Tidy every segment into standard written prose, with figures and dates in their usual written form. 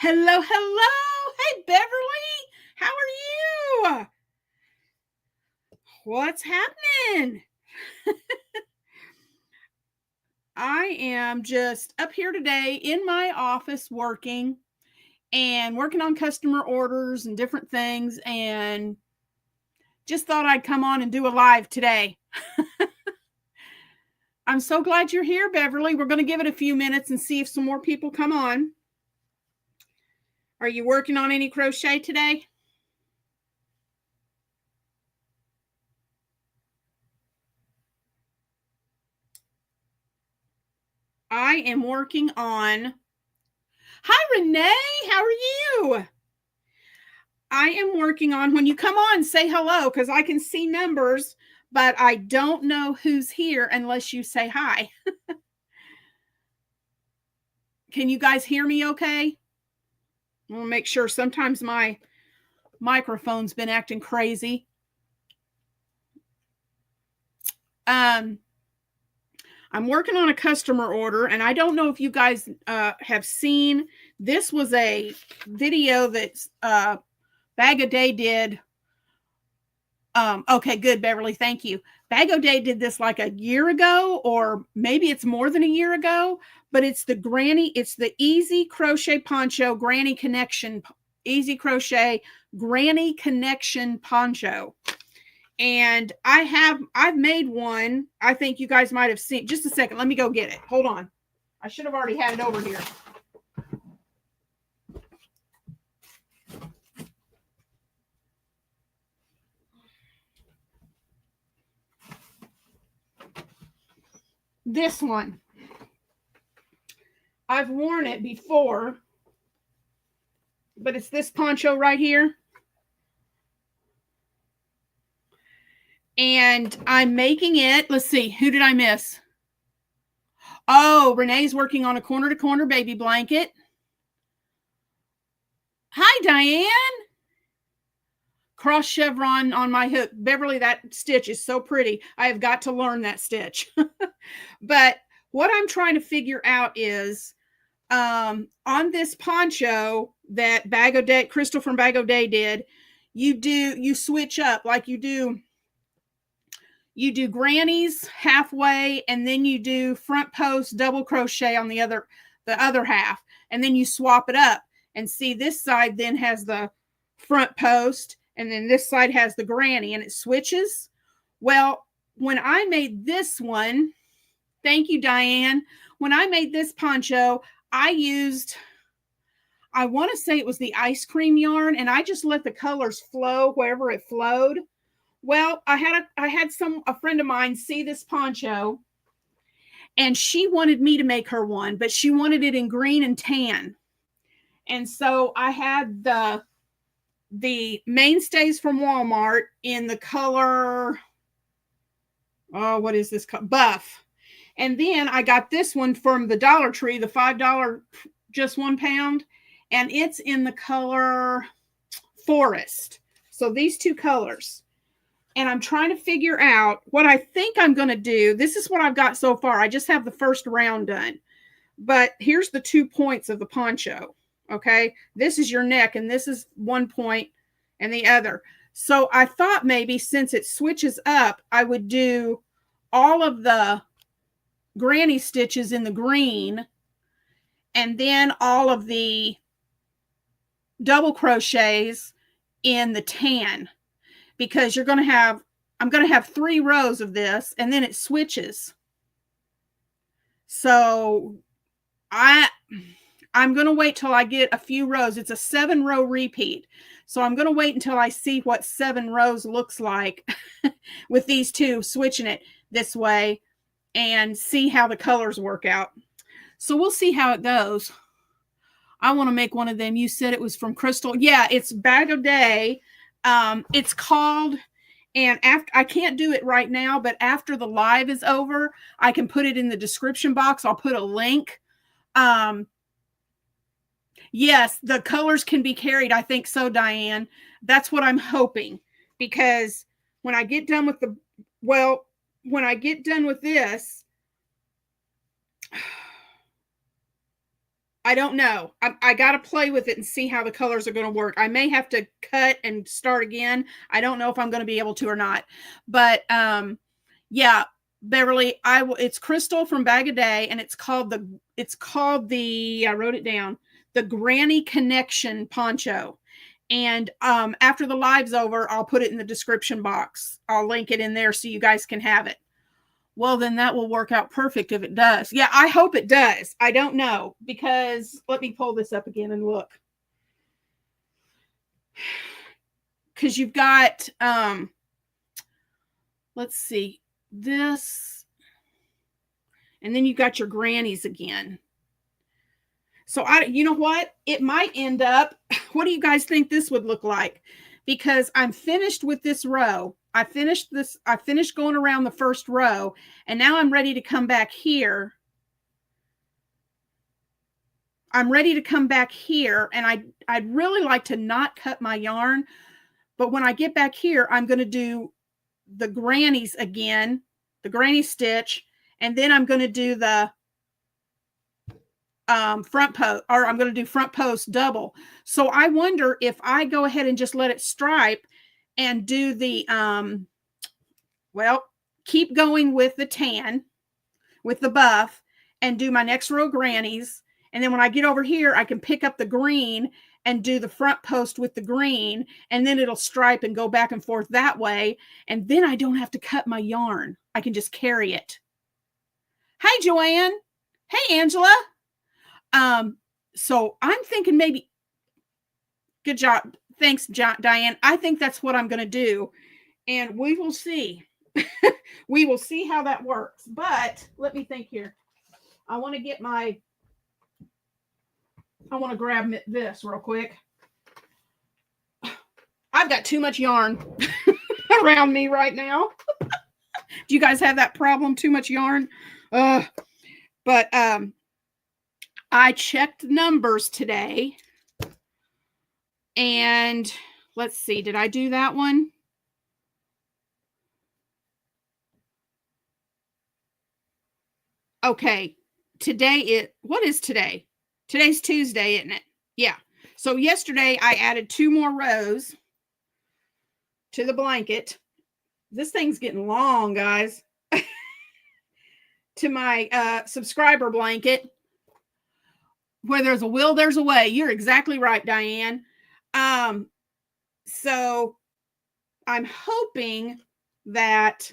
Hello, hello. Hey, Beverly. How are you? What's happening? I am just up here today in my office working on customer orders and different things, and just thought I'd come on and do a live today. I'm so glad you're here, Beverly. We're going to give it a few minutes and see if some more people come on. Are you working on any crochet today? I am working on... Hi, Renee. How are you? I am working on... When you come on, say hello, because I can see numbers, but I don't know who's here unless you say hi. Can you guys hear me okay? I'll make sure. Sometimes my microphone's been acting crazy. I'm working on a customer order, and I don't know if you guys have seen. This was a video that Bag O' Day did. Okay, good, Beverly. Thank you. Bag O' Day did this like a year ago, or maybe it's more than a year ago, but it's the Easy Crochet Poncho Granny Connection, Easy Crochet Granny Connection Poncho. And I've made one. I think you guys might have seen. Just a second. Let me go get it. Hold on. I should have already had it over here. This one. I've worn it before, but it's this poncho right here. And I'm making it. Let's see. Who did I miss? Oh, Renee's working on a corner-to-corner baby blanket. Hi, Diane. Cross chevron on my hook. Beverly, that stitch is so pretty. I have got to learn that stitch. But what I'm trying to figure out is on this poncho that Bag O' Day, Crystal from Bag O' Day did, you switch up. Like you do grannies halfway, and then you do front post double crochet on the other half, and then you swap it up. And see, this side then has the front post, and then this side has the granny, and it switches. Well, when I made this one, thank you, Diane. When I made this poncho, I want to say it was the ice cream yarn, and I just let the colors flow wherever it flowed. Well, I had a friend of mine see this poncho, and she wanted me to make her one, but she wanted it in green and tan. And so I had the mainstays from Walmart in the color, what is this color? Buff. And then I got this one from the Dollar Tree, the $5 just 1 pound, and it's in the color forest. So these two colors. And I'm trying to figure out what I think I'm going to do. This is what I've got so far. I just have the first round done. But here's the 2 points of the poncho. Okay, this is your neck, and this is 1 point and the other. So I thought maybe since it switches up, I would do all of the granny stitches in the green, and then all of the double crochets in the tan, because I'm going to have 3 rows of this, and then it switches. So I'm going to wait till I get a few rows. It's a 7-row repeat. So I'm going to wait until I see what 7 rows looks like with these two, switching it this way, and see how the colors work out. So we'll see how it goes. I want to make one of them. You said it was from Crystal. Yeah, it's Bag O' Day. It's called, and after, I can't do it right now, but after the live is over, I can put it in the description box. I'll put a link. Yes, the colors can be carried. I think so, Diane. That's what I'm hoping, because when I get done with this, I don't know. I got to play with it and see how the colors are going to work. I may have to cut and start again. I don't know if I'm going to be able to or not. But yeah, Beverly, it's Crystal from Bag a Day, and it's called the I wrote it down, the Granny Connection poncho. And after the live's over, I'll put it in the description box. I'll link it in there so you guys can have it. Well, then that will work out perfect if it does. Yeah, I hope it does. I don't know, because let me pull this up again and look. Because you've got, let's see, this, and then you've got your grannies again. So you know what? It might end up, what do you guys think this would look like? Because I'm finished with this row. I finished going around the first row, and now I'm ready to come back here. I'm ready to come back here, and I'd really like to not cut my yarn, but when I get back here, I'm going to do the grannies again, the granny stitch, and then I'm going to do the front post, or I'm going to do front post double. So I wonder if I go ahead and just let it stripe and do the, well, keep going with the tan, with the buff, and do my next row of grannies. And then when I get over here, I can pick up the green and do the front post with the green, and then it'll stripe and go back and forth that way. And then I don't have to cut my yarn. I can just carry it. Hi, Joanne. Hey, Angela. So I'm thinking maybe, good job. Thanks, Diane. I think that's what I'm going to do, and we will see. We will see how that works. But let me think here. I want to grab this real quick. I've got too much yarn around me right now. Do you guys have that problem? Too much yarn? But I checked numbers today, and let's see, did I do that one? Okay, what is today? Today's Tuesday, isn't it? Yeah. So yesterday I added 2 more rows to the blanket. This thing's getting long, guys. To my subscriber blanket. Where there's a will, there's a way. You're exactly right, Diane. So I'm hoping that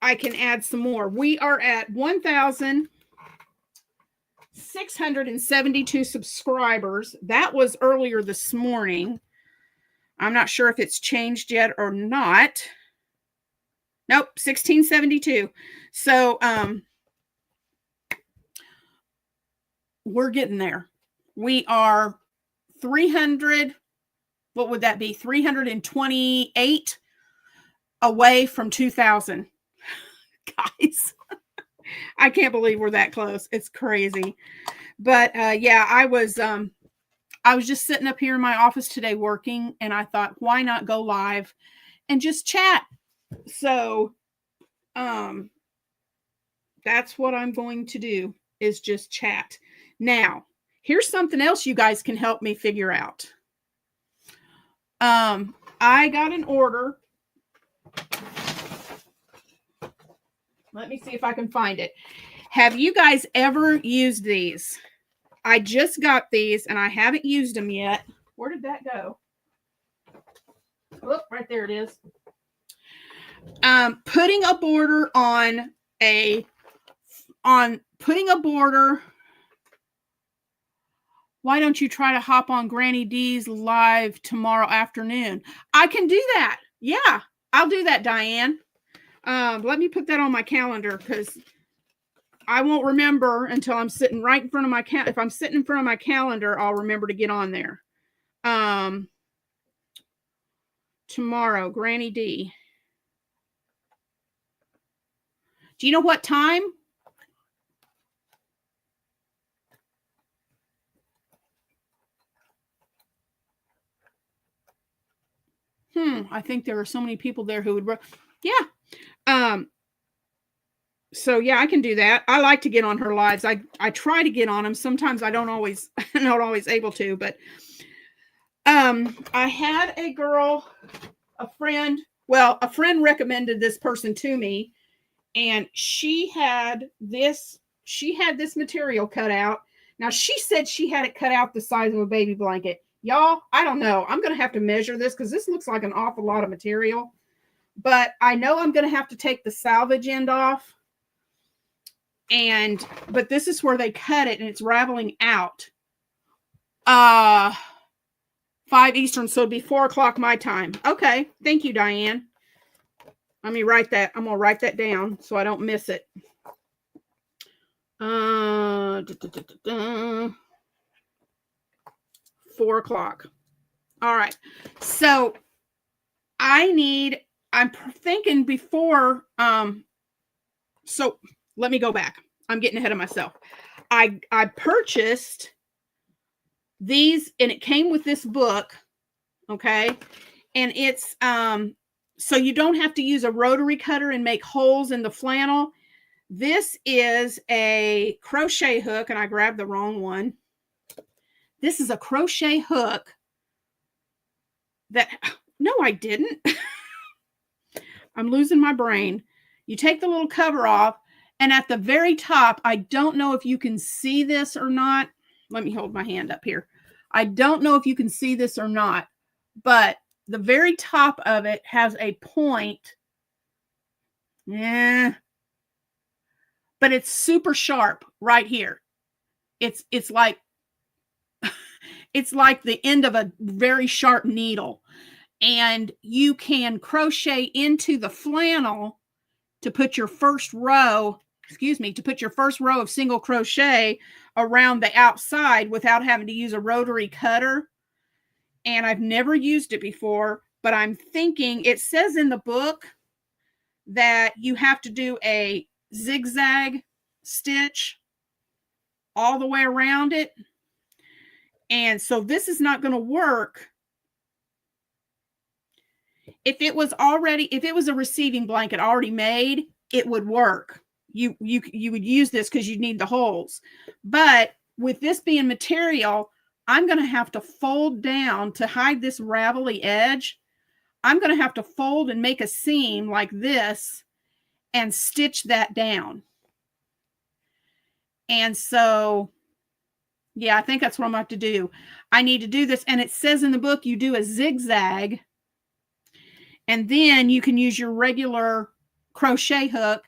I can add some more. We are at 1,672 subscribers. That was earlier this morning. I'm not sure if it's changed yet or not. Nope, 1672. So we're getting there. We are 300, what would that be? 328 away from 2,000. Guys, I can't believe we're that close. It's crazy. But yeah, I was just sitting up here in my office today working, and I thought, why not go live and just chat? So that's what I'm going to do, is just chat. Now, here's something else you guys can help me figure out. I got an order. Let me see if I can find it. Have you guys ever used these? I just got these and I haven't used them yet. Where did that go? Oh, right there it is. Putting a border putting a border. Why don't you try to hop on Granny D's live tomorrow afternoon? I can do that. Yeah, I'll do that, Diane. Let me put that on my calendar, because I won't remember until I'm sitting right in front of my if I'm sitting in front of my calendar, I'll remember to get on there. Tomorrow, Granny D. Do you know what time? I think there are so many people there who would. Yeah. So yeah, I can do that. I like to get on her lives. I try to get on them. Sometimes I don't always not always able to, but I had a girl, a friend recommended this person to me, and she had this material cut out. Now she said she had it cut out the size of a baby blanket. Y'all, I don't know. I'm going to have to measure this because this looks like an awful lot of material. But I know I'm going to have to take the salvage end off. But this is where they cut it, and it's raveling out. 5 Eastern, so it'd be 4 o'clock my time. Okay, thank you, Diane. Let me write that. I'm going to write that down so I don't miss it. 4 o'clock. All right. So I'm thinking before, so let me go back. I'm getting ahead of myself. I purchased these, and it came with this book. Okay. And it's, so you don't have to use a rotary cutter and make holes in the flannel. This is a crochet hook, and I grabbed the wrong one. This is a crochet hook that, no, I didn't. I'm losing my brain. You take the little cover off, and at the very top, I don't know if you can see this or not. Let me hold my hand up here. I don't know if you can see this or not, but the very top of it has a point. Yeah. But it's super sharp right here. It's like it's like the end of a very sharp needle. And you can crochet into the flannel to put your first row, of single crochet around the outside without having to use a rotary cutter. And I've never used it before, but I'm thinking, it says in the book that you have to do a zigzag stitch all the way around it. And so this is not going to work. If it was a receiving blanket already made, it would work. You would use this because you need the holes. But with this being material, I'm going to have to fold down to hide this ravelly edge. I'm going to have to fold and make a seam like this and stitch that down. And so, yeah, I think that's what I'm going to have to do. I need to do this. And it says in the book, you do a zigzag, and then you can use your regular crochet hook,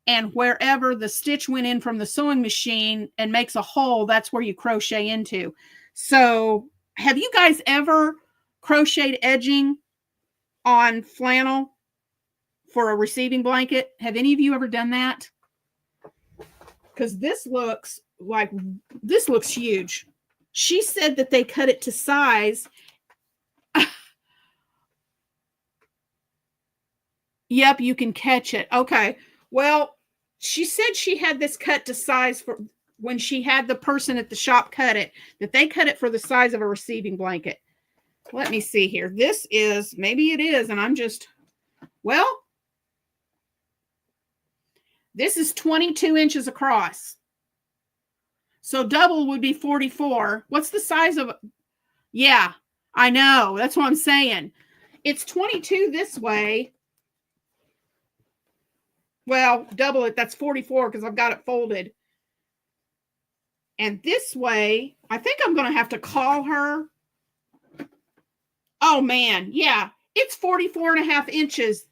and wherever the stitch went in from the sewing machine and makes a hole, that's where you crochet into. So have you guys ever crocheted edging on flannel for a receiving blanket? Have any of you ever done that? Because this looks huge. She said that they cut it to size. Yep, you can catch it. Okay. Well, she said she had this cut to size for when she had the person at the shop cut it, that they cut it for the size of a receiving blanket. Let me see here. This is, maybe it is, and I'm just, well, this is 22 inches across. So double would be 44. What's the size of, yeah, I know. That's what I'm saying. It's 22 this way. Well, double it. That's 44 because I've got it folded. And this way, I think I'm going to have to call her. Oh, man. Yeah. It's 44 and a half inches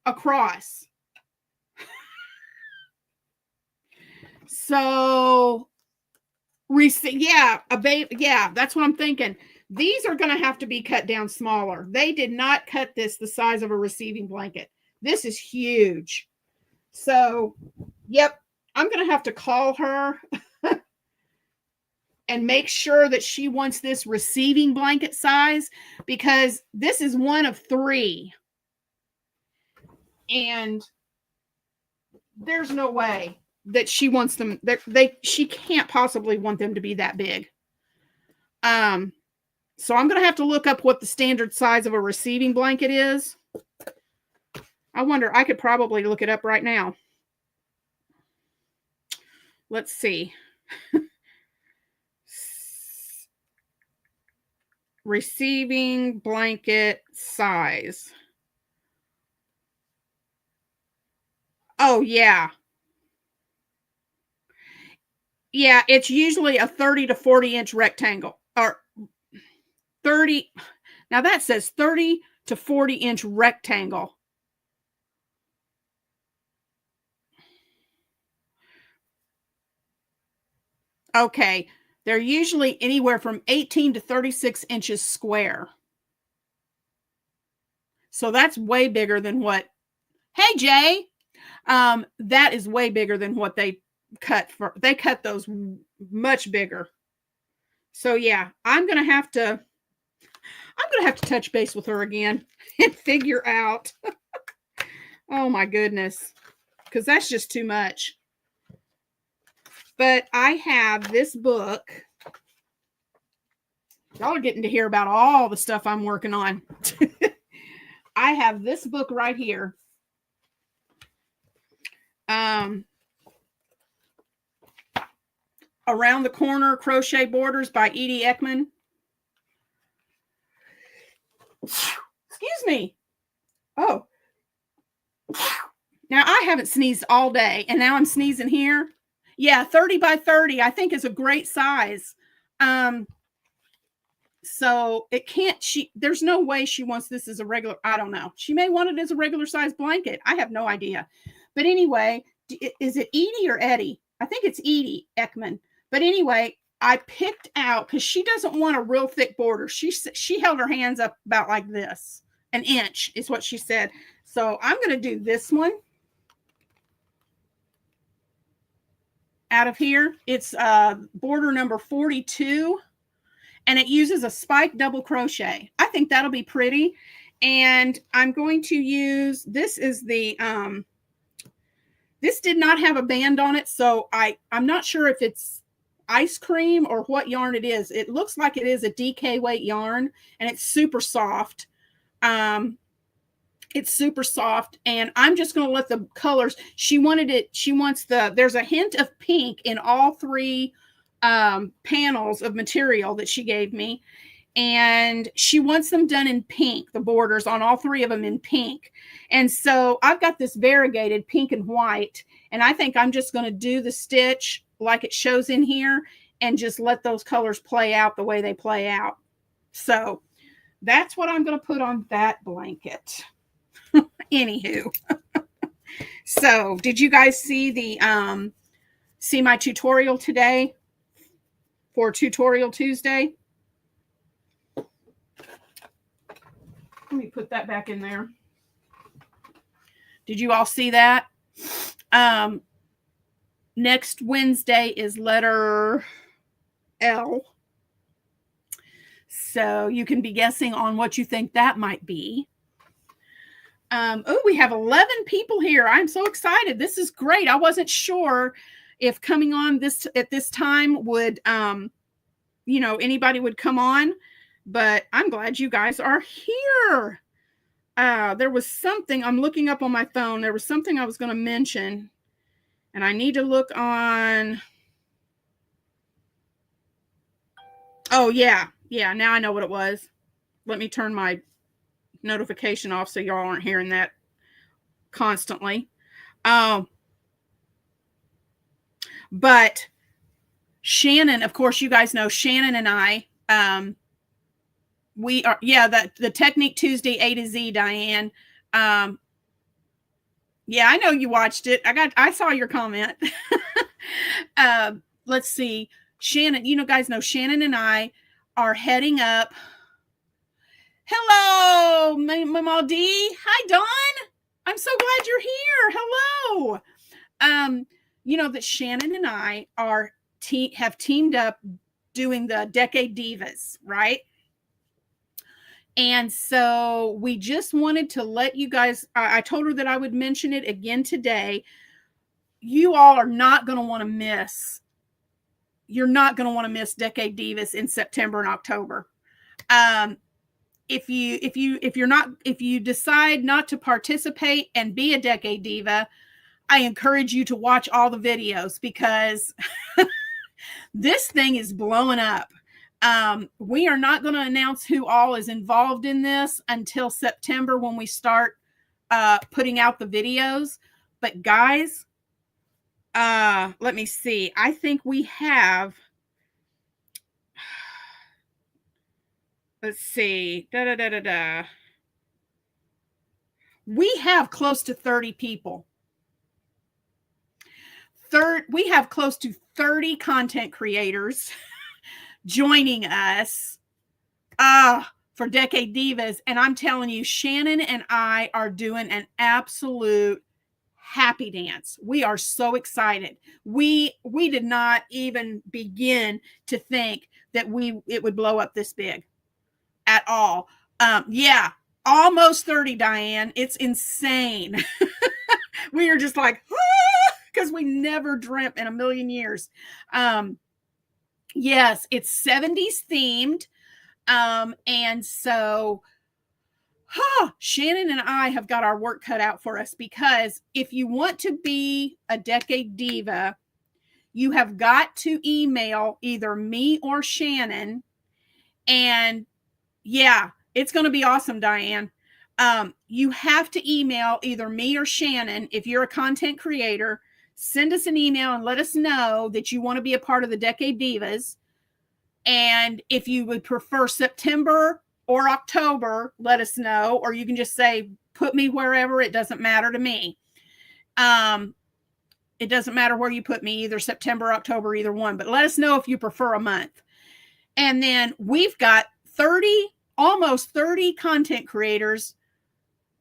across. So, yeah, that's what I'm thinking. These are going to have to be cut down smaller. They did not cut this the size of a receiving blanket. This is huge. So, yep, I'm going to have to call her and make sure that she wants this receiving blanket size, because this is one of 3. And there's no way that she wants them. She can't possibly want them to be that big. So I'm going to have to look up what the standard size of a receiving blanket is. I wonder, I could probably look it up right now. Let's see. Receiving blanket size. Oh, yeah. Yeah, it's usually a 30 to 40 inch rectangle, or 30. Now that says 30 to 40-inch rectangle. Okay. They're usually anywhere from 18 to 36 inches square. So that's way bigger than what, hey, Jay, that is way bigger than what they cut for. They cut those much bigger. So yeah, I'm going to have to touch base with her again and figure out. Oh my goodness. Because that's just too much. But I have this book. Y'all are getting to hear about all the stuff I'm working on. I have this book right here. Around the Corner Crochet Borders by Edie Ekman. Excuse me. Oh. Now I haven't sneezed all day, and now I'm sneezing here. Yeah, 30 by 30 I think is a great size. So it can't, there's no way she wants this as a regular, I don't know. She may want it as a regular size blanket. I have no idea. But anyway, is it Edie or Eddie? I think it's Edie Ekman. But anyway, I picked out, because she doesn't want a real thick border. She held her hands up about like this. An inch is what she said. So I'm going to do this one. Out of here. It's border number 42. And it uses a spike double crochet. I think that'll be pretty. And I'm going to use, this is the, this did not have a band on it. So I'm not sure if it's ice cream or what yarn it is. It looks like it is a DK weight yarn, and it's super soft. It's super soft, and I'm just going to let the colors, she wants there's a hint of pink in all three panels of material that she gave me, and she wants them done in pink, the borders on all three of them in pink. And so I've got this variegated pink and white, and I think I'm just going to do the stitch like it shows in here and just let those colors play out the way they play out. So that's what I'm going to put on that blanket. Anywho. So did you guys see the see my tutorial today for Tutorial Tuesday? Let me put that back in there. Did you all see that? Next Wednesday is letter L. So you can be guessing on what you think that might be. Oh, we have 11 people here. I'm so excited. This is great. I wasn't sure if coming on this at this time would, anybody would come on, but I'm glad you guys are here. There was something I'm looking up on my phone. There was something I was going to mention, and I need to look on. Oh, yeah. Yeah, now I know what it was. Let me turn my notification off so y'all aren't hearing that constantly. But Shannon, of course, you guys know Shannon and I, we are, the Technique Tuesday A to Z, Diane. Yeah, I know you watched it. I saw your comment. Let's see. Shannon, guys know Shannon and I are heading up. Hello, Mama D. Hi, Dawn. I'm so glad you're here. Hello. That Shannon and I have teamed up doing the Decade Divas, right? And so we just wanted to let you guys, I told her that I would mention it again today. You all are not going to want to miss. You're not going to want to miss Decade Divas in September and October. If you decide not to participate and be a Decade Diva, I encourage you to watch all the videos because this thing is blowing up. We are not going to announce who all is involved in this until September when we start putting out the videos. But guys, let me see. I think we have, let's see, we have close to 30 people. We have close to 30 content creators joining us for Decade Divas. And I'm telling you, Shannon and I are doing an absolute happy dance. We are so excited. We did not even begin to think that it would blow up this big at all. Yeah, almost 30, Diane. It's insane. We are just like, because we never dreamt in a million years. Yes, it's 70s themed. And so Shannon and I have got our work cut out for us, because if you want to be a Decade Diva, you have got to email either me or Shannon. And yeah, it's going to be awesome, Diane. You have to email either me or Shannon. If you're a content creator, send us an email and let us know that you want to be a part of the Decade Divas. And if you would prefer September or October, let us know. Or you can just say, put me wherever. It doesn't matter to me. It doesn't matter where you put me, either September, October, either one. But let us know if you prefer a month. And then we've got almost 30 content creators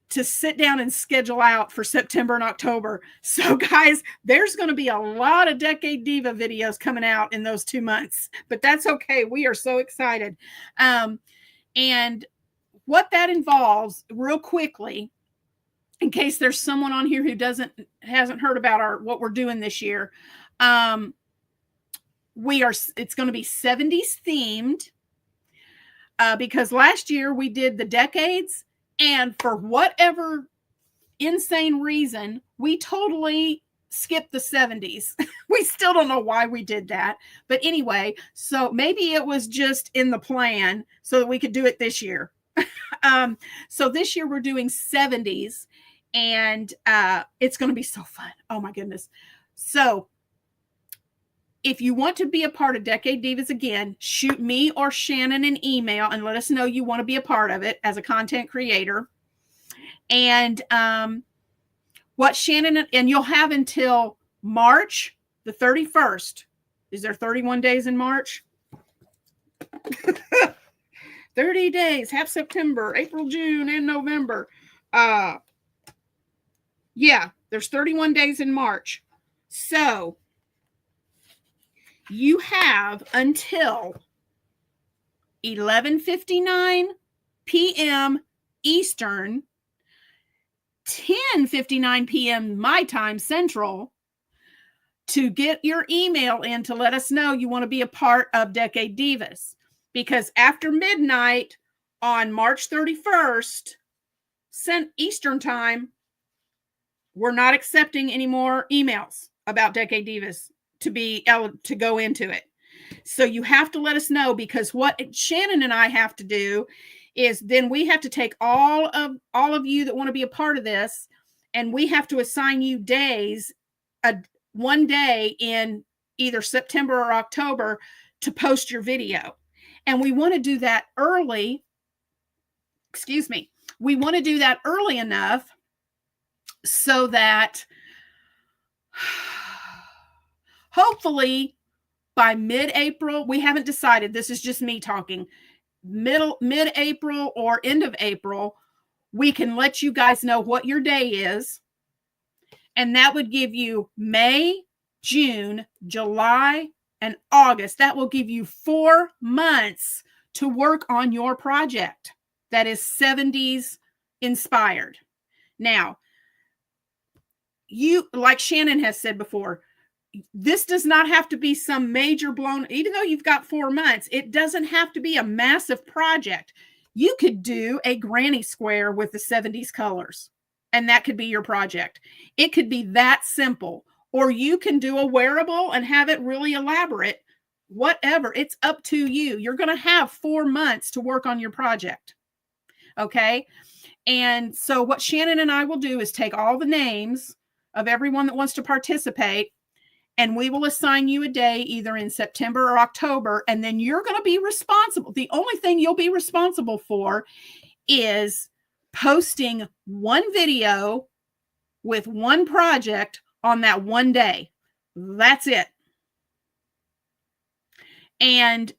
to sit down and schedule out for September and October. So guys, there's going to be a lot of Decade Diva videos coming out in those 2 months, but that's okay. We are so excited. And what that involves, real quickly, in case there's someone on here who hasn't heard about what we're doing this year. It's going to be 70s themed, because last year we did the decades, and for whatever insane reason, we totally skipped the 70s. We still don't know why we did that. But anyway, so maybe it was just in the plan so that we could do it this year. So this year we're doing 70s, and it's going to be so fun. Oh my goodness. So if you want to be a part of Decade Divas, again, shoot me or Shannon an email and let us know you want to be a part of it as a content creator. And what Shannon, and you'll have until March the 31st. Is there 31 days in March? 30 days, half September, April, June, and November. Yeah, there's 31 days in March. So you have until 11:59 p.m. Eastern, 10:59 p.m. my time Central, to get your email in to let us know you want to be a part of Decade Divas. Because after midnight on March 31st, Eastern time, we're not accepting any more emails about Decade Divas to go into it. So you have to let us know, because what Shannon and I have to do is then we have to take all of you that want to be a part of this, and we have to assign you days, one day in either September or October, to post your video. And we want to do that early. Excuse me. We want to do that early enough so that hopefully by mid-April, we haven't decided, this is just me talking, mid-April or end of April, we can let you guys know what your day is. And that would give you May, June, July, and August. That will give you 4 months to work on your project that is 70s inspired. Now, like Shannon has said before, this does not have to be some major blown, even though you've got 4 months, it doesn't have to be a massive project. You could do a granny square with the 70s colors and that could be your project. It could be that simple. Or you can do a wearable and have it really elaborate. Whatever. It's up to you. You're going to have 4 months to work on your project. Okay? And so what Shannon and I will do is take all the names of everyone that wants to participate, and we will assign you a day either in September or October, and then you're going to be responsible. The only thing you'll be responsible for is posting one video with one project on that one day. That's it. And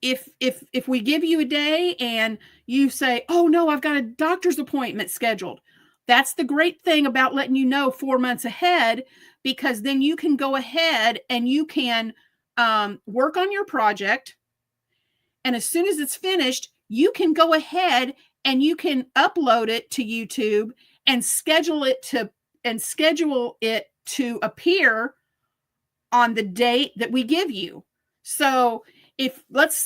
if we give you a day and you say, oh no, I've got a doctor's appointment scheduled, that's the great thing about letting you know 4 months ahead, because then you can go ahead and you can work on your project. And as soon as it's finished, you can go ahead and you can upload it to YouTube and schedule it to appear on the date that we give you. So if let's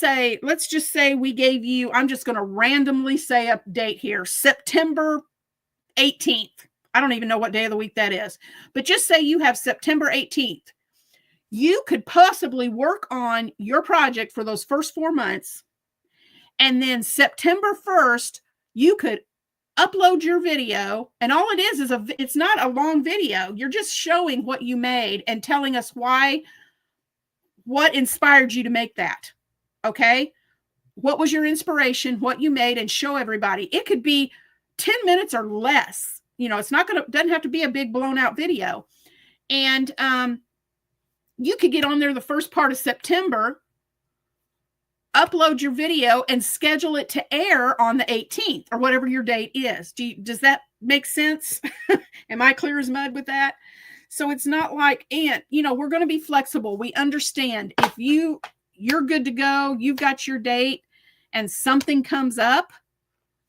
just say we gave you, I'm just going to randomly say a date here, September 18th. I don't even know what day of the week that is, but just say you have September 18th. You could possibly work on your project for those first 4 months. And then September 1st, you could upload your video, and all it is it's not a long video. You're just showing what you made and telling us what inspired you to make that. Okay? What was your inspiration, what you made, and show everybody. It could be 10 minutes or less. It's doesn't have to be a big blown out video. And you could get on there the first part of September, upload your video, and schedule it to air on the 18th or whatever your date is. Does that make sense? Am I clear as mud with that? So it's not like, we're going to be flexible. We understand if you're good to go, you've got your date, and something comes up,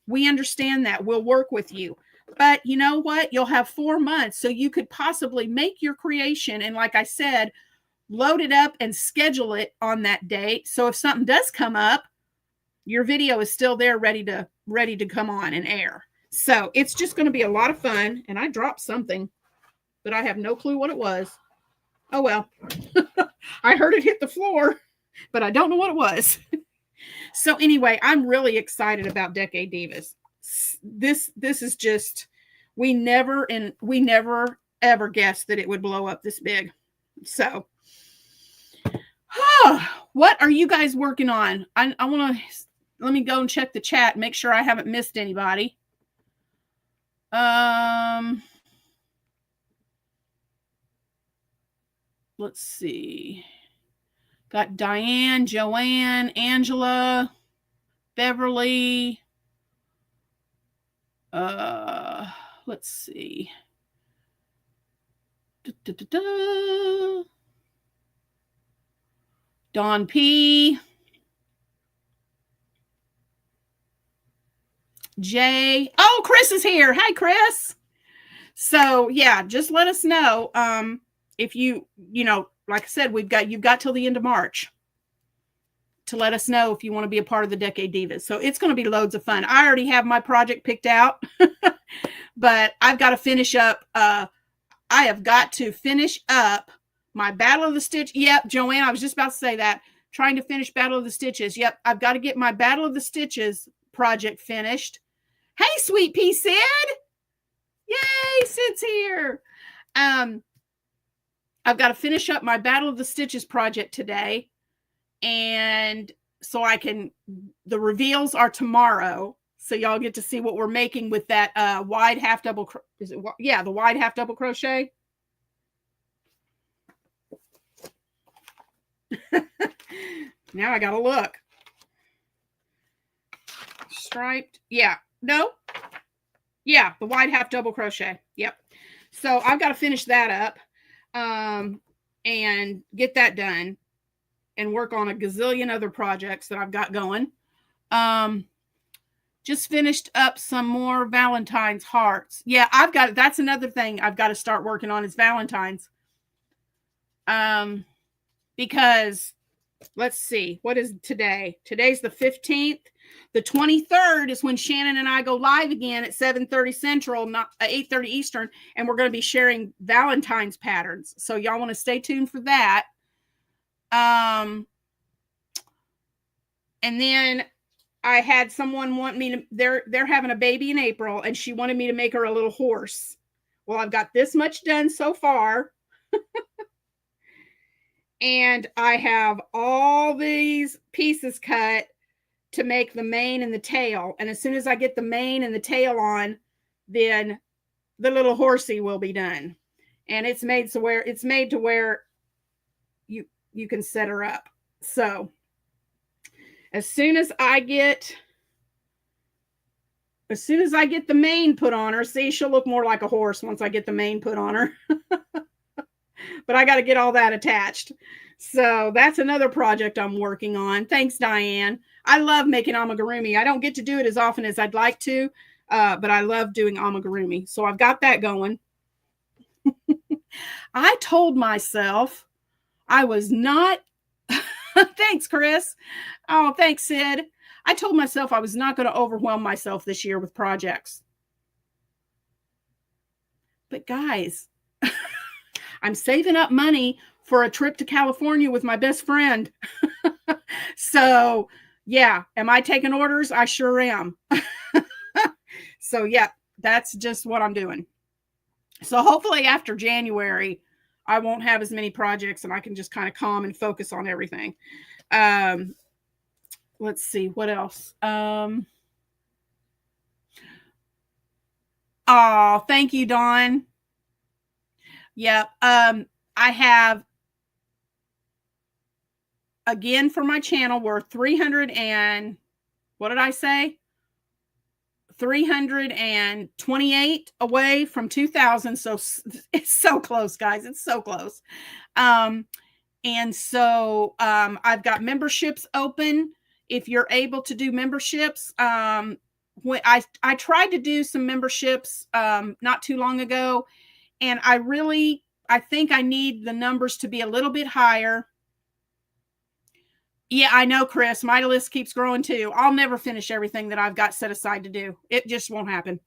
we understand that. We'll work with you. But you know what? You'll have 4 months, so you could possibly make your creation. And like I said, load it up and schedule it on that date. So if something does come up, your video is still there ready to come on and air. So it's just going to be a lot of fun. And I dropped something, but I have no clue what it was. Oh, well, I heard it hit the floor, but I don't know what it was. So anyway, I'm really excited about Decade Divas. This is just, we never ever guessed that it would blow up this big. So what are you guys working on? Let me go and check the chat, make sure I haven't missed anybody. Let's see. Got Diane, Joanne, Angela, Beverly. Let's see. Dawn P. Jay. Oh, Chris is here. Hi, Chris. So yeah, just let us know. If like I said, you've got till the end of March to let us know if you want to be a part of the Decade Divas. So it's going to be loads of fun. I already have my project picked out, but I've got to finish up. I have got to finish up my Battle of the Stitch. Yep, Joanne, I was just about to say that. Trying to finish Battle of the Stitches. Yep, I've got to get my Battle of the Stitches project finished. Hey, Sweet Pea Sid. Yay, Sid's here. I've got to finish up my Battle of the Stitches project today. And so the reveals are tomorrow. So y'all get to see what we're making with that wide half double. The wide half double crochet. Now I got to look. Striped. Yeah. No. Yeah. The wide half double crochet. Yep. So I've got to finish that up. And get that done and work on a gazillion other projects that I've got going. Just finished up some more Valentine's hearts. Yeah, that's another thing I've got to start working on is Valentine's. Because let's see, what is today? Today's the 15th. The 23rd is when Shannon and I go live again at 7:30 Central, not 8:30 Eastern, and we're going to be sharing Valentine's patterns. So y'all want to stay tuned for that. And then I had someone want me to, they're having a baby in April, and she wanted me to make her a little horse. Well, I've got this much done so far. And I have all these pieces cut to make the mane and the tail. And as soon as I get the mane and the tail on, then the little horsey will be done. And it's made to where you can set her up. So as soon as I get the mane put on her, see, she'll look more like a horse once I get the mane put on her. But I got to get all that attached. So that's another project I'm working on. Thanks, Diane. I love making amigurumi. I don't get to do it as often as I'd like to, but I love doing amigurumi. So I've got that going. I told myself I was not, thanks, Chris. Oh, thanks, Sid. I told myself I was not going to overwhelm myself this year with projects. But guys, I'm saving up money for a trip to California with my best friend. So yeah, am I taking orders? I sure am. So yeah, that's just what I'm doing. So hopefully after January, I won't have as many projects and I can just kind of calm and focus on everything. Let's see, what else? Oh, thank you, Dawn. Yep. I have, again, for my channel, we're 300 and, what did I say? 328 away from 2,000. So it's so close, guys. It's so close. And so I've got memberships open. If you're able to do memberships, when I tried to do some memberships not too long ago, and I think I need the numbers to be a little bit higher. Yeah, I know, Chris. My list keeps growing too. I'll never finish everything that I've got set aside to do. It just won't happen.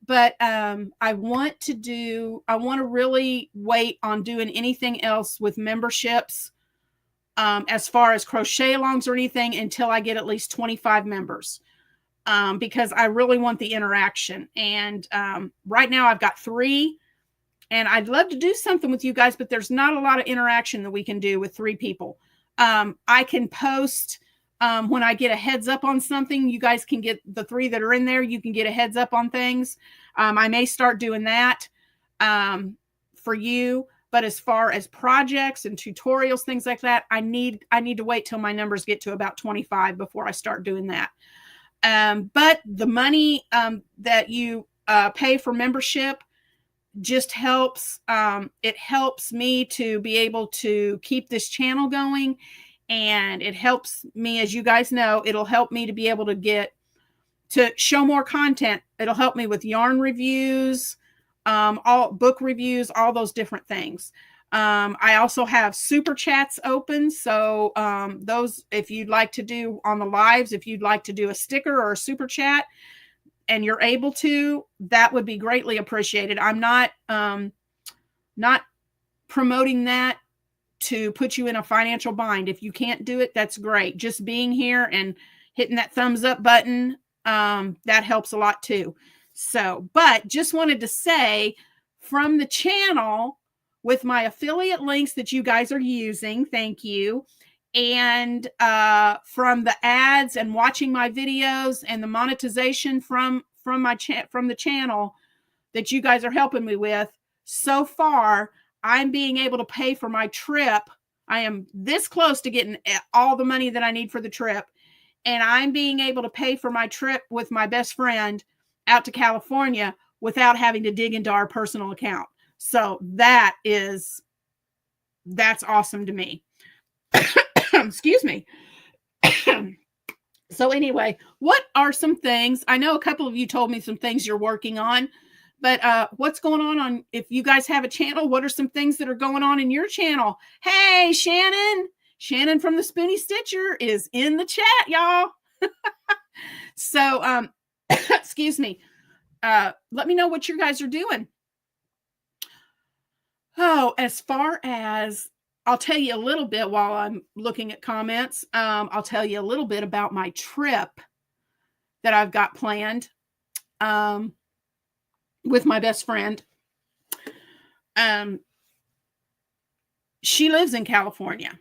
But I want to really wait on doing anything else with memberships as far as crochet alongs or anything until I get at least 25 members. Because I really want the interaction. And right now I've got 3. And I'd love to do something with you guys, but there's not a lot of interaction that we can do with 3 people. I can post when I get a heads up on something. You guys can get the 3 that are in there. You can get a heads up on things. I may start doing that for you. But as far as projects and tutorials, things like that, I need to wait till my numbers get to about 25 before I start doing that. But the money that you pay for membership just helps. It helps me to be able to keep this channel going, and it helps me, as you guys know, it'll help me to be able to show more content. It'll help me with yarn reviews, all book reviews, all those different things. I also have super chats open. So those, if you'd like to do on the lives, if you'd like to do a sticker or a super chat, and you're able to, that would be greatly appreciated. I'm not promoting that to put you in a financial bind. If you can't do it, that's great. Just being here and hitting that thumbs up button, that helps a lot too. So, but just wanted to say, from the channel, with my affiliate links that you guys are using, thank you. And from the ads and watching my videos and the monetization from the channel that you guys are helping me with, so far I'm being able to pay for my trip. I am this close to getting all the money that I need for the trip, and I'm being able to pay for my trip with my best friend out to California without having to dig into our personal account. So that's awesome to me. Excuse me. So anyway, what are some things? I know a couple of you told me some things you're working on, but what's going on if you guys have a channel, what are some things that are going on in your channel? Hey, Shannon from the Spoonie Stitcher is in the chat, y'all. So, excuse me. Let me know what you guys are doing. Oh, as far as I'll tell you a little bit while I'm looking at comments. I'll tell you a little bit about my trip that I've got planned with my best friend. She lives in California.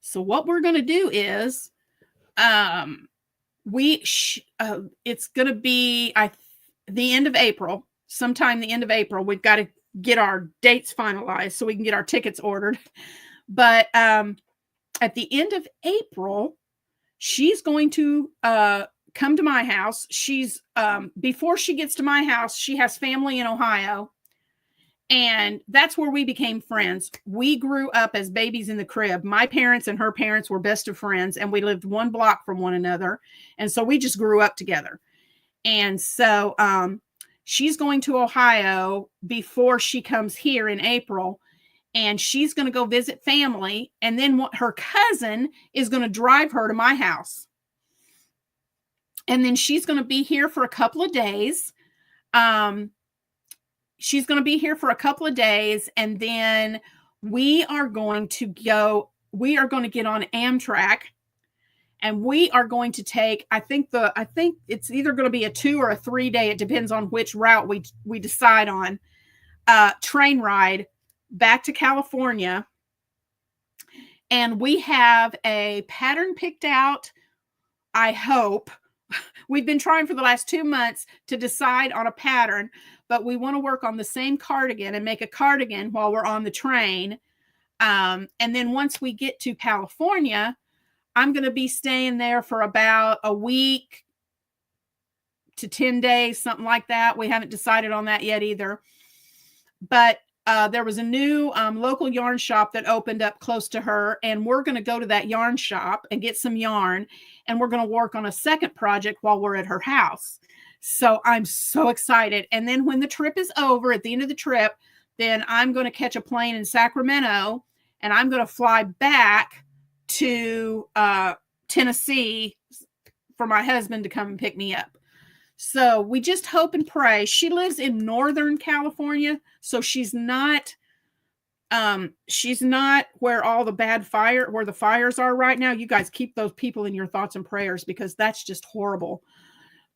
So what we're going to do is it's going to be the end of April, sometime the end of April. We've got to get our dates finalized so we can get our tickets ordered. But at the end of April, she's going to come to my house. She's before she gets to my house, she has family in Ohio. And that's where we became friends. We grew up as babies in the crib. My parents and her parents were best of friends, and we lived one block from one another. And so we just grew up together. And so she's going to Ohio before she comes here in April. And she's going to go visit family. And then her cousin is going to drive her to my house. And then she's going to be here for a couple of days. She's going to be here for a couple of days, and then we are going to get on Amtrak, and we are going to take, I think it's either going to be a 2 or a 3 day. It depends on which route we decide on, train ride back to California. And we have a pattern picked out. I hope. We've been trying for the last 2 months to decide on a pattern, but we want to work on the same cardigan and make a cardigan while we're on the train. And then once we get to California, I'm going to be staying there for about a week to 10 days, something like that. We haven't decided on that yet either. But there was a new local yarn shop that opened up close to her, and we're going to go to that yarn shop and get some yarn, and we're going to work on a second project while we're at her house. So I'm so excited. And then when the trip is over, at the end of the trip, then I'm going to catch a plane in Sacramento, and I'm going to fly back to Tennessee for my husband to come and pick me up. So we just hope and pray. She lives in Northern California, so she's not where all the where the fires are right now. You guys keep those people in your thoughts and prayers, because that's just horrible.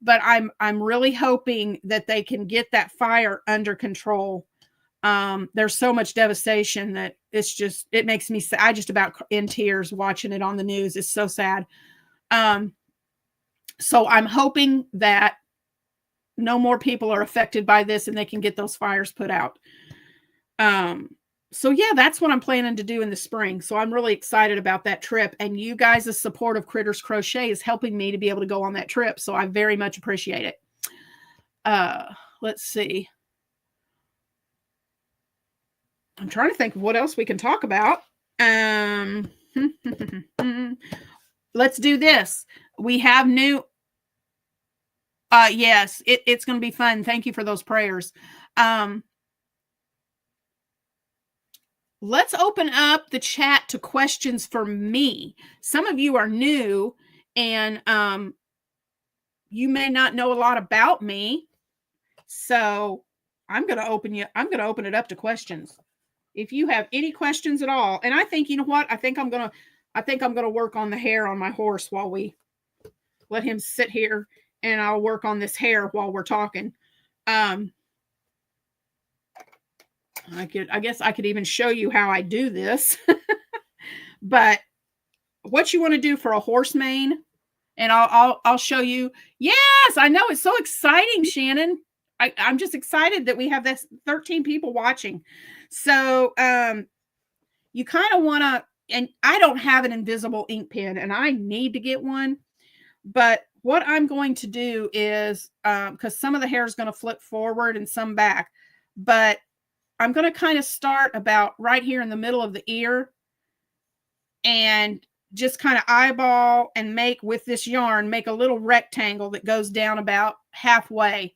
But I'm really hoping that they can get that fire under control. There's so much devastation that it makes me sad. I just about in tears watching it on the news. It's so sad. So I'm hoping that no more people are affected by this and they can get those fires put out. So yeah, that's what I'm planning to do in the spring. So I'm really excited about that trip. And you guys' support of Critters Crochet is helping me to be able to go on that trip. So I very much appreciate it. Let's see. I'm trying to think of what else we can talk about. Let's do this. We have new... yes, it's going to be fun. Thank you for those prayers. Let's open up the chat to questions for me. Some of you are new, and you may not know a lot about me. So I'm going to open it up to questions. If you have any questions at all, and I think, you know what? I think I'm going to work on the hair on my horse while we let him sit here, and I'll work on this hair while we're talking. I guess I could even show you how I do this. But what you want to do for a horse mane, and I'll show you. Yes, I know, it's so exciting, Shannon. I'm just excited that we have this 13 people watching. So you kind of want to, and I don't have an invisible ink pen, and I need to get one. But what I'm going to do is, because some of the hair is going to flip forward and some back, but I'm going to kind of start about right here in the middle of the ear and just kind of eyeball and make with this yarn, make a little rectangle that goes down about halfway,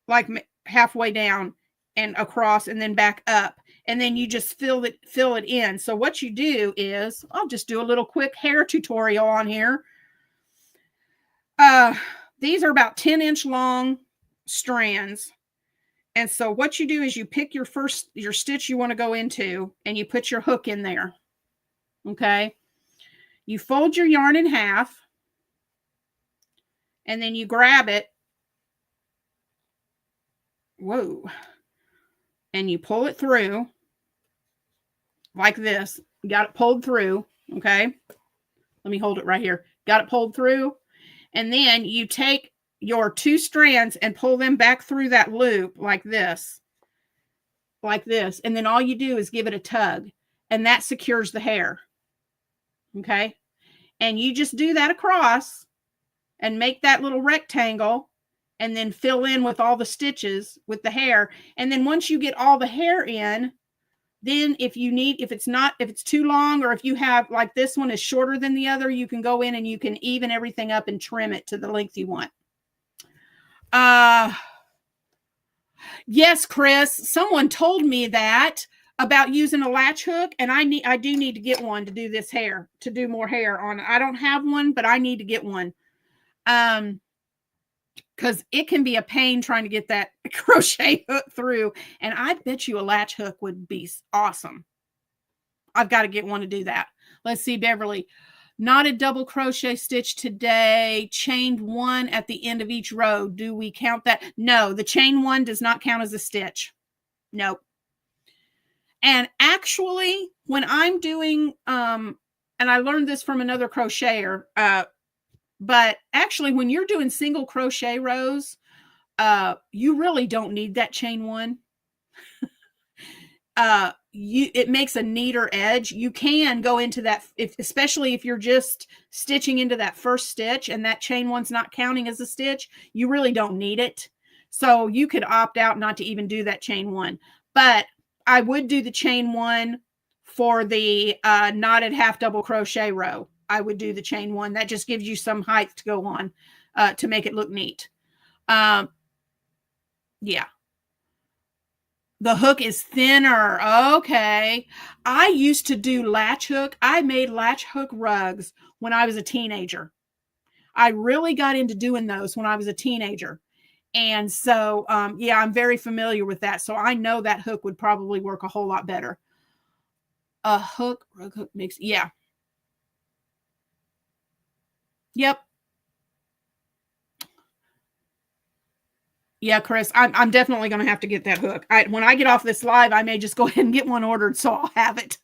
like halfway down and across and then back up. And then you just fill it in. So what you do is, I'll just do a little quick hair tutorial on here. These are about 10-inch long strands. And so what you do is you pick your stitch you want to go into, and you put your hook in there. Okay. You fold your yarn in half, and then you grab it. Whoa. And you pull it through like this. You got it pulled through. Okay. Let me hold it right here. Got it pulled through. And then you take your 2 strands and pull them back through that loop like this. Like this. And then all you do is give it a tug, and that secures the hair. Okay. And you just do that across and make that little rectangle, and then fill in with all the stitches with the hair. And then once you get all the hair in, then if it's too long, or if you have, like this one is shorter than the other, you can go in and you can even everything up and trim it to the length you want. Yes, Chris, someone told me that about using a latch hook, and I do need to get one to do this hair, to do more hair on it. I don't have one, but I need to get one. Because it can be a pain trying to get that crochet hook through. And I bet you a latch hook would be awesome. I've got to get one to do that. Let's see, Beverly. Knotted double crochet stitch today. Chained 1 at the end of each row. Do we count that? No, the chain 1 does not count as a stitch. Nope. And actually, when I'm doing, and I learned this from another crocheter, but actually, when you're doing single crochet rows, you really don't need that chain 1. It makes a neater edge. You can go into that, especially if you're just stitching into that first stitch and that chain 1's not counting as a stitch, you really don't need it. So you could opt out not to even do that chain 1. But I would do the chain 1 for the knotted half double crochet row. I would do the chain 1. That just gives you some height to go on to make it look neat. Yeah. The hook is thinner. Okay. I used to do latch hook. I made latch hook rugs when I was a teenager. I really got into doing those when I was a teenager. And so, yeah, I'm very familiar with that. So I know that hook would probably work a whole lot better. A hook, rug hook mix. Yeah. Yep. Yeah, Chris, I'm definitely going to have to get that hook. When I get off this live, I may just go ahead and get one ordered, so I'll have it.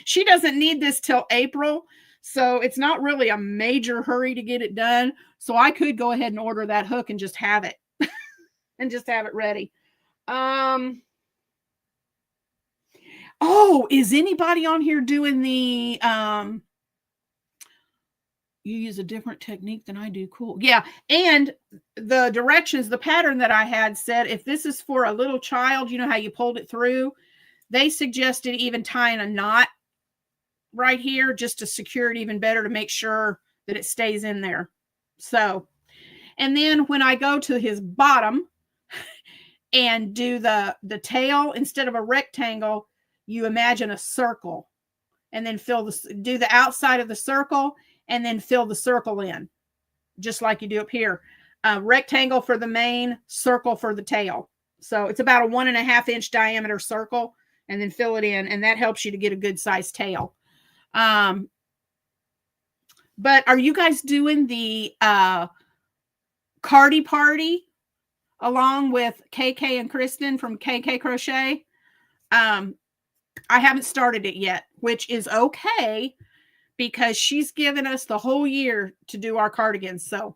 She doesn't need this till April, so it's not really a major hurry to get it done. So I could go ahead and order that hook and just have it, and just have it ready. Oh, is anybody on here doing the you use a different technique than I do? Cool. Yeah. And the directions, the pattern that I had said, if this is for a little child, you know how you pulled it through, they suggested even tying a knot right here just to secure it even better, to make sure that it stays in there. So, and then when I go to his bottom and do the tail, instead of a rectangle, you imagine a circle, and then do the outside of the circle, and then fill the circle in, just like you do up here. Rectangle for the main, circle for the tail. So it's about a 1.5 inch diameter circle, and then fill it in, and that helps you to get a good sized tail. But are you guys doing the Cardi Party along with KK and Kristen from KK Crochet? I haven't started it yet, which is okay, because she's given us the whole year to do our cardigans. So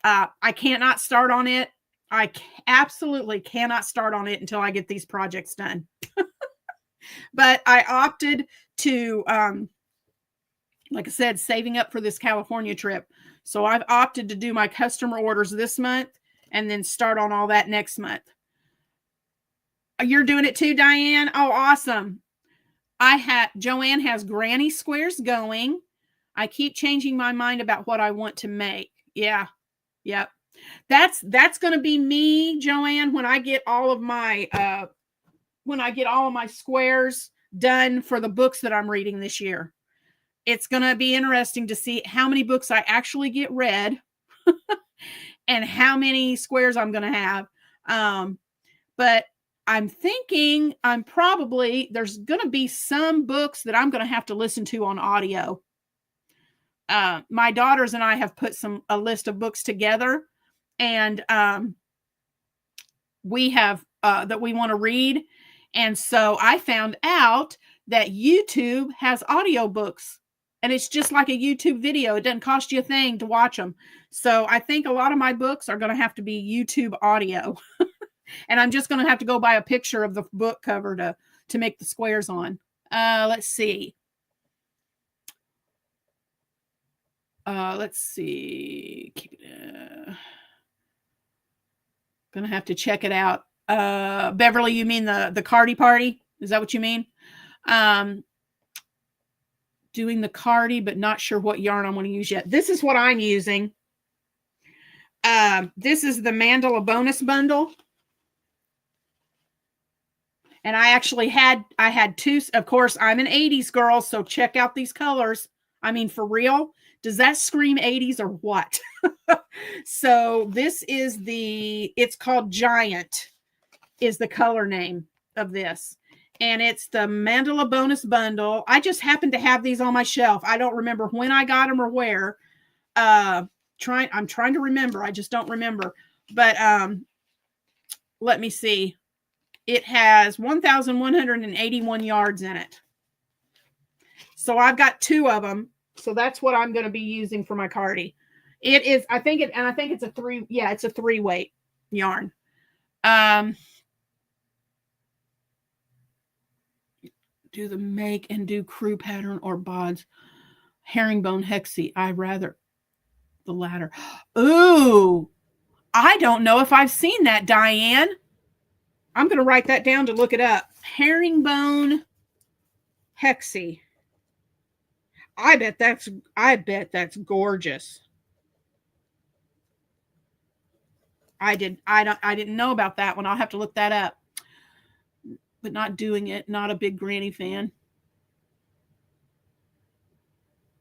I cannot start on it. I absolutely cannot start on it until I get these projects done. But I opted to, like I said, saving up for this California trip. So I've opted to do my customer orders this month and then start on all that next month. You're doing it too, Diane? Oh, awesome. Joanne has granny squares going. I keep changing my mind about what I want to make. Yeah. Yep. That's going to be me, Joanne, when I get all of my squares done for the books that I'm reading this year. it's going to be interesting to see how many books I actually get read and how many squares I'm going to have. But I'm thinking there's going to be some books that I'm going to have to listen to on audio. My daughters and I have put a list of books together, and we have that we want to read. And so I found out that YouTube has audiobooks, and it's just like a YouTube video. It doesn't cost you a thing to watch them. So I think a lot of my books are going to have to be YouTube audio. And I'm just going to have to go buy a picture of the book cover to make the squares on. Let's see. Keep it. Gonna have to check it out. Beverly, you mean the Cardi party? Is that what you mean? Doing the Cardi, but not sure what yarn I want to use yet. This is what I'm using. This is the Mandala bonus bundle. And I actually had two. Of course, I'm an 80s girl, so check out these colors. I mean, for real. Does that scream 80s or what? So this is it's called Giant, is the color name of this. And it's the Mandala bonus bundle. I just happen to have these on my shelf. I don't remember when I got them or where. I'm trying to remember. I just don't remember. But let me see. It has 1,181 yards in it. So I've got two of them. So that's what I'm going to be using for my Cardi. It is, I think it's a 3-weight yarn. Do the make and do crew pattern or bods. Herringbone hexie. I rather the latter. Ooh, I don't know if I've seen that, Diane. I'm going to write that down to look it up. Herringbone hexie. I bet that's gorgeous. I didn't know about that one. I'll have to look that up. But not doing it. Not a big granny fan.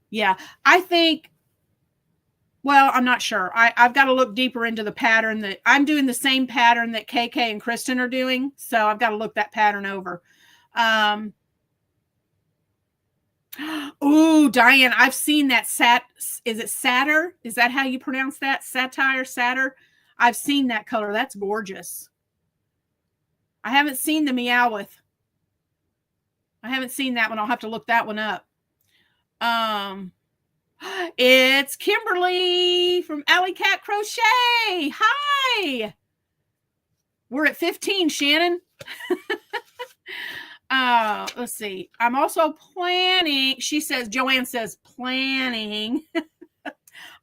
Yeah, I think. Well, I'm not sure. I've got to look deeper into the pattern. That I'm doing the same pattern that KK and Kristen are doing. So I've got to look that pattern over. Ooh, Diane, I've seen that is it satyr? Is that how you pronounce that? Satyr? I've seen that color. That's gorgeous. I haven't seen the Meowth. I haven't seen that one. I'll have to look that one up. It's Kimberly from Alley Cat Crochet. Hi. We're at 15, Shannon. Let's see. I'm also planning, Joanne says planning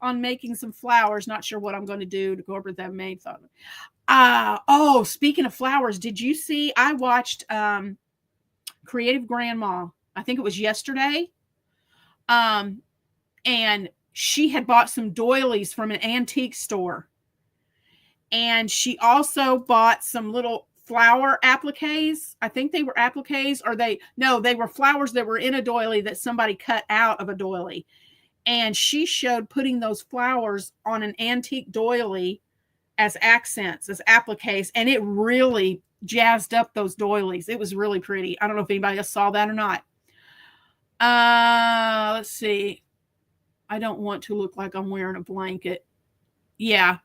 on making some flowers. Not sure what I'm going to do to incorporate that maid thought. Speaking of flowers, did you see, I watched Creative Grandma, I think it was yesterday. And she had bought some doilies from an antique store. And she also bought some little flower appliques. I think they were appliques, they were flowers that were in a doily that somebody cut out of a doily. And she showed putting those flowers on an antique doily as accents, as appliques, and it really jazzed up those doilies. It was really pretty. I don't know if anybody else saw that or not. Let's see. I don't want to look like I'm wearing a blanket. Yeah.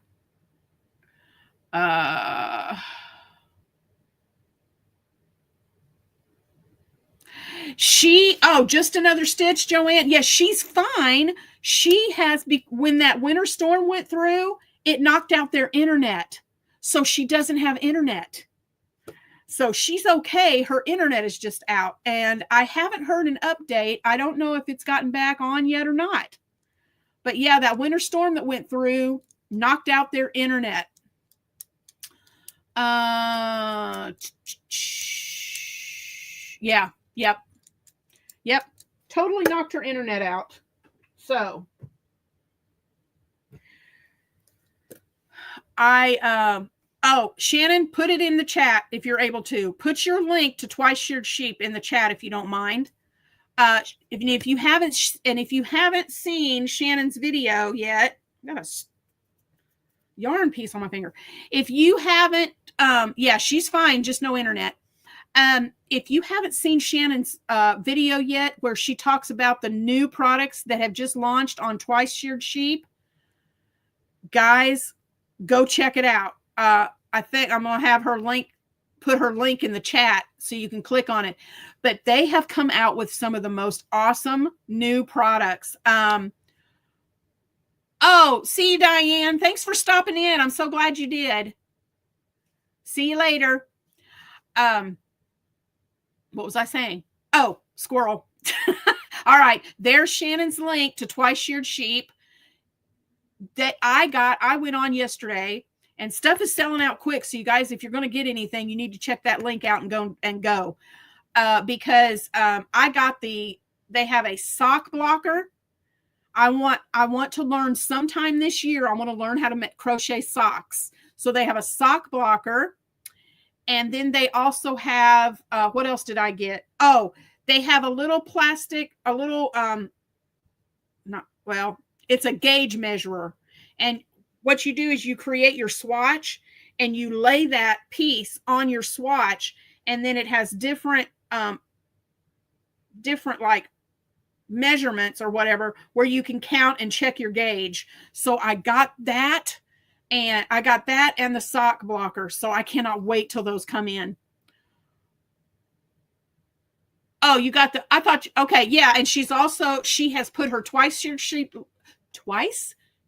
Just another stitch, Joanne. Yes, she's fine. She has, when that winter storm went through, it knocked out their internet. So she doesn't have internet. So she's okay. Her internet is just out. And I haven't heard an update. I don't know if it's gotten back on yet or not. But yeah, that winter storm that went through knocked out their internet. Yeah. Yep. Totally knocked her internet out. So Shannon, put it in the chat if you're able to. Put your link to Twice Sheared Sheep in the chat if you don't mind. If you haven't, and if you haven't seen Shannon's video yet, I got a yarn piece on my finger. If you haven't, yeah, she's fine, just no internet. If you haven't seen Shannon's video yet, where she talks about the new products that have just launched on Twice Sheared Sheep, guys, go check it out. I think I'm going to have her put her link in the chat so you can click on it. But they have come out with some of the most awesome new products. Oh, see you, Diane. Thanks for stopping in. I'm so glad you did. See you later. What was I saying? Oh, squirrel. All right. There's Shannon's link to Twice Sheared Sheep that I went on yesterday, and stuff is selling out quick. So you guys, if you're going to get anything, you need to check that link out and go. Because I got they have a sock blocker. I want to learn sometime this year. I want to learn how to crochet socks. So they have a sock blocker. And then they also have, what else did I get? Oh, they have a little plastic, it's a gauge measurer. And what you do is you create your swatch and you lay that piece on your swatch. And then it has different like measurements or whatever, where you can count and check your gauge. So I got that. And I got that and the sock blocker. So I cannot wait till those come in. Oh, you got okay. Yeah. And she has put her twice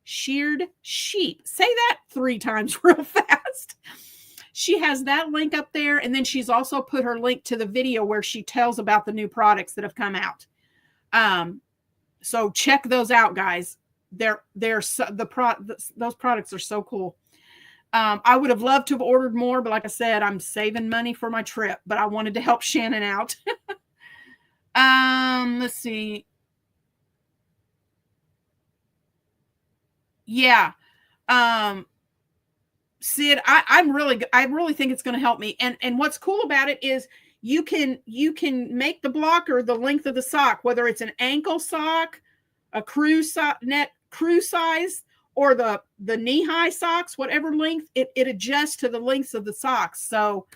sheared sheep. Say that 3 times real fast. She has that link up there. And then she's also put her link to the video where she tells about the new products that have come out. So check those out, guys. Those products are so cool. I would have loved to have ordered more, but like I said, I'm saving money for my trip, but I wanted to help Shannon out. Let's see. Yeah. Sid, I really think it's going to help me. And what's cool about it is you can make the blocker the length of the sock, whether it's an ankle sock, a crew size, or the knee-high socks, whatever length, it adjusts to the lengths of the socks. So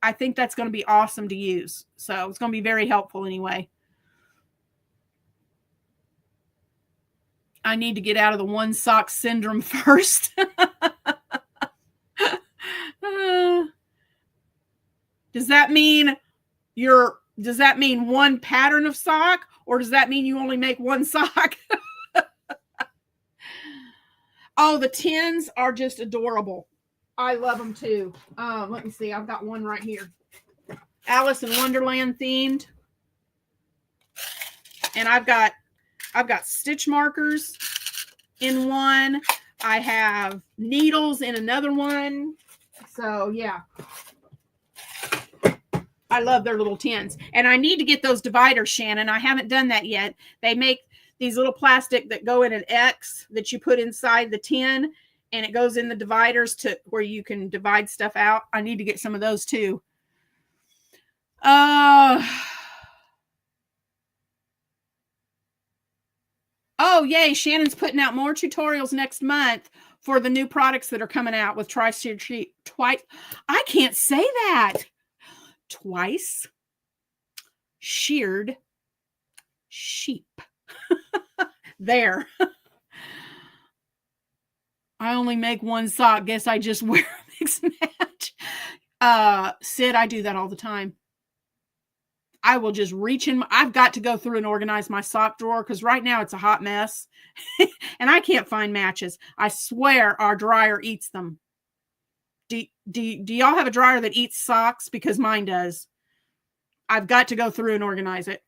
I think that's going to be awesome to use. So it's going to be very helpful anyway. I need to get out of the one sock syndrome first. Does that mean one pattern of sock, or does that mean you only make one sock? Oh, the tins are just adorable. I love them too. Let me see. I've got one right here. Alice in Wonderland themed. And I've got stitch markers in one. I have needles in another one. So yeah. I love their little tins. And I need to get those dividers, Shannon. I haven't done that yet. They make these little plastic that go in an X that you put inside the tin, and it goes in the dividers to where you can divide stuff out. I need to get some of those too. Oh, yay. Shannon's putting out more tutorials next month for the new products that are coming out with Twice Sheared Sheep. I can't say that. Twice Sheared Sheep. There. I only make one sock. Guess I just wear a mix match. Sid, I do that all the time. I will just reach in. I've got to go through and organize my sock drawer because right now it's a hot mess. And I can't find matches. I swear our dryer eats them. Do y'all have a dryer that eats socks? Because mine does. I've got to go through and organize it.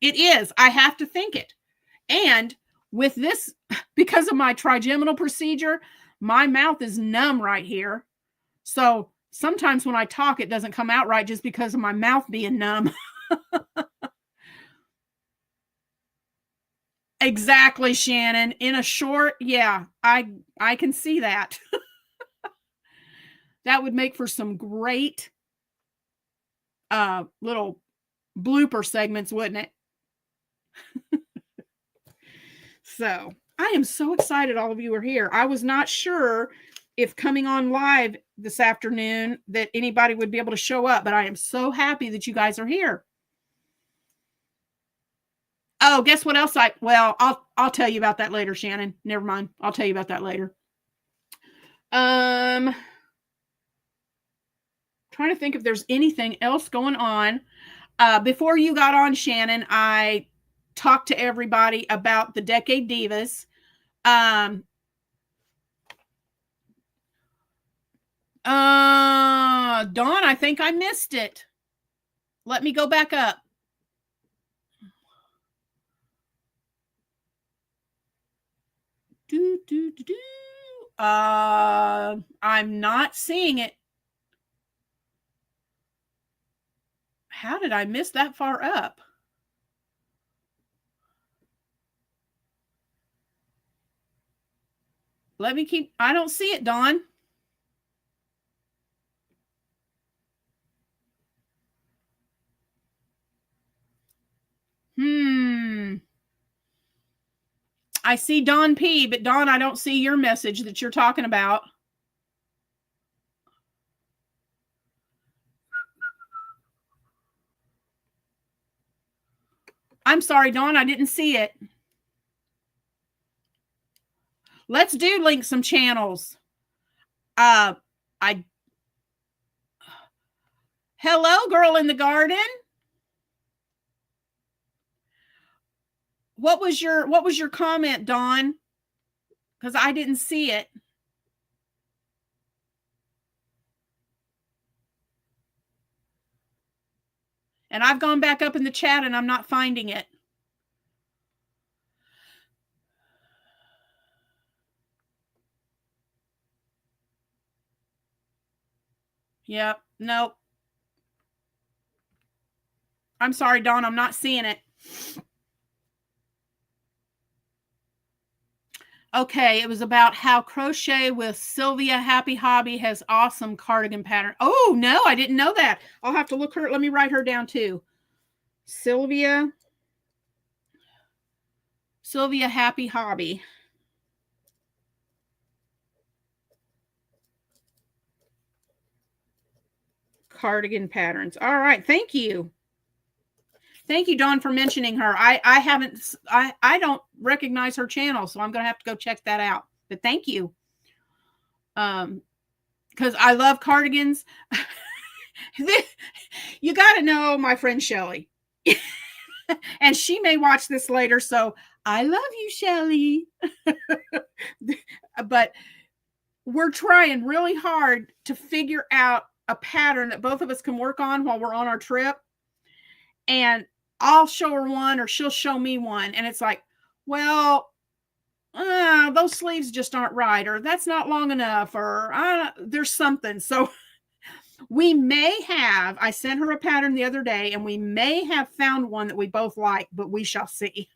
It is. I have to think it. And with this, because of my trigeminal procedure, my mouth is numb right here. So sometimes when I talk, it doesn't come out right just because of my mouth being numb. Exactly, Shannon. In a short, yeah, I can see that. That would make for some great little blooper segments, wouldn't it? So I am so excited all of you are here. I was not sure if coming on live this afternoon that anybody would be able to show up, but I am so happy that you guys are here. Oh, guess what else I'll tell you about that later, Shannon. Never mind. I'll tell you about that later. Trying to think if there's anything else going on. Before you got on, Shannon, I talked to everybody about the Decade Divas. Dawn, I think I missed it. Let me go back up. I'm not seeing it. How did I miss that far up? I don't see it, Dawn. I see Dawn P, but Dawn, I don't see your message that you're talking about. I'm sorry, Dawn, I didn't see it. Let's do link some channels. Hello, girl in the garden. What was your comment, Dawn? Because I didn't see it. And I've gone back up in the chat and I'm not finding it. Yep. Nope. I'm sorry, Dawn. I'm not seeing it. Okay. It was about how Crochet with Sylvia Happy Hobby has awesome cardigan pattern. Oh, no, I didn't know that. I'll have to look her. Let me write her down too. Sylvia Happy Hobby. Cardigan patterns. All right. Thank you. Thank you, Dawn, for mentioning her. I don't recognize her channel, so I'm going to have to go check that out. But thank you. Because I love cardigans. You got to know my friend Shelly. And she may watch this later, so I love you, Shelly. But we're trying really hard to figure out a pattern that both of us can work on while we're on our trip. And I'll show her one or she'll show me one. And it's like, well, those sleeves just aren't right, or that's not long enough, or there's something. So we may have, I sent her a pattern the other day, and we may have found one that we both like, but we shall see.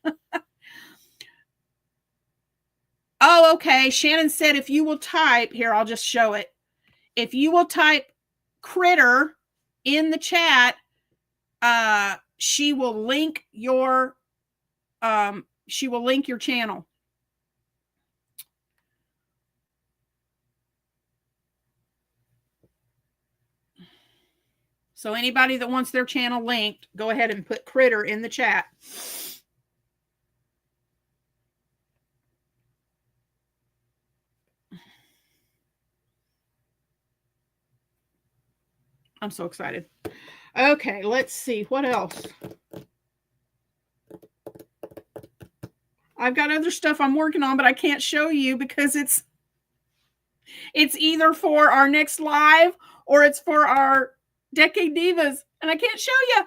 Oh, okay. Shannon said, if you will type, here, I'll just show it. If you will type critter in the chat, she will link your channel. So anybody that wants their channel linked, go ahead and put critter in the chat. I'm so excited. Okay, let's see. What else? I've got other stuff I'm working on, but I can't show you because it's either for our next live or it's for our Decade Divas, and I can't show you.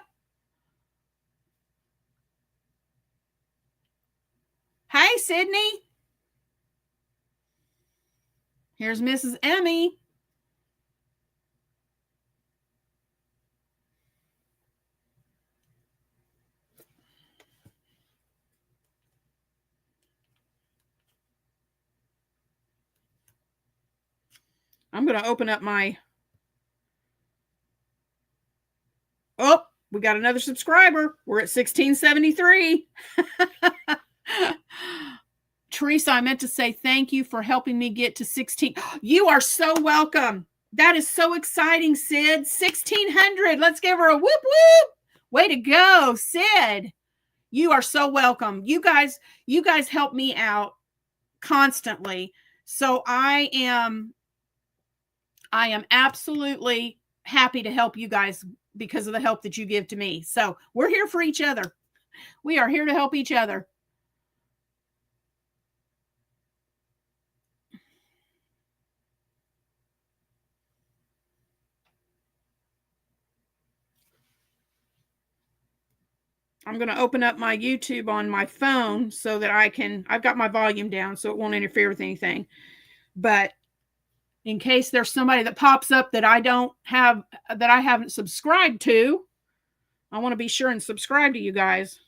Hey, Sydney. Here's Mrs. Emmy. I'm going to open up my... Oh, we got another subscriber. We're at 1673. Teresa, I meant to say thank you for helping me get to 16. You are so welcome. That is so exciting, Sid. 1600. Let's give her a whoop whoop. Way to go, Sid. You are so welcome. You guys help me out constantly. So I am absolutely happy to help you guys because of the help that you give to me. So we're here for each other. We are here to help each other. I'm going to open up my YouTube on my phone so that I've got my volume down so it won't interfere with anything. But in case there's somebody that pops up that I haven't subscribed to, I want to be sure and subscribe to you guys.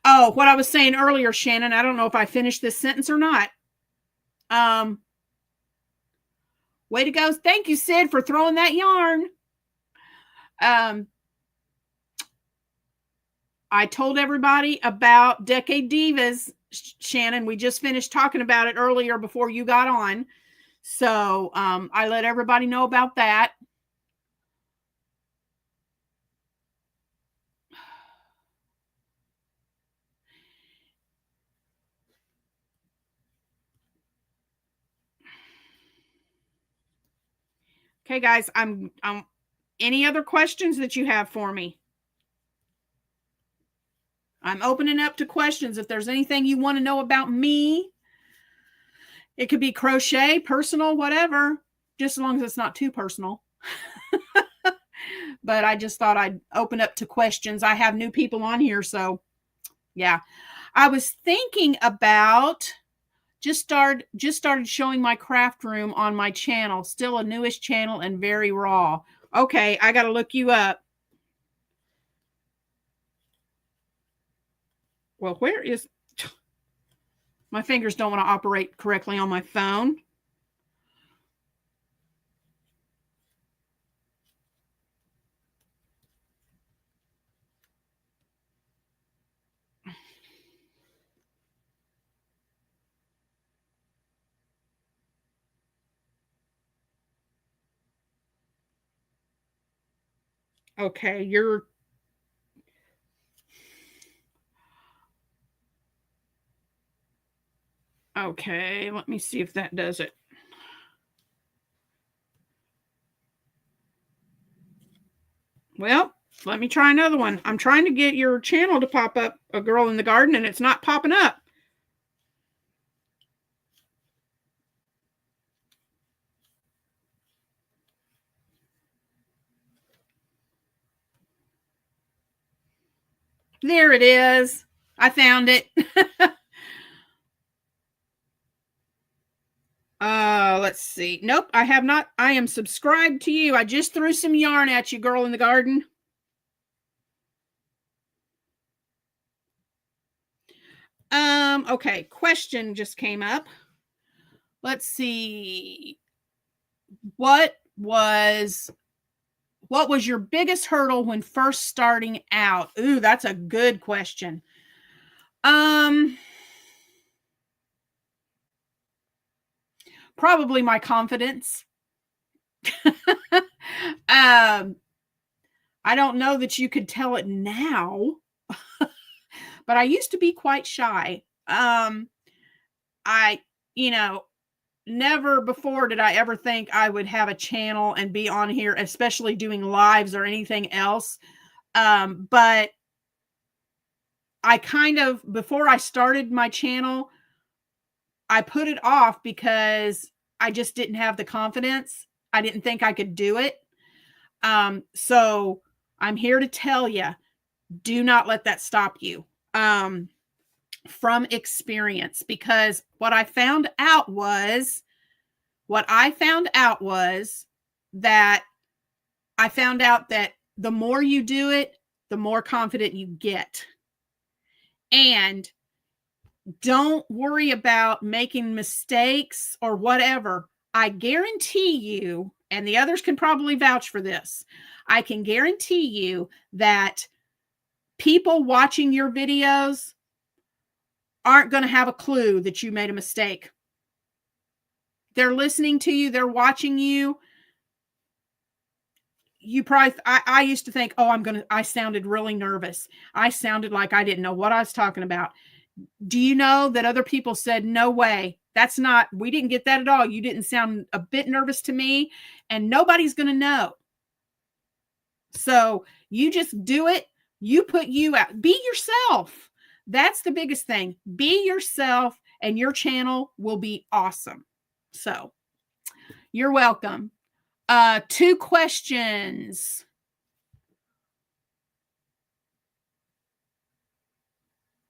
Oh, what I was saying earlier, Shannon, I don't know if I finished this sentence or not. Way to go. Thank you, Sid, for throwing that yarn. I told everybody about Decade Divas, Shannon. We just finished talking about it earlier before you got on. So I let everybody know about that. Okay, guys, I'm any other questions that you have for me? I'm opening up to questions. If there's anything you want to know about me, it could be crochet, personal, whatever, just as long as it's not too personal. But I just thought I'd open up to questions. I have new people on here, so yeah. I was thinking about just started showing my craft room on my channel. Still a newish channel and very raw. Okay, I got to look you up. Well, where is... My fingers don't want to operate correctly on my phone. Okay, you're... Okay, let me see if that does it. Well, let me try another one. I'm trying to get your channel to pop up, A Girl in the Garden, and it's not popping up. There it is. I found it. Let's see. Nope, I have not. I am subscribed to you. I just threw some yarn at you, Girl in the Garden. Okay, question just came up. Let's see. What was your biggest hurdle when first starting out? Ooh, that's a good question. Probably my confidence. I don't know that you could tell it now, but I used to be quite shy. Never before did I ever think I would have a channel and be on here, especially doing lives or anything else. But I kind of, before I started my channel, I put it off because I just didn't have the confidence. I didn't think I could do it. So I'm here to tell you, do not let that stop you. From experience, because what I found out was What I found out was that the more you do it, the more confident you get. And don't worry about making mistakes or whatever. I guarantee you, and the others can probably vouch for this, I can guarantee you that people watching your videos aren't going to have a clue that you made a mistake. They're listening to you, they're watching you. You probably, I used to think, oh, I sounded really nervous. I sounded like I didn't know what I was talking about. Do you know that other people said, no way, we didn't get that at all. You didn't sound a bit nervous to me, and nobody's going to know. So you just do it. You put you out. Be yourself. That's the biggest thing. Be yourself, and your channel will be awesome. So you're welcome. 2 questions.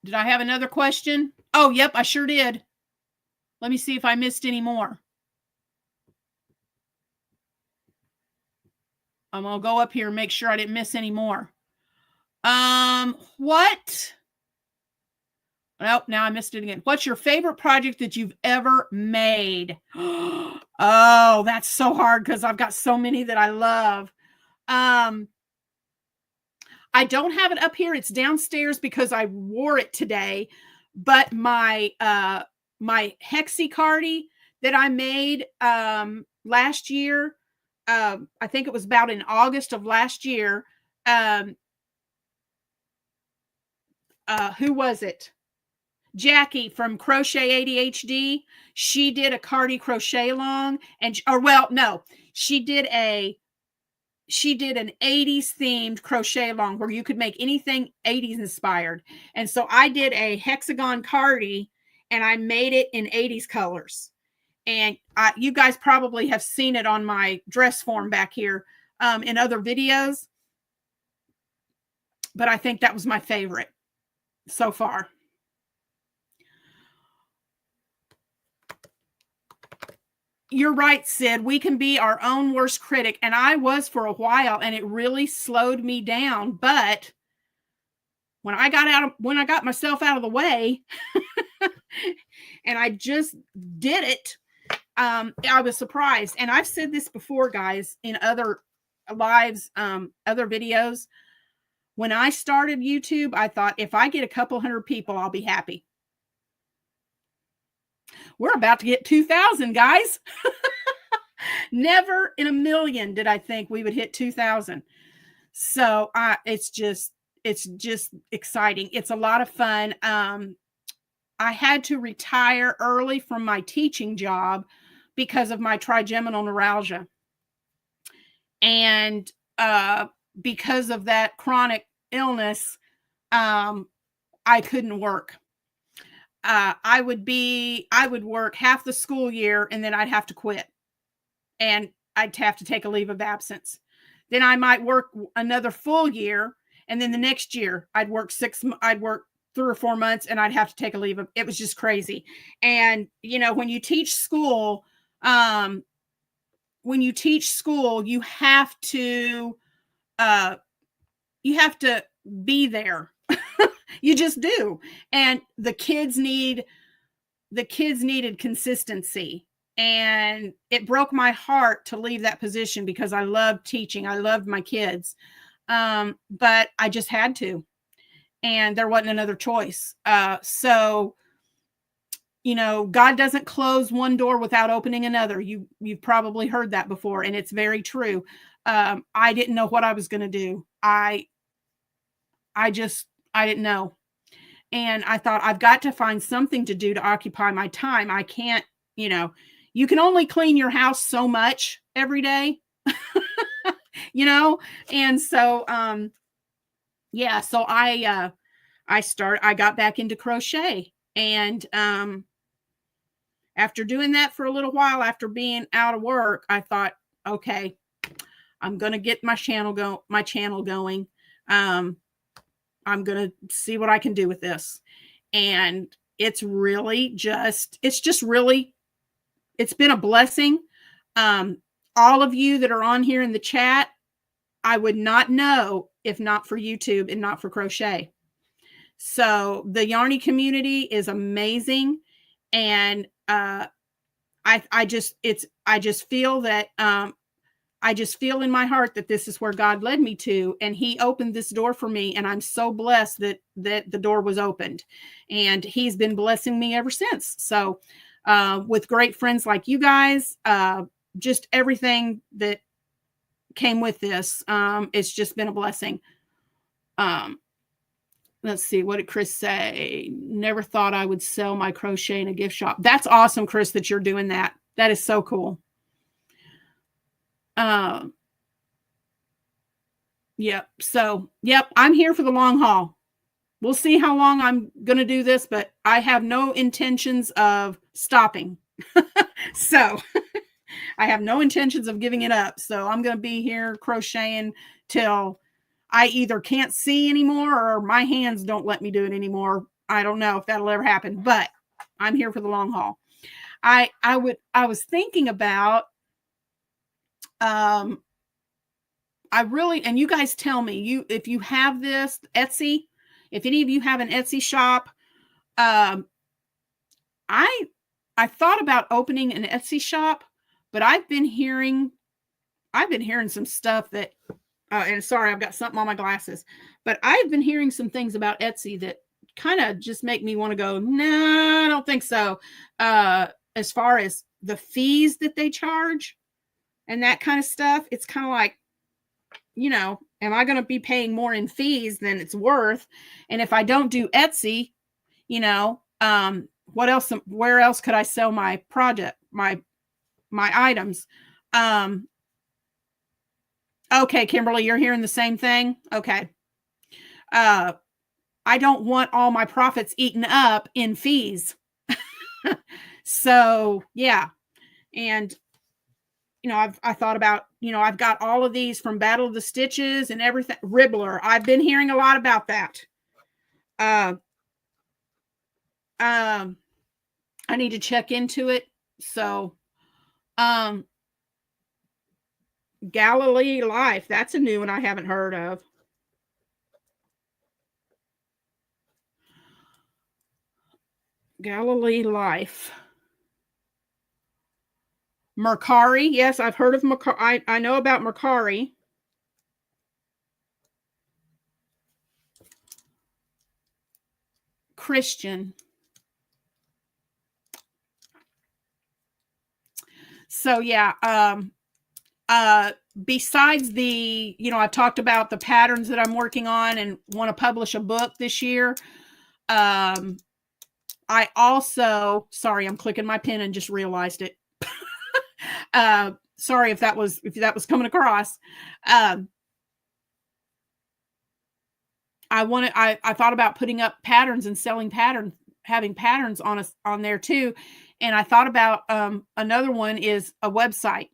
Did I have another question? Oh, yep, I sure did. Let me see if I missed any more. I'm going to go up here and make sure I didn't miss any more. What? Nope, now I missed it again. What's your favorite project that you've ever made? Oh, that's so hard because I've got so many that I love. I don't have it up here. It's downstairs because I wore it today. But my my hexi-cardi that I made last year, I think it was about in August of last year. Who was it? Jackie from Crochet ADHD. She did a cardi crochet along, and she did an 80s themed crochet along where you could make anything 80s inspired. And so I did a hexagon cardi, and I made it in 80s colors. And you guys probably have seen it on my dress form back here in other videos. But I think that was my favorite so far. You're right, Sid. We can be our own worst critic. And I was for a while, and it really slowed me down. But when I got myself out of the way and I just did it, I was surprised. And I've said this before, guys, in other lives, other videos. When I started YouTube, I thought if I get a couple hundred people, I'll be happy. We're about to get 2,000, guys. Never in a million did I think we would hit 2,000. So it's just exciting. It's a lot of fun. I had to retire early from my teaching job because of my trigeminal neuralgia. And because of that chronic illness, I couldn't work. I would work half the school year, and then I'd have to quit, and I'd have to take a leave of absence. Then I might work another full year, and then the next year I'd work 3 or 4 months, and I'd have to take a leave. It was just crazy. And when you teach school, you have to be there. You just do. And the kids needed consistency. And it broke my heart to leave that position because I loved teaching. I loved my kids. But I just had to. And there wasn't another choice. So God doesn't close one door without opening another. You've probably heard that before, and it's very true. I didn't know what I was going to do. I didn't know. And I thought, I've got to find something to do to occupy my time. I can't, you can only clean your house so much every day, and so, so I got back into crochet, and, after doing that for a little while, after being out of work, I thought, okay, I'm going to get my channel going. I'm going to see what I can do with this. And it's just really it's been a blessing. All of you that are on here in the chat, I would not know if not for YouTube and not for Crochet. So the Yarny community is amazing. And I just feel that I just feel in my heart that this is where God led me to, and he opened this door for me. And I'm so blessed that the door was opened, and he's been blessing me ever since. So with great friends like you guys, just everything that came with this, it's just been a blessing. Let's see, what did Chris say? Never thought I would sell my crochet in a gift shop. That's awesome, Chris, that you're doing that. That is so cool. Yep. So, yep, I'm here for the long haul. We'll see how long I'm going to do this, but I have no intentions of stopping. So I have no intentions of giving it up. So I'm going to be here crocheting till I either can't see anymore or my hands don't let me do it anymore. I don't know if that'll ever happen, but I'm here for the long haul. I was thinking about, I really, and you guys tell me, if you have this Etsy, if any of you have an Etsy shop, I thought about opening an Etsy shop, but I've been hearing some stuff that, and sorry, I've got something on my glasses, but I've been hearing some things about Etsy that kind of just make me want to go, no, I don't think so. As far as the fees that they charge and that kind of stuff, it's kind of like, am I going to be paying more in fees than it's worth? And if I don't do Etsy, what else, where else could I sell my project, my items? Okay, Kimberly, you're hearing the same thing. Okay. I don't want all my profits eaten up in fees. So yeah. And I thought about, I've got all of these from Battle of the Stitches and everything. Ribbler. I've been hearing a lot about that. I need to check into it. So, Galilee Life. That's a new one I haven't heard of. Galilee Life. Mercari. Yes, I've heard of Mercari. I know about Mercari. Christian. So yeah, besides the, I've talked about the patterns that I'm working on and want to publish a book this year. I also, sorry, I'm clicking my pen and just realized it. Sorry if that was coming across. I thought about putting up patterns and selling patterns, having patterns on there too. And I thought about, another one is a website,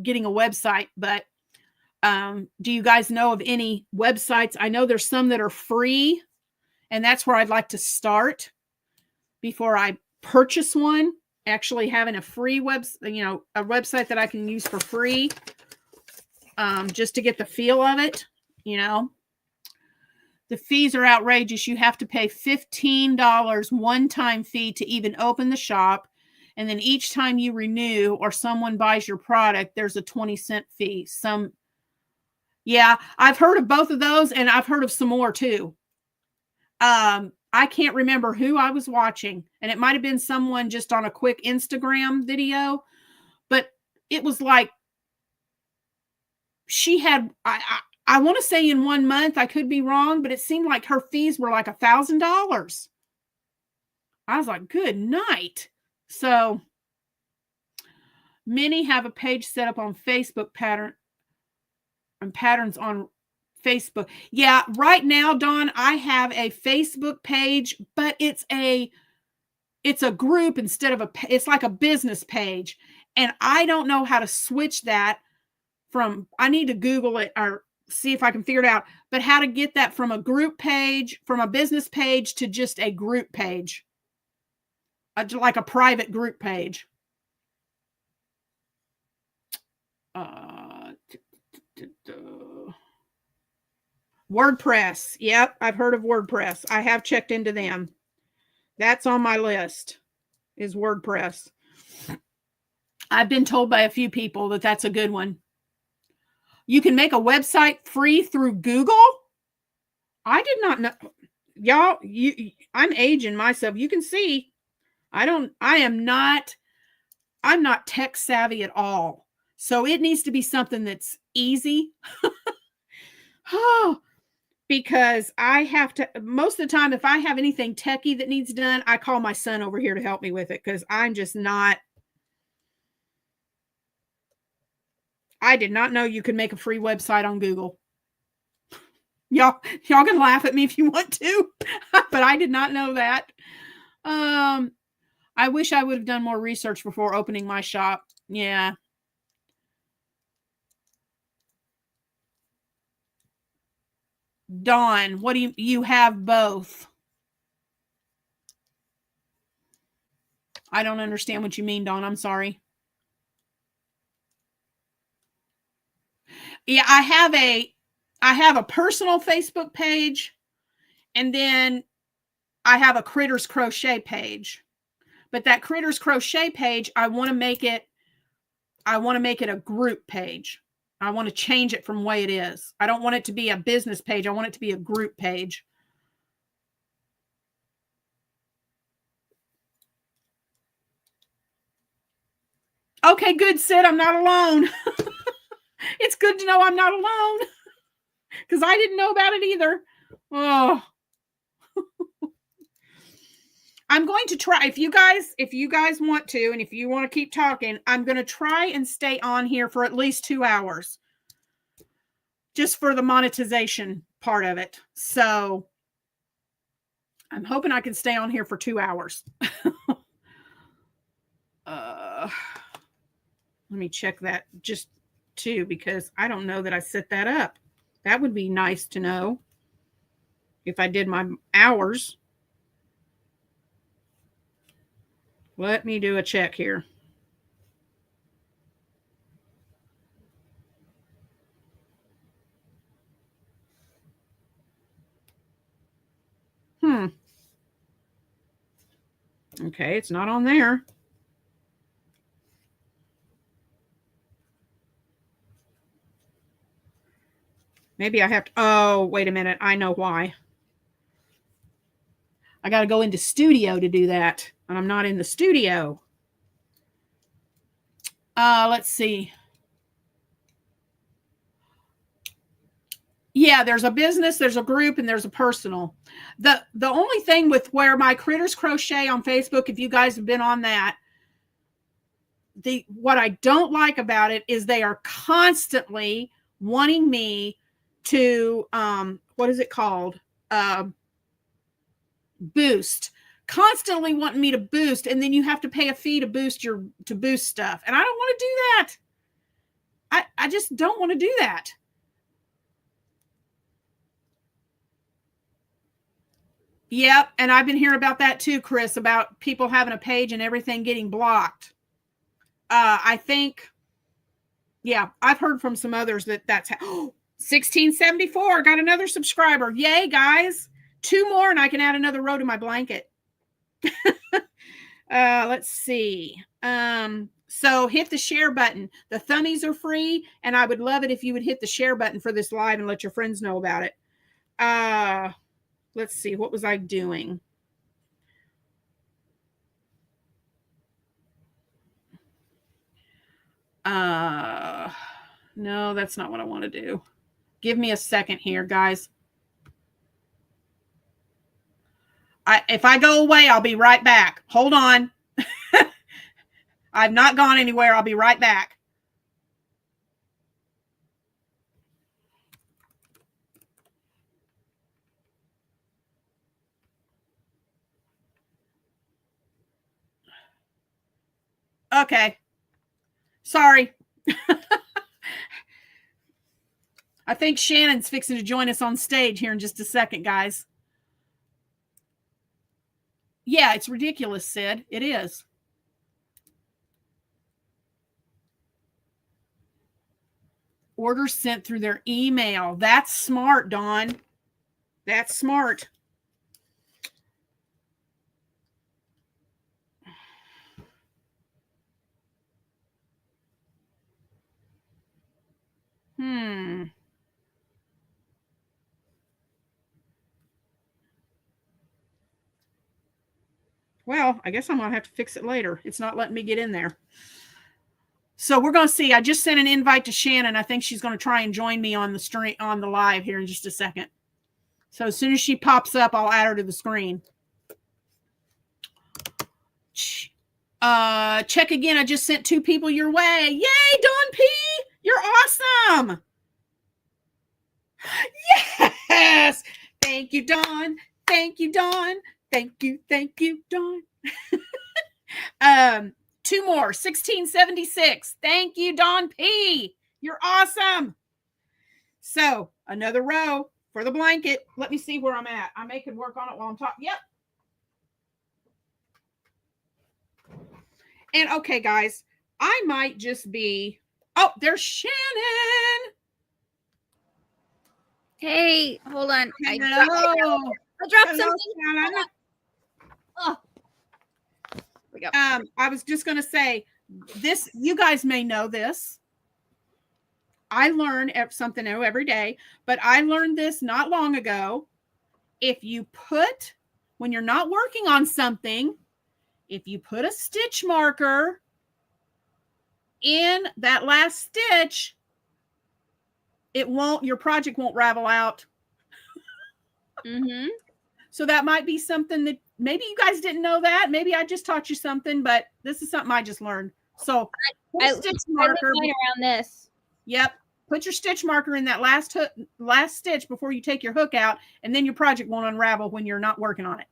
getting a website, but, do you guys know of any websites? I know there's some that are free, and that's where I'd like to start before I purchase one. Actually having a free a website that I can use for free, just to get the feel of it. The fees are outrageous. You have to pay $15 one-time fee to even open the shop. And then each time you renew or someone buys your product, there's a 20-cent fee. Yeah, I've heard of both of those, and I've heard of some more too. I can't remember who I was watching, and it might have been someone just on a quick Instagram video, but it was like she had, I want to say in 1 month, I could be wrong, but it seemed like her fees were like $1,000. I was like, good night. So many have a page set up on Facebook patterns on Facebook. Yeah, right now, Dawn, I have a Facebook page, but it's a group instead of it's like a business page. And I don't know how to switch that I need to Google it or see if I can figure it out, but how to get that from a group page, from a business page to just a group page, like a private group page. Uh, WordPress. Yep, I've heard of WordPress. I have checked into them. That's on my list, is WordPress. I've been told by a few people that that's a good one. You can make a website free through Google? I did not know. Y'all, I'm aging myself. You can see I'm not tech savvy at all. So it needs to be something that's easy. Oh, because I have to, most of the time, if I have anything techie that needs done, I call my son over here to help me with it because I'm just not. I did not know you could make a free website on Google. Y'all can laugh at me if you want to, but I did not know that. I wish I would have done more research before opening my shop. Yeah. Dawn, what do you have both? I don't understand what you mean, Dawn. I'm sorry. Yeah, I have a personal Facebook page, and then I have a Critters Crochet page. But that Critters Crochet page, I want to make it a group page. I want to change it from the way it is. I don't want it to be a business page. I want it to be a group page. Okay, good, Sid. I'm not alone. It's good to know I'm not alone because I didn't know about it either. Oh, I'm going to try. If you guys want to, and if you want to keep talking, I'm going to try and stay on here for at least 2 hours, just for the monetization part of it. So I'm hoping I can stay on here for 2 hours. Let me check that just too, because I don't know that I set that up. That would be nice to know if I did my hours. Let me do a check here. Okay, it's not on there. Maybe I have to. Oh, wait a minute. I know why. I got to go into studio to do that. And I'm not in the studio. Let's see. Yeah, there's a business, there's a group, and there's a personal. The only thing with where my Critters Crochet on Facebook, if you guys have been on that, what I don't like about it is they are constantly wanting me to what is it called? Boost. Constantly wanting me to boost, and then you have to pay a fee to boost stuff. And I don't want to do that. I just don't want to do that. Yep, and I've been hearing about that too, Chris, about people having a page and everything getting blocked. I think, yeah, I've heard from some others that's 1674, got another subscriber. Yay, guys. 2 more and I can add another row to my blanket. Let's see. So hit the share button. The thummies are free, and I would love it if you would hit the share button for this live and let your friends know about it. Let's see. What was I doing? No, that's not what I want to do. Give me a second here, guys. If I go away, I'll be right back. Hold on. I've not gone anywhere. I'll be right back. Okay. Sorry. I think Shannon's fixing to join us on stage here in just a second, guys. Yeah, it's ridiculous, Sid. It is. Orders sent through their email. That's smart, Dawn. That's smart. Well, I guess I'm going to have to fix it later. It's not letting me get in there. So we're going to see. I just sent an invite to Shannon. I think she's going to try and join me on the stream, on the live here in just a second. So as soon as she pops up, I'll add her to the screen. Check again. I just sent 2 people your way. Yay, Dawn P! You're awesome. Yes. Thank you, Dawn. Thank you, Dawn. Thank you, Dawn. 2 more. 1676. Thank you, Dawn P. You're awesome. So another row for the blanket. Let me see where I'm at. I may can work on it while I'm talking. Yep. And okay, guys, I might just be. Oh, there's Shannon. Hey, hold on. Hello. I dropped something. Oh. We go. I was just going to say this. You guys may know this. I learn something new every day, but I learned this not long ago. If you put, when you're not working on something, if you put a stitch marker in that last stitch, your project won't ravel out. Mm-hmm. So that might be something that maybe you guys didn't know that. Maybe I just taught you something, but this is something I just learned. So I stitch marker around this. Yep. Put your stitch marker in that last stitch before you take your hook out, and then your project won't unravel when you're not working on it.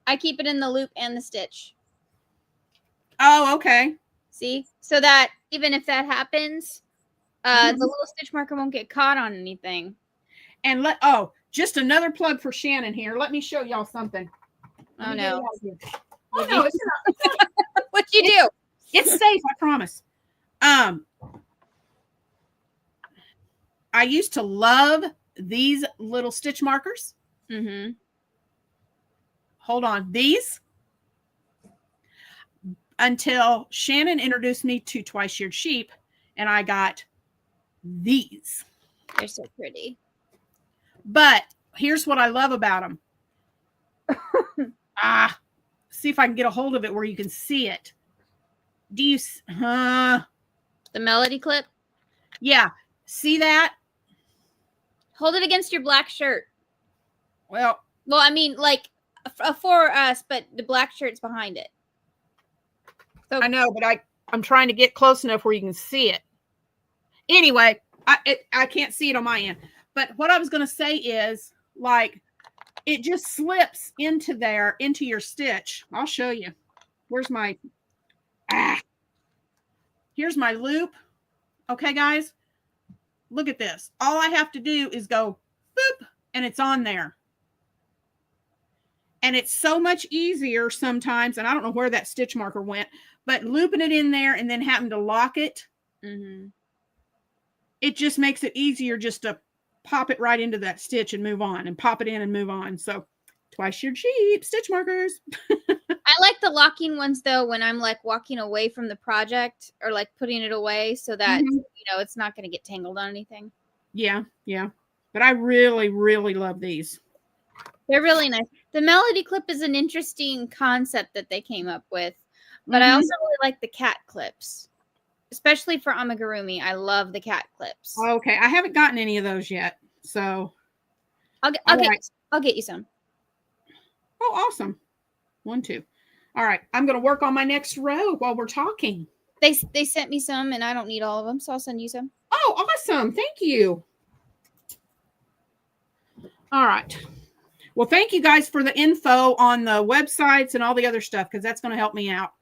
I keep it in the loop and the stitch. Oh, okay. See? So that even if that happens, the little stitch marker won't get caught on anything. And just another plug for Shannon here. Let me show y'all something. Oh, no. Oh, no, it's not. What'd you do? It's safe, I promise. I used to love these little stitch markers. Mm-hmm. Hold on. These. Until Shannon introduced me to twice-sheared sheep, and I got these. They're so pretty. But here's what I love about them. See if I can get a hold of it where you can see it. Do you? The melody clip? Yeah. See that? Hold it against your black shirt. Well, I mean, like for us, but the black shirt's behind it. So I know, but I'm trying to get close enough where you can see it. Anyway, I can't see it on my end. But what I was going to say is, like, it just slips into your stitch. I'll show you. Where's my, here's my loop. Okay, guys, look at this. All I have to do is go, boop, and it's on there. And it's so much easier sometimes, and I don't know where that stitch marker went, but looping it in there and then having to lock it, it just makes it easier just to pop it right into that stitch and move on, and pop it in and move on. So twice-sheared sheep stitch markers. I like the locking ones though when I'm like walking away from the project or like putting it away so that it's not going to get tangled on anything. Yeah. But I really, really love these. They're really nice. The melody clip is an interesting concept that they came up with, but I also really like the cat clips, especially for amigurumi. I love the cat clips. Okay, I haven't gotten any of those yet, so I'll get you some. Oh, awesome. 1, 2. All right, I'm going to work on my next row while we're talking. They sent me some, and I don't need all of them, so I'll send you some. Oh, awesome. Thank you. All right. Well, thank you guys for the info on the websites and all the other stuff, because that's going to help me out.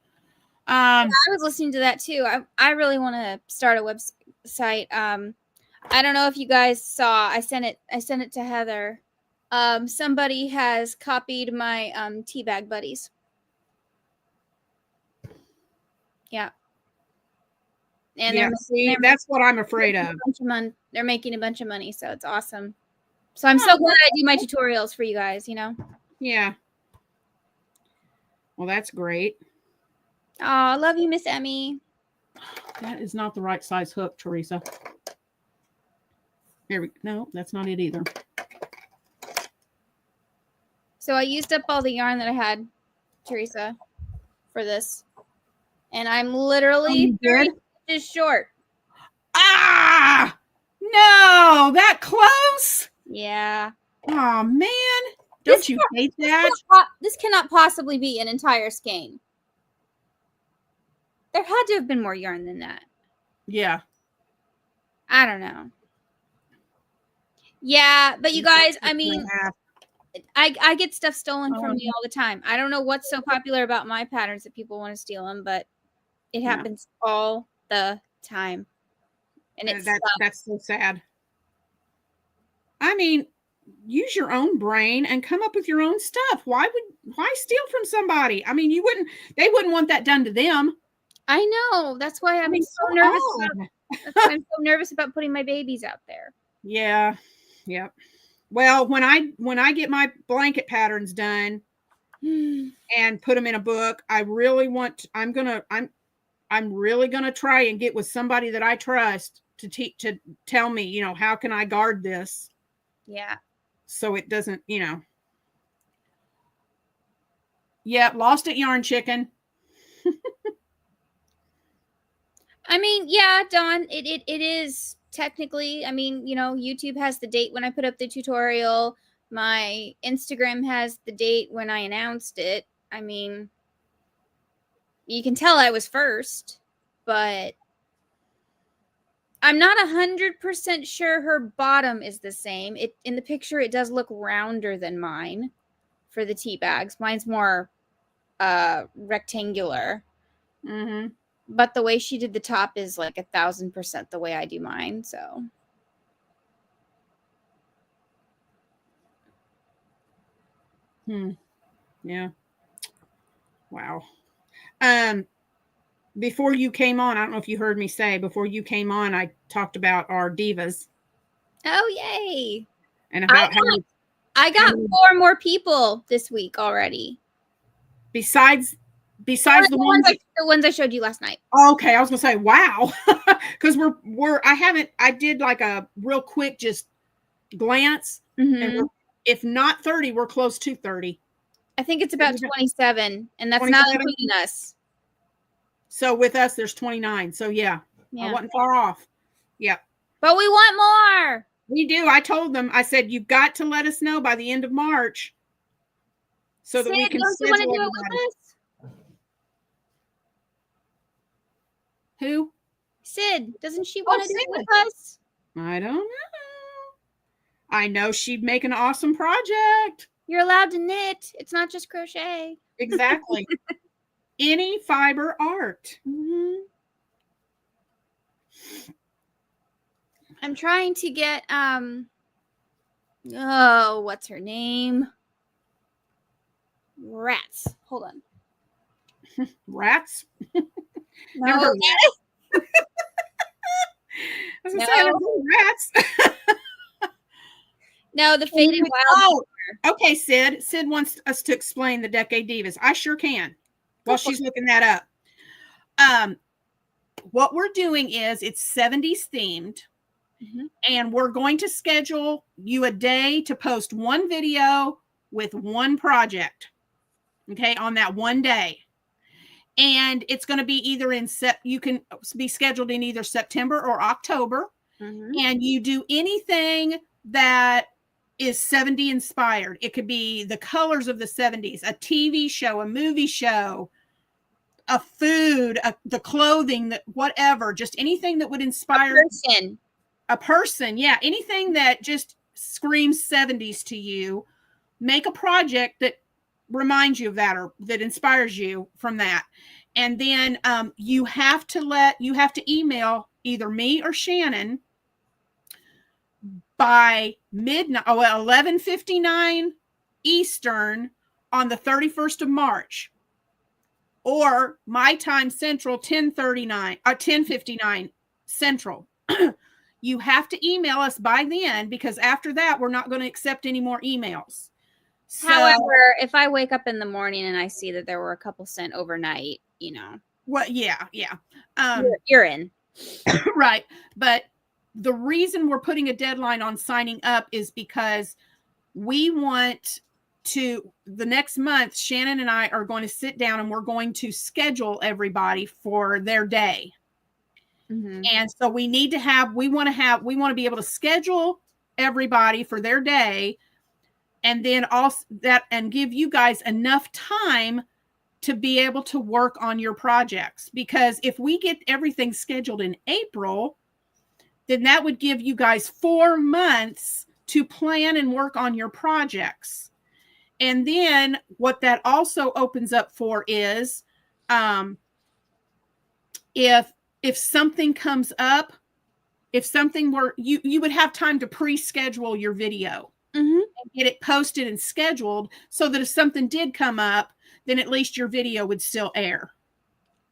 I was listening to that too. I really want to start a website. I don't know if you guys saw. I sent it to Heather. Somebody has copied my teabag buddies. Yeah. And Yeah, that's what I'm afraid of. They're making a bunch of money, so it's awesome. So I'm so glad I do my tutorials for you guys, you know? Yeah. Well, that's great. Oh, I love you, Miss Emmy. That is not the right size hook, Teresa. No, that's not it either. So I used up all the yarn that I had, Teresa, for this. And I'm literally 3 inches short. Ah! No, that close? Yeah. Oh, man. Don't you hate that? This cannot possibly be an entire skein. There had to have been more yarn than that. Yeah. I don't know. Yeah, but you guys, I mean, I get stuff stolen from me all the time. I don't know what's so popular about my patterns that people want to steal them, but it happens all the time. And that's so sad. I mean, use your own brain and come up with your own stuff. Why steal from somebody? I mean, they wouldn't want that done to them. I know. That's why I'm so nervous. That's why I'm so nervous about putting my babies out there. Yeah. Yep. Well, when I get my blanket patterns done and put them in a book, I'm really gonna try and get with somebody that I trust to tell me, you know, how can I guard this? Yeah. So it doesn't, you know. Yeah, lost at Yarn Chicken. I mean, yeah, Dawn, it is technically, I mean, you know, YouTube has the date when I put up the tutorial. My Instagram has the date when I announced it. I mean, you can tell I was first, but I'm not 100% sure her bottom is the same. In the picture, it does look rounder than mine for the tea bags. Mine's more rectangular. Mm-hmm. But the way she did the top is like 1,000% the way I do mine. So. Yeah. Wow. Before you came on, I don't know if you heard me say, before you came on, I talked about our divas. Oh, yay. And about I got 4 more people this week already. Besides the ones I showed you last night. Okay, I was gonna say, wow. Because I did like a real quick just glance. Mm-hmm. And if not 30, we're close to 30. I think it's about 27, and that's 27? Not including us. So with us, there's 29. So yeah. I wasn't far off. Yep. But we want more. We do. I told them, I said, you've got to let us know by the end of March so that we can schedule everybody. Do it with us? Who? Sid. Doesn't she want to do it with us? I don't know. I know she'd make an awesome project. You're allowed to knit. It's not just crochet. Exactly. Any fiber art. Mm-hmm. I'm trying to get what's her name? Rats. Hold on. Rats? No. Never heard that. I was gonna say, I don't know rats. No, the Faded Wild. Oh, okay, Sid. Sid wants us to explain the Decade Divas. I sure can. While she's looking that up. What we're doing is it's 70s themed. Mm-hmm. And we're going to schedule you a day to post one video with one project. Okay, on that one day. And it's going to be either you can be scheduled in either September or October. Mm-hmm. And you do anything that is 70 inspired. It could be the colors of the 70s, a TV show, a movie show, a food, the clothing, whatever, just anything that would inspire a person. Yeah. Anything that just screams 70s to you. Make a project that reminds you of that or that inspires you from that. And then you have to email either me or Shannon by midnight, 11:59 Eastern on the 31st of March. or my time Central, 10:59 Central. You have to email us by then, because after that, we're not going to accept any more emails. So, however, if I wake up in the morning and I see that there were a couple sent overnight, well, yeah. you're in. Right. But the reason we're putting a deadline on signing up is because we want to, the next month, Shannon and I are going to sit down and we're going to schedule everybody for their day. Mm-hmm. And so we need to have, we want to be able to schedule everybody for their day, and then also that, and give you guys enough time to be able to work on your projects. Because if we get everything scheduled in April, then that would give you guys 4 months to plan and work on your projects. And then what that also opens up for is, if something comes up, if something were, you would have time to pre-schedule your video, Mm-hmm. and get it posted and scheduled, so that if something did come up, then at least your video would still air.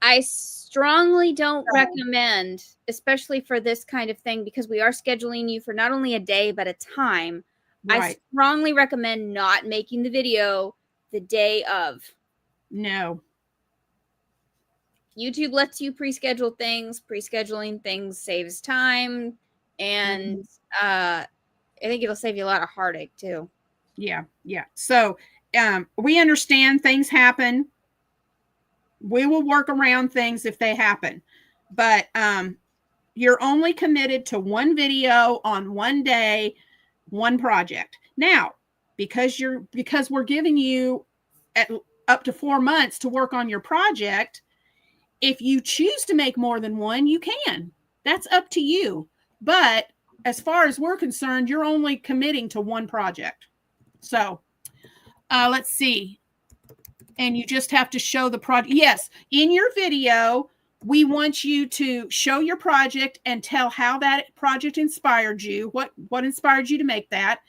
I strongly don't recommend, especially for this kind of thing, because we are scheduling you for not only a day, but a time. Right. I strongly recommend not making the video the day of. No. YouTube lets you pre-schedule things. Pre-scheduling things saves time. And I think it'll save you a lot of heartache too. Yeah. So we understand things happen. We will work around things if they happen. But you're only committed to one video on one day, one project. Now, because we're giving you up to 4 months to work on your project, if you choose to make more than one, you can. That's up to you. But as far as we're concerned, you're only committing to one project. So let's see. And you just have to show the project. Yes, in your video, we want you to show your project and tell how that project inspired you, what inspired you to make that.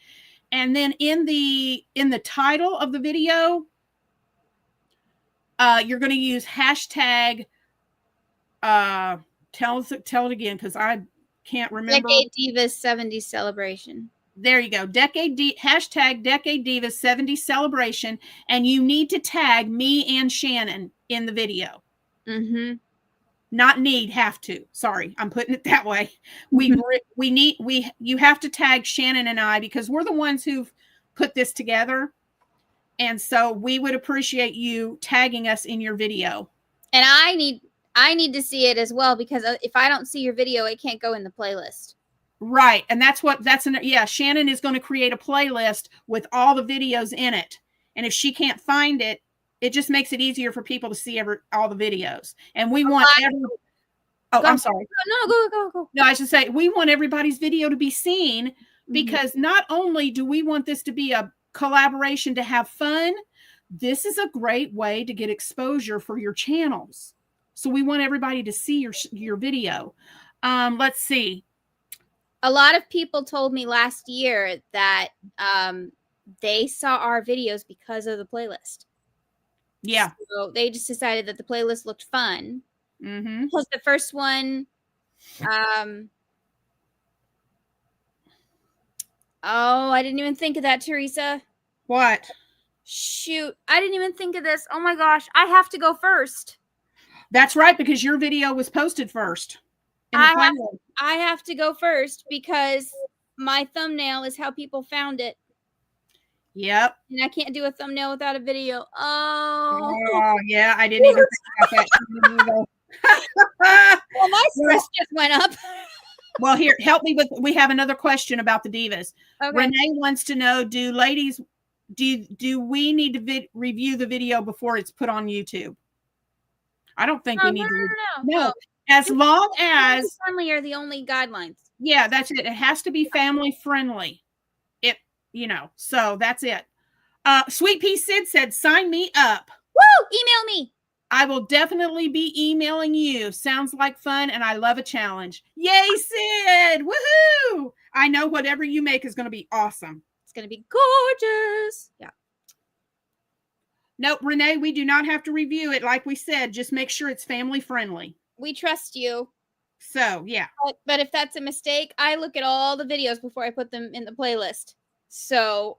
And then in the title of the video, you're going to use hashtag, tell it again, because I can't remember. Decade Divas 70 celebration. There you go. Hashtag Decade Divas 70 celebration. And you need to tag me and Shannon in the video. Mm-hmm. Not need, have to. Sorry, I'm putting it that way. You have to tag Shannon and I, because we're the ones who've put this together. And so we would appreciate you tagging us in your video. And I need to see it as well, because if I don't see your video, it can't go in the playlist. Right. And Shannon is going to create a playlist with all the videos in it. And if she can't find it, it just makes it easier for people to see all the videos. And we want I'm sorry. No, go. No, I should say, we want everybody's video to be seen, because not only do we want this to be a collaboration to have fun, this is a great way to get exposure for your channels. So we want everybody to see your video. Let's see. A lot of people told me last year that they saw our videos because of the playlist. Yeah. So they just decided that the playlist looked fun. Mm-hmm. Plus the first one, I didn't even think of that, Teresa. What? Shoot, I didn't even think of this. Oh my gosh, I have to go first. That's right, because your video was posted first. I have to go first, because my thumbnail is how people found it. Yep. And I can't do a thumbnail without a video. Oh yeah, I didn't even think about that. Well, my stress just went up. Well, here, help me with, we have another question about the divas. Okay. Renee wants to know, do we need to review the video before it's put on YouTube? I don't think we need to. No. As long as family are the only guidelines. Yeah, that's it. It has to be family friendly. So that's it. Sweet Pea Sid said, sign me up. Woo! Email me. I will definitely be emailing you. Sounds like fun, and I love a challenge. Yay, Sid! Woohoo! I know whatever you make is going to be awesome. It's going to be gorgeous. Yeah. Nope, Renee, we do not have to review it. Like we said, just make sure it's family friendly. We trust you. So, yeah. But if that's a mistake, I look at all the videos before I put them in the playlist. So,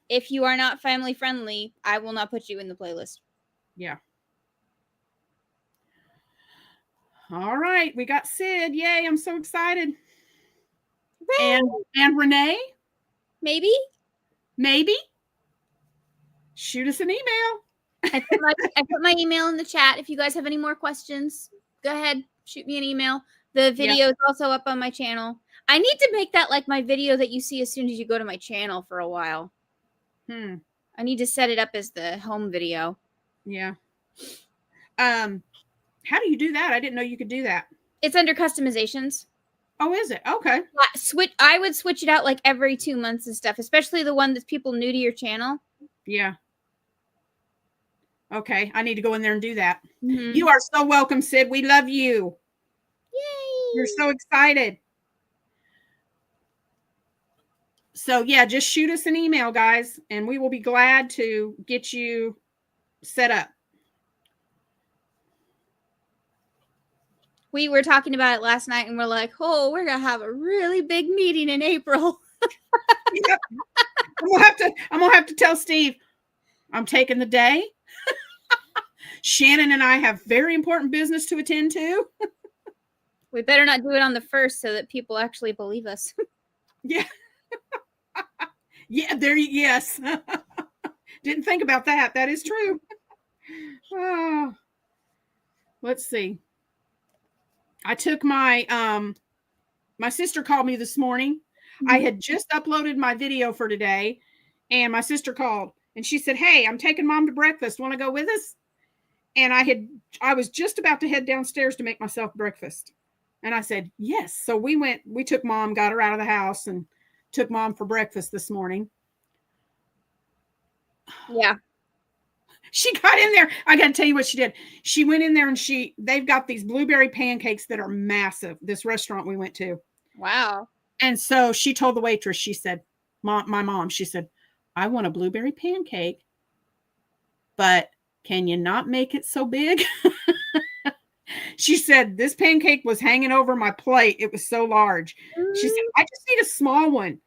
if you are not family friendly, I will not put you in the playlist. Yeah. All right, we got Sid. Yay, I'm so excited. And Renee? Maybe? Shoot us an email. I put my email in the chat. If you guys have any more questions, go ahead, shoot me an email. The video is also up on my channel. I need to make that like my video that you see as soon as you go to my channel for a while. I need to set it up as the home video. Yeah. How do you do that? I didn't know you could do that. It's under customizations. Oh, is it? Okay. I would switch it out like every 2 months and stuff, especially the one that's people new to your channel. Yeah. Okay, I need to go in there and do that. Mm-hmm. You are so welcome, Sid. We love you. Yay! You're so excited. So, yeah, just shoot us an email, guys, and we will be glad to get you set up. We were talking about it last night, and we're like, oh, we're going to have a really big meeting in April. Yep. I'm gonna have to tell Steve I'm taking the day. Shannon and I have very important business to attend to. We better not do it on the 1st so that people actually believe us. Yeah. Yeah, yes. Didn't think about that. That is true. Oh. Let's see. I took my my sister called me this morning. I had just uploaded my video for today, and my sister called and she said, "Hey, I'm taking Mom to breakfast. Want to go with us?" And I was just about to head downstairs to make myself breakfast. And I said, "Yes." So we took Mom, got her out of the house, and took Mom for breakfast this morning. Yeah. She got in there. I got to tell you what she did. She went in there and they've got these blueberry pancakes that are massive, this restaurant we went to. Wow. And so she told the waitress, she said, my mom, she said, "I want a blueberry pancake, but can you not make it so big?" She said, "This pancake was hanging over my plate. It was so large." She said, "I just need a small one."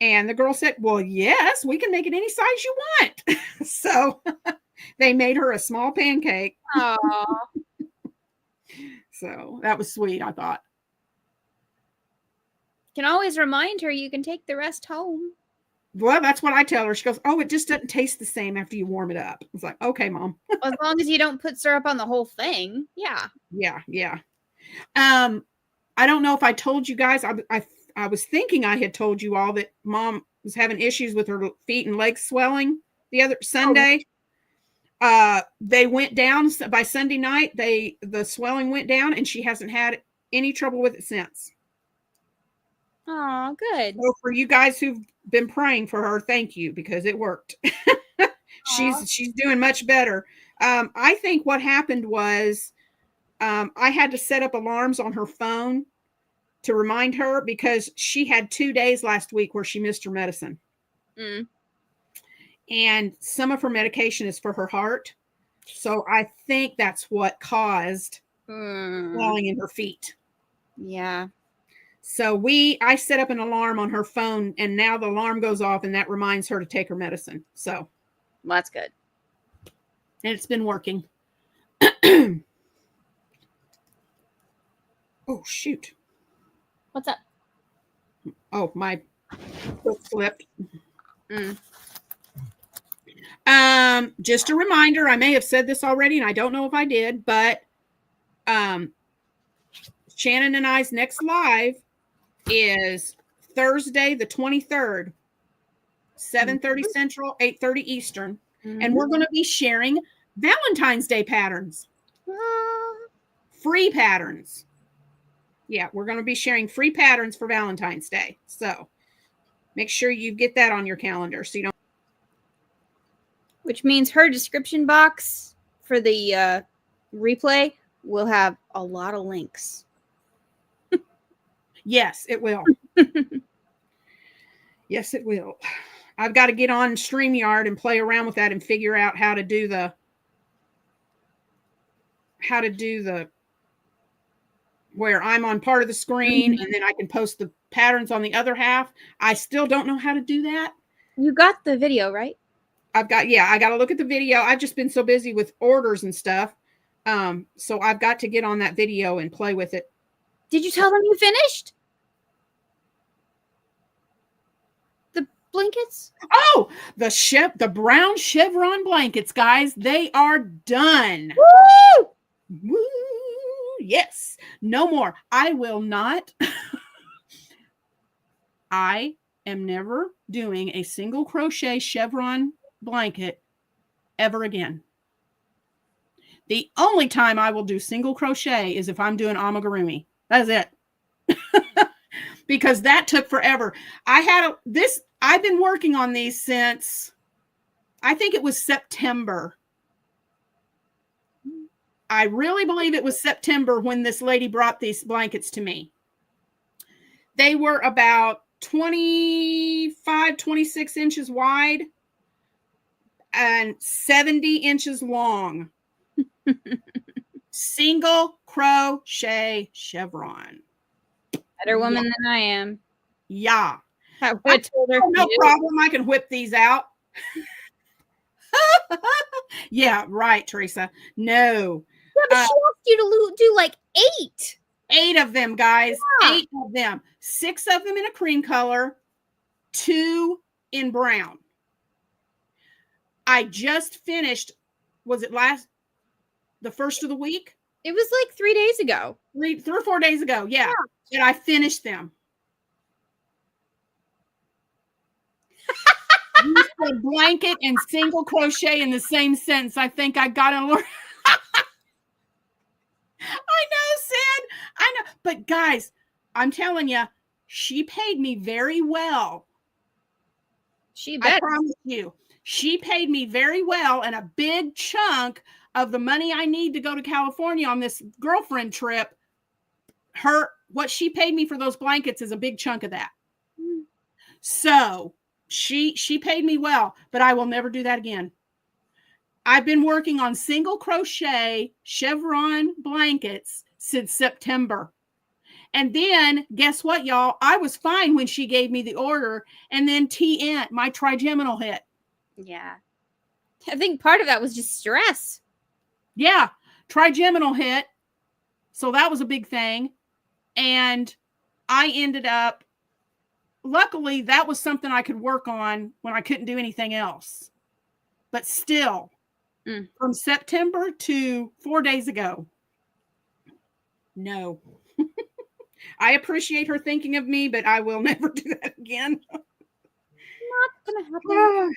And the girl said, "Well, yes, we can make it any size you want." So they made her a small pancake. Aww. So that was sweet, I thought. Can always remind her you can take the rest home. Well, that's what I tell her. She goes, "Oh, it just doesn't taste the same after you warm it up." It's like, "Okay, Mom." As long as you don't put syrup on the whole thing. Yeah. Yeah. I don't know if I told you guys. I was thinking I had told you all that Mom was having issues with her feet and legs swelling the other Sunday. They went down by Sunday night. The swelling went down, and she hasn't had any trouble with it since. Oh, good. So for you guys who've been praying for her, thank you, because it worked. She's doing much better. I think what happened was I had to set up alarms on her phone to remind her, because she had 2 days last week where she missed her medicine. And some of her medication is for her heart. So I think that's what caused swelling in her feet. Yeah. So I set up an alarm on her phone, and now the alarm goes off, and that reminds her to take her medicine. So well, that's good. And it's been working. Oh, shoot. What's up? Oh, my foot slipped. Just a reminder, I may have said this already, and I don't know if I did, but Shannon and I's next live is Thursday, the 23rd, 7:30 Central, 8:30 Eastern. And we're going to be sharing Valentine's Day patterns. Free patterns. Yeah, we're going to be sharing free patterns for Valentine's Day. So make sure you get that on your calendar so you don't. Which means her description box for the replay will have a lot of links. Yes, it will. Yes, it will. I've got to get on StreamYard and play around with that and figure out how to do the where I'm on part of the screen and then I can post the patterns on the other half. I still don't know how to do that. You got the video, right? I got to look at the video. I've just been so busy with orders and stuff. So I've got to get on that video and play with it. Did you tell them you finished the blankets? Oh, the brown chevron blankets, guys. They are done. Woo! Woo! Yes. No more. I will not. I am never doing a single crochet chevron blanket ever again. The only time I will do single crochet is if I'm doing amigurumi. That's it. Because that took forever. I've been working on these since I think it was September. I really believe it was September when this lady brought these blankets to me. They were about 25, 26 inches wide and 70 inches long. Single crochet chevron. Better woman than I am. Yeah. I would have told her. No problem. I can whip these out. Yeah, right, Teresa. No. Yeah, but she asked you to do like 8. 8 of them, guys. Yeah. 8 of them. 6 of them in a cream color, 2 in brown. I just finished, was it the first of the week? It was like 3 days ago. 3 or 4 days ago, yeah. And I finished them. You said blanket and single crochet in the same sentence. I think I got to learn. I know, Sid. I know. But guys, I'm telling you, she paid me very well. I promise you. She paid me very well, and a big chunk of the money I need to go to California on this girlfriend trip, what she paid me for those blankets is a big chunk of that. So she paid me well, but I will never do that again. I've been working on single crochet chevron blankets since September. And then guess what, y'all? I was fine when she gave me the order, and then my trigeminal hit. Yeah. I think part of that was just stress. Yeah. Trigeminal hit. So that was a big thing. And I ended up, luckily, that was something I could work on when I couldn't do anything else. But still, from September to 4 days ago, no. I appreciate her thinking of me, but I will never do that again. Not gonna happen.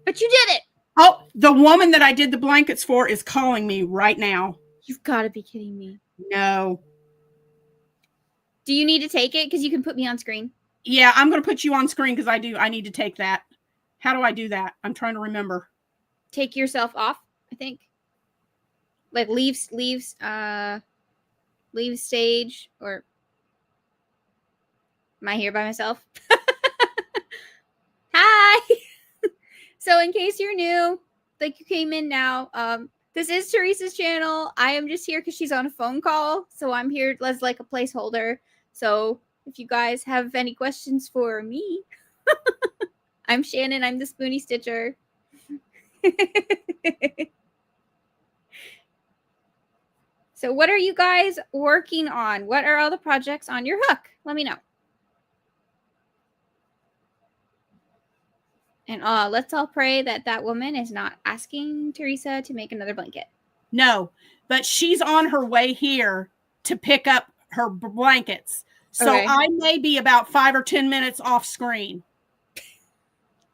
But you did it. Oh, the woman that I did the blankets for is calling me right now. You've got to be kidding me. No. Do you need to take it? Because you can put me on screen. Yeah, I'm going to put you on screen because I need to take that. How do I do that? I'm trying to remember. Take yourself off, I think. Like leave stage, or am I here by myself? Hi. So in case you're new, like you came in now, this is Teresa's channel. I am just here because she's on a phone call. So I'm here as like a placeholder. So if you guys have any questions for me, I'm Shannon. I'm the Spoonie Stitcher. So what are you guys working on? What are all the projects on your hook? Let me know. And let's all pray that that woman is not asking Teresa to make another blanket. No, but she's on her way here to pick up her blankets. So okay. I may be about 5 or 10 minutes off screen.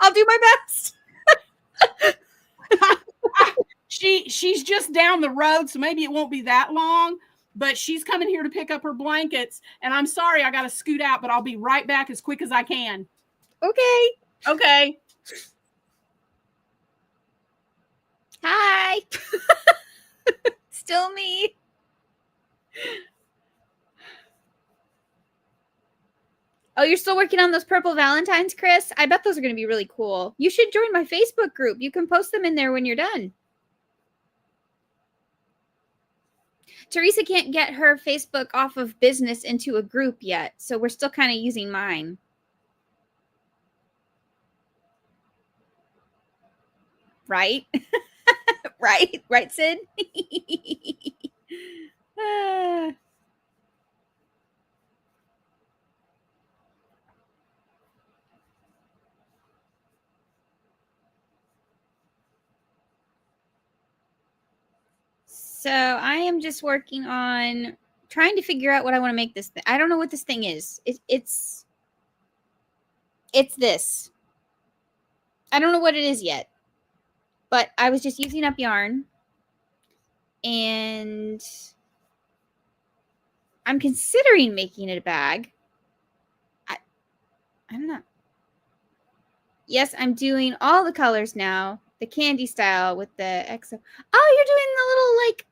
I'll do my best. She's just down the road, so maybe it won't be that long. But she's coming here to pick up her blankets. And I'm sorry, I got to scoot out, but I'll be right back as quick as I can. Okay. Okay. Hi. Still me. Oh, you're still working on those purple Valentines, Chris? I bet those are going to be really cool. You should join my Facebook group. You can post them in there when you're done. Teresa can't get her Facebook off of business into a group yet, so we're still kind of using mine. Right? Right, Sid? So I am just working on trying to figure out what I want to make this thing. I don't know what this thing is. It's this. I don't know what it is yet. But I was just using up yarn. And I'm considering making it a bag. I don't know. Yes, I'm doing all the colors now. The candy style with the XO. Oh, you're doing the little like...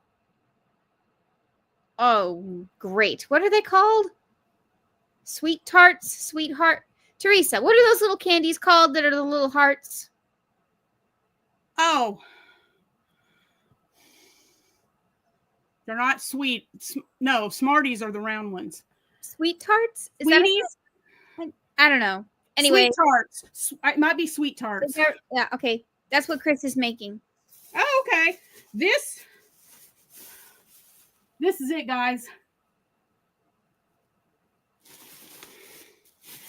Oh, great. What are they called? Sweet tarts? Sweetheart? Teresa, what are those little candies called that are the little hearts? Oh. They're not sweet. No, Smarties are the round ones. Sweet tarts? Is Sweeties? That I don't know. Anyway. Sweet tarts. It might be sweet tarts. Yeah, okay. That's what Chris is making. Oh, okay. This is it, guys.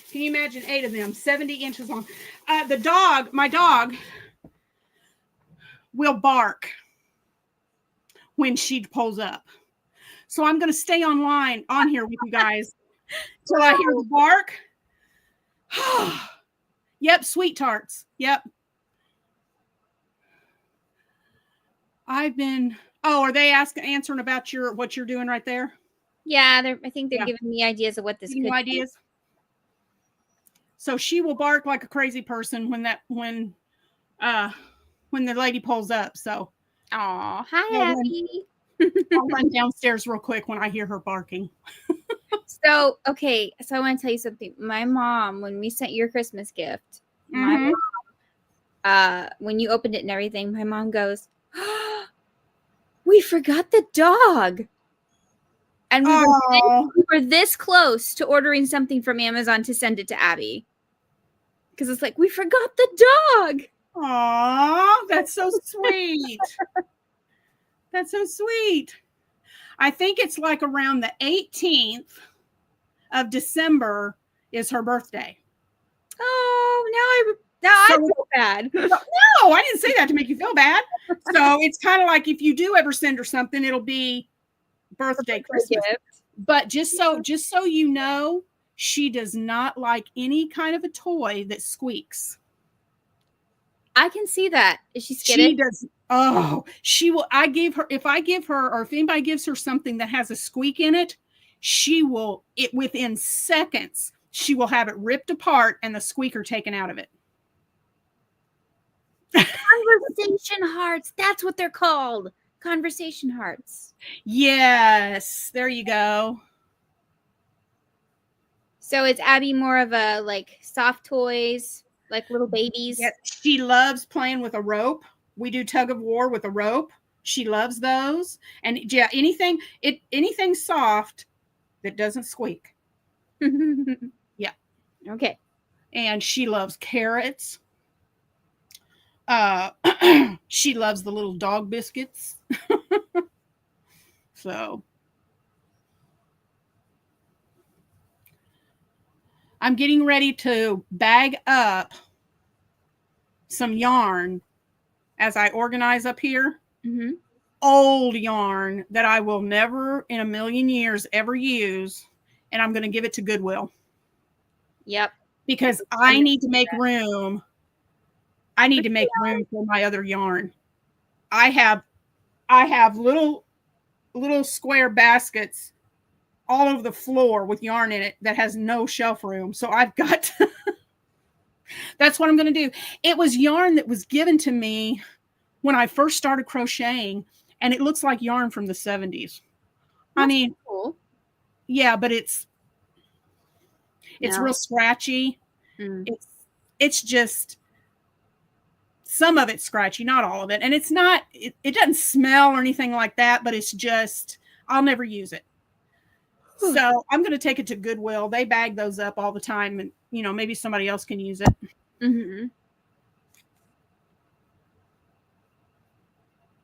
Can you imagine 8 of them? 70 inches long. My dog, will bark when she pulls up. So I'm going to stay on here with you guys till I hear the bark. Yep, sweet tarts. Yep. Are they answering about what you're doing right there? Yeah, I think they're giving me ideas of what this could be. Ideas. So she will bark like a crazy person when the lady pulls up. So, hi, Abby. I'll run downstairs real quick when I hear her barking. So I want to tell you something. My mom, when we sent your Christmas gift, my mom, when you opened it and everything, my mom goes, we forgot the dog. And we were this close to ordering something from Amazon to send it to Abby. Because it's like, we forgot the dog. Aw, that's so sweet. That's so sweet. I think it's like around the 18th of December is her birthday. Oh, now I feel bad. No, I didn't say that to make you feel bad. So it's kind of like if you do ever send her something, it'll be birthday Christmas gift. But just so you know, she does not like any kind of a toy that squeaks. I can see that. Is she skittish? She does. Oh, she will. If I give her, or if anybody gives her something that has a squeak in it, within seconds, she will have it ripped apart and the squeaker taken out of it. Conversation hearts. That's what they're called. Conversation hearts. Yes. There you go. So is Abby more of a like soft toys, like little babies? Yeah, she loves playing with a rope. We do tug of war with a rope. She loves those. And yeah, anything soft that doesn't squeak. Yeah. Okay. And she loves carrots. She loves the little dog biscuits. So I'm getting ready to bag up some yarn as I organize up here. Mm-hmm. Old yarn that I will never in a million years ever use. And I'm going to give it to Goodwill. Yep. Because I need to make room. I need to make room for my other yarn. I have little square baskets all over the floor with yarn in it that has no shelf room. So I've got that's what I'm going to do. It was yarn that was given to me when I first started crocheting, and it looks like yarn from the 70s. That's cool. Yeah, but It's No. real scratchy. Mm. It's just some of it's scratchy, not all of it. And it's not, it doesn't smell or anything like that, but it's just, I'll never use it. So I'm going to take it to Goodwill. They bag those up all the time, and maybe somebody else can use it. Mm-hmm.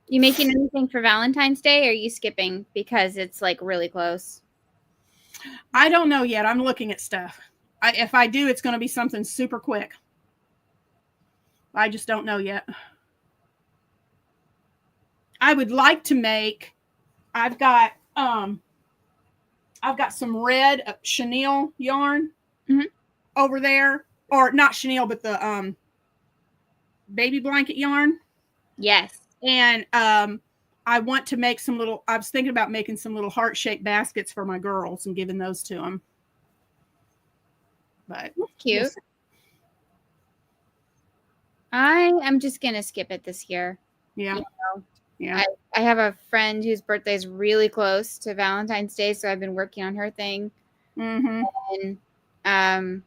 You making anything for Valentine's Day, or are you skipping because it's like really close? I don't know yet. I'm looking at stuff. If I do, it's going to be something super quick. I just don't know yet. I would like to make, I've got some red chenille yarn over there, or not chenille, but the baby blanket yarn. Yes. And I want to make I was thinking about making some little heart-shaped baskets for my girls and giving those to them. But that's cute. Yes. I am just going to skip it this year. Yeah. Yeah. I have a friend whose birthday is really close to Valentine's Day, so I've been working on her thing. Mm-hmm. And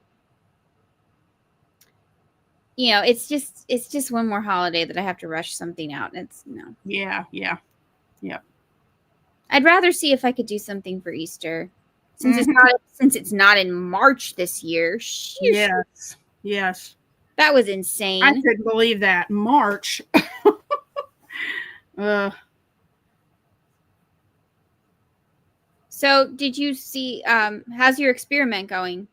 it's just one more holiday that I have to rush something out. It's no. Yeah. I'd rather see if I could do something for Easter, since it's not in March this year. Yes. That was insane. I couldn't believe that. March. So did you see, how's your experiment going?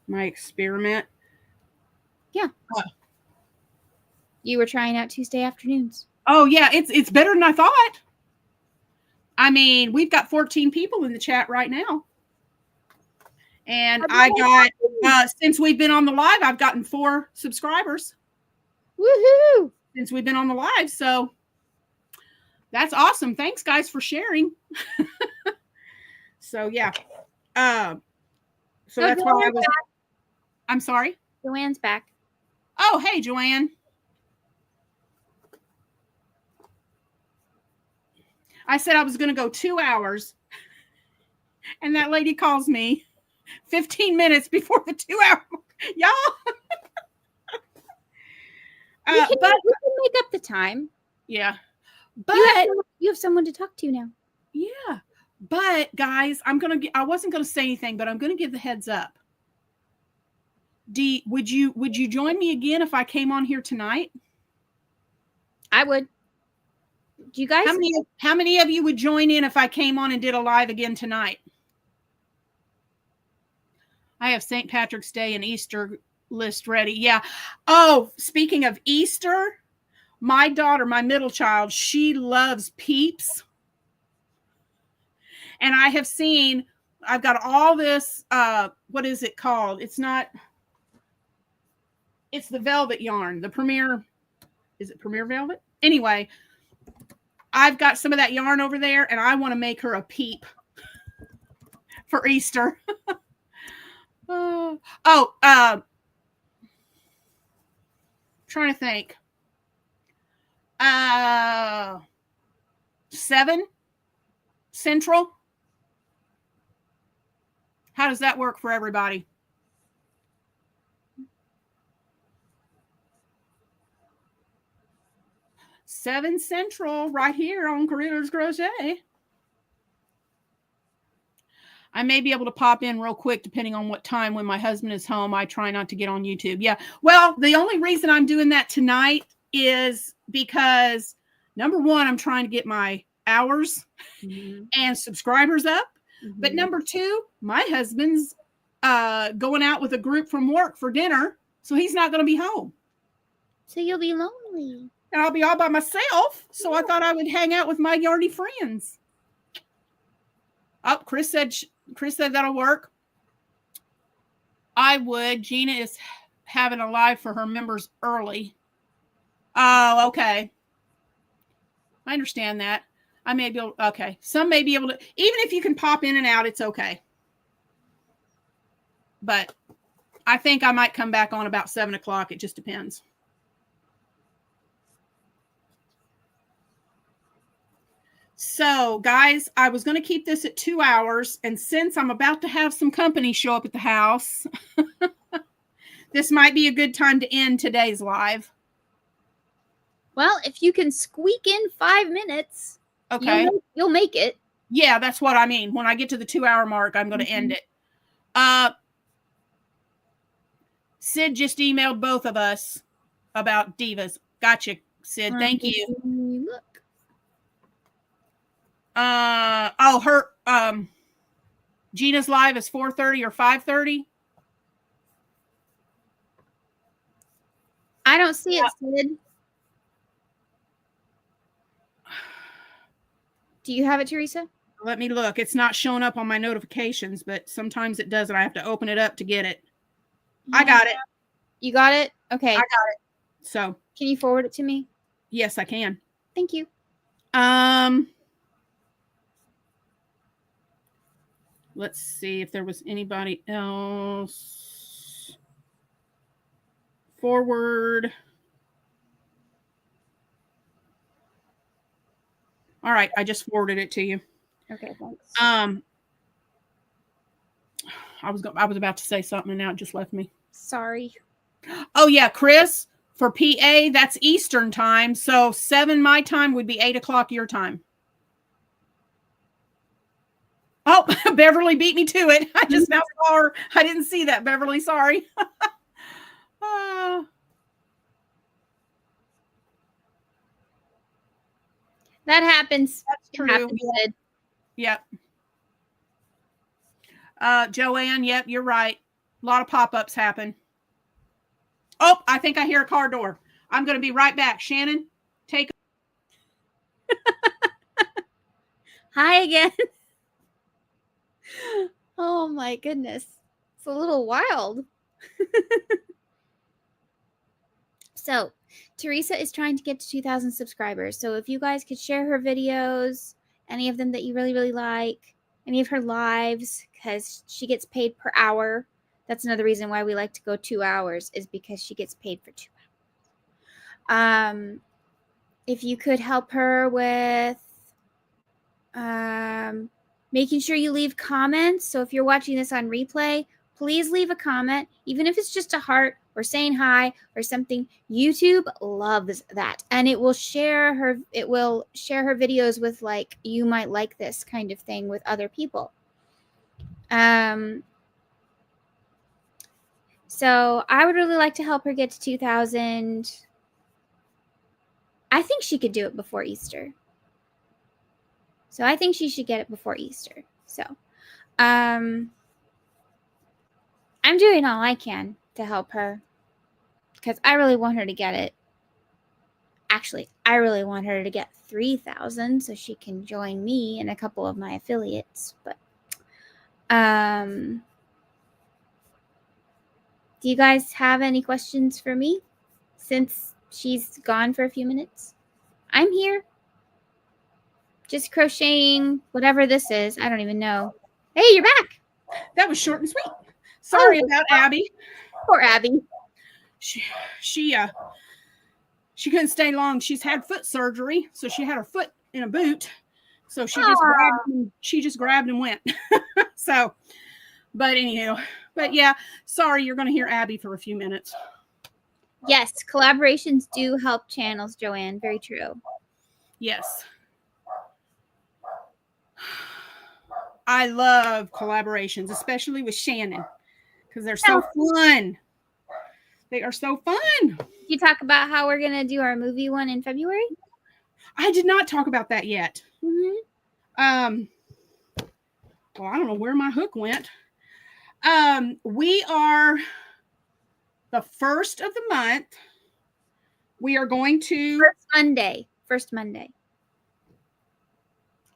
My experiment? Yeah. You were trying out Tuesday afternoons. Oh, yeah. It's better than I thought. I mean, we've got 14 people in the chat right now. And I got, since we've been on the live, I've gotten 4 subscribers. Woohoo! Since we've been on the live. So that's awesome. Thanks, guys, for sharing. So, yeah. So that's why I was. Back. I'm sorry? Joanne's back. Oh, hey, Joanne. I said I was going to go 2 hours. And that lady calls me 15 minutes before the 2 hour. Y'all. We can make up the time. Yeah. But you have someone to talk to now. Yeah. But guys, I wasn't going to say anything, but I'm going to give the heads up. Dee, would you join me again if I came on here tonight? I would. Do you guys? How many of you would join in if I came on and did a live again tonight? I have St. Patrick's Day and Easter list ready. Yeah. Oh, speaking of Easter, my daughter, my middle child, she loves Peeps. And I have seen, I've got all this, what is it called? It's the velvet yarn, the Premier, is it Premier Velvet? Anyway, I've got some of that yarn over there, and I want to make her a Peep for Easter. Trying to think. 7 Central. How does that work for everybody? $7 Central right here on Creators Crochet. I may be able to pop in real quick depending on what time when my husband is home. I try not to get on YouTube. Yeah. Well, the only reason I'm doing that tonight is because, number one, I'm trying to get my hours and subscribers up. Mm-hmm. But number 2, my husband's going out with a group from work for dinner, so he's not going to be home. So you'll be lonely. And I'll be all by myself. So I thought I would hang out with my yarny friends. Oh, Chris said that'll work. I would. Gina is having a live for her members early. Oh, okay. I understand that. I may be able, okay. Some may be able to, even if you can pop in and out, it's okay. But I think I might come back on about 7 o'clock. It just depends. So, guys, I was going to keep this at 2 hours, and since I'm about to have some company show up at the house, this might be a good time to end today's live. Well, if you can squeak in 5 minutes, okay, you'll make it. Yeah, that's what I mean. When I get to the 2 hour mark, I'm going to end it. Sid just emailed both of us about divas. Gotcha, Sid. Thank you. Look. Gina's live is 4:30 or 5:30. I don't see it, Sid. Do you have it, Teresa? Let me look. It's not showing up on my notifications, but sometimes it does, and I have to open it up to get it. Yeah. I got it. You got it? Okay. I got it. So, can you forward it to me? Yes, I can. Thank you. Let's see if there was anybody else. Forward. All right, I just forwarded it to you. Okay, thanks. I was about to say something and now it just left me. Sorry. Oh yeah, Chris, for PA, that's Eastern time. So 7 my time would be 8 o'clock your time. Oh, Beverly beat me to it. I just now saw her. I didn't see that, Beverly. Sorry. That happens. That's true. Yep. Joanne, yep, you're right. A lot of pop-ups happen. Oh, I think I hear a car door. I'm going to be right back. Shannon, take. Hi again. Oh my goodness. It's a little wild. So, Teresa is trying to get to 2,000 subscribers. So if you guys could share her videos, any of them that you really, really like, any of her lives, because she gets paid per hour. That's another reason why we like to go 2 hours, is because she gets paid for 2 hours. If you could help her with making sure you leave comments. So if you're watching this on replay, please leave a comment, even if it's just a heart or saying hi or something. YouTube loves that, and it will share her videos with, like, you might like this kind of thing with other people. So I would really like to help her get to 2,000. I think she could do it before Easter. So I think she should get it before Easter. So I'm doing all I can to help her, because I really want her to get it. Actually, I really want her to get 3,000 so she can join me and a couple of my affiliates. But do you guys have any questions for me since she's gone for a few minutes? I'm here. Just crocheting, whatever this is. I don't even know. Hey, you're back. That was short and sweet. Sorry about Abby. Poor Abby. She couldn't stay long. She's had foot surgery, so she had her foot in a boot. So she just grabbed and went. So, but anywho, but yeah, sorry, you're going to hear Abby for a few minutes. Yes, collaborations do help channels, Joanne. Very true. Yes. I love collaborations, especially with Shannon, because they're so fun. They are so fun. You talk about how we're going to do our movie one in February? I did not talk about that yet. Mm-hmm. Well, I don't know where my hook went. We are the first of the month. We are going to First Monday.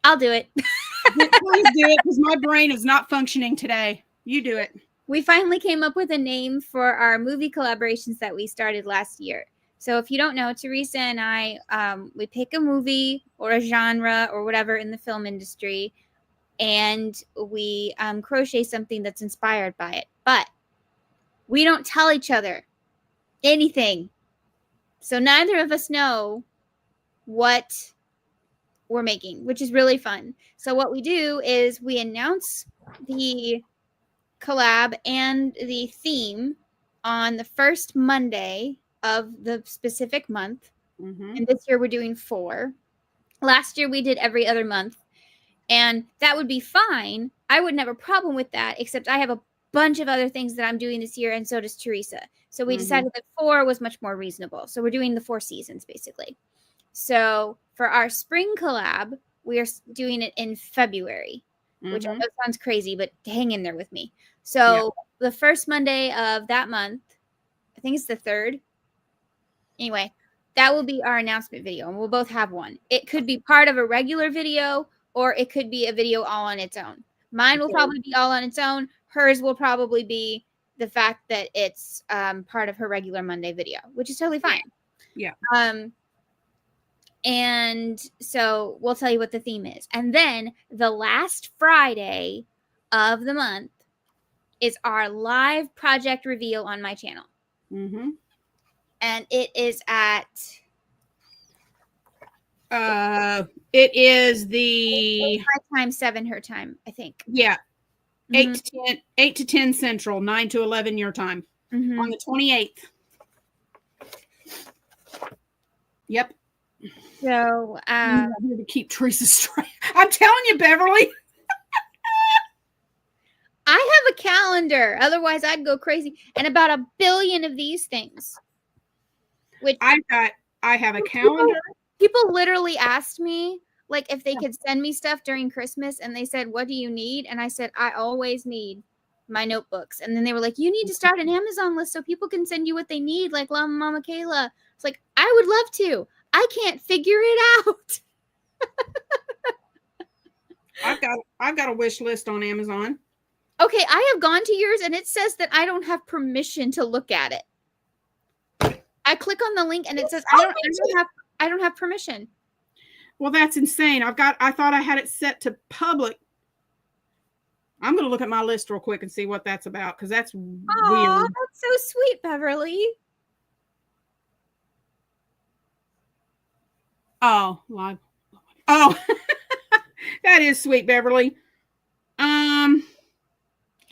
I'll do it. Please do it, because my brain is not functioning today. You do it. We finally came up with a name for our movie collaborations that we started last year. So if you don't know, Teresa and I, we pick a movie or a genre or whatever in the film industry, and we crochet something that's inspired by it. But we don't tell each other anything. So neither of us know what we're making, which is really fun. So what we do is we announce the collab and the theme on the first Monday of the specific month. And this year we're doing 4. Last year we did every other month, and that would be fine. I wouldn't have a problem with that, except I have a bunch of other things that I'm doing this year, and so does Teresa. So we decided that 4 was much more reasonable. So we're doing the 4 seasons, basically. So for our spring collab, we are doing it in February, which I know sounds crazy, but hang in there with me. So the first Monday of that month, I think it's the 3rd. Anyway, that will be our announcement video, and we'll both have one. It could be part of a regular video, or it could be a video all on its own. Mine will probably be all on its own. Hers will probably be the fact that it's part of her regular Monday video, which is totally fine. Yeah. And so we'll tell you what the theme is. And then the last Friday of the month is our live project reveal on my channel. And it is at... it is the... my time, 7 her time, I think. Yeah. 8 to 10 Central, 9 to 11 your time. On the 28th. Yep. So, I'm here to keep Teresa straight. I'm telling you, Beverly. I have a calendar. Otherwise, I'd go crazy. And about 1 billion of these things. Which I have a calendar. People literally asked me, like, if they could send me stuff during Christmas, and they said, "What do you need?" And I said, "I always need my notebooks." And then they were like, "You need to start an Amazon list so people can send you what they need, like Mama Kayla." It's like, I would love to. I can't figure it out. I've got a wish list on Amazon. Okay, I have gone to yours, and it says that I don't have permission to look at it. I click on the link, and it says I don't have permission. Well, that's insane. I thought I had it set to public. I'm going to look at my list real quick and see what that's about, because that's weird. That's so sweet, Beverly. Oh, live. Oh, that is sweet, Beverly.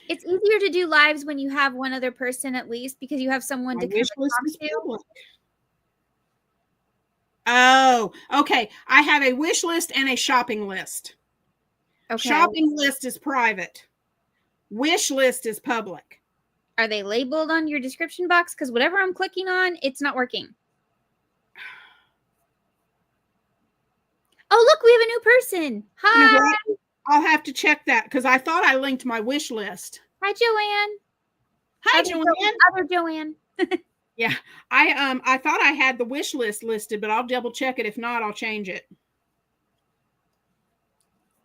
It's easier to do lives when you have one other person at least, because you have someone to come and talk to. Oh, okay. I have a wish list and a shopping list. Okay. Shopping list is private. Wish list is public. Are they labeled on your description box? Because whatever I'm clicking on, it's not working. Oh, look, we have a new person. Hi. You know, I'll have to check that, because I thought I linked my wish list. Hi, Joanne. Hi, Joanne. Other Joanne. Yeah, I thought I had the wish list listed, but I'll double check it. If not, I'll change it.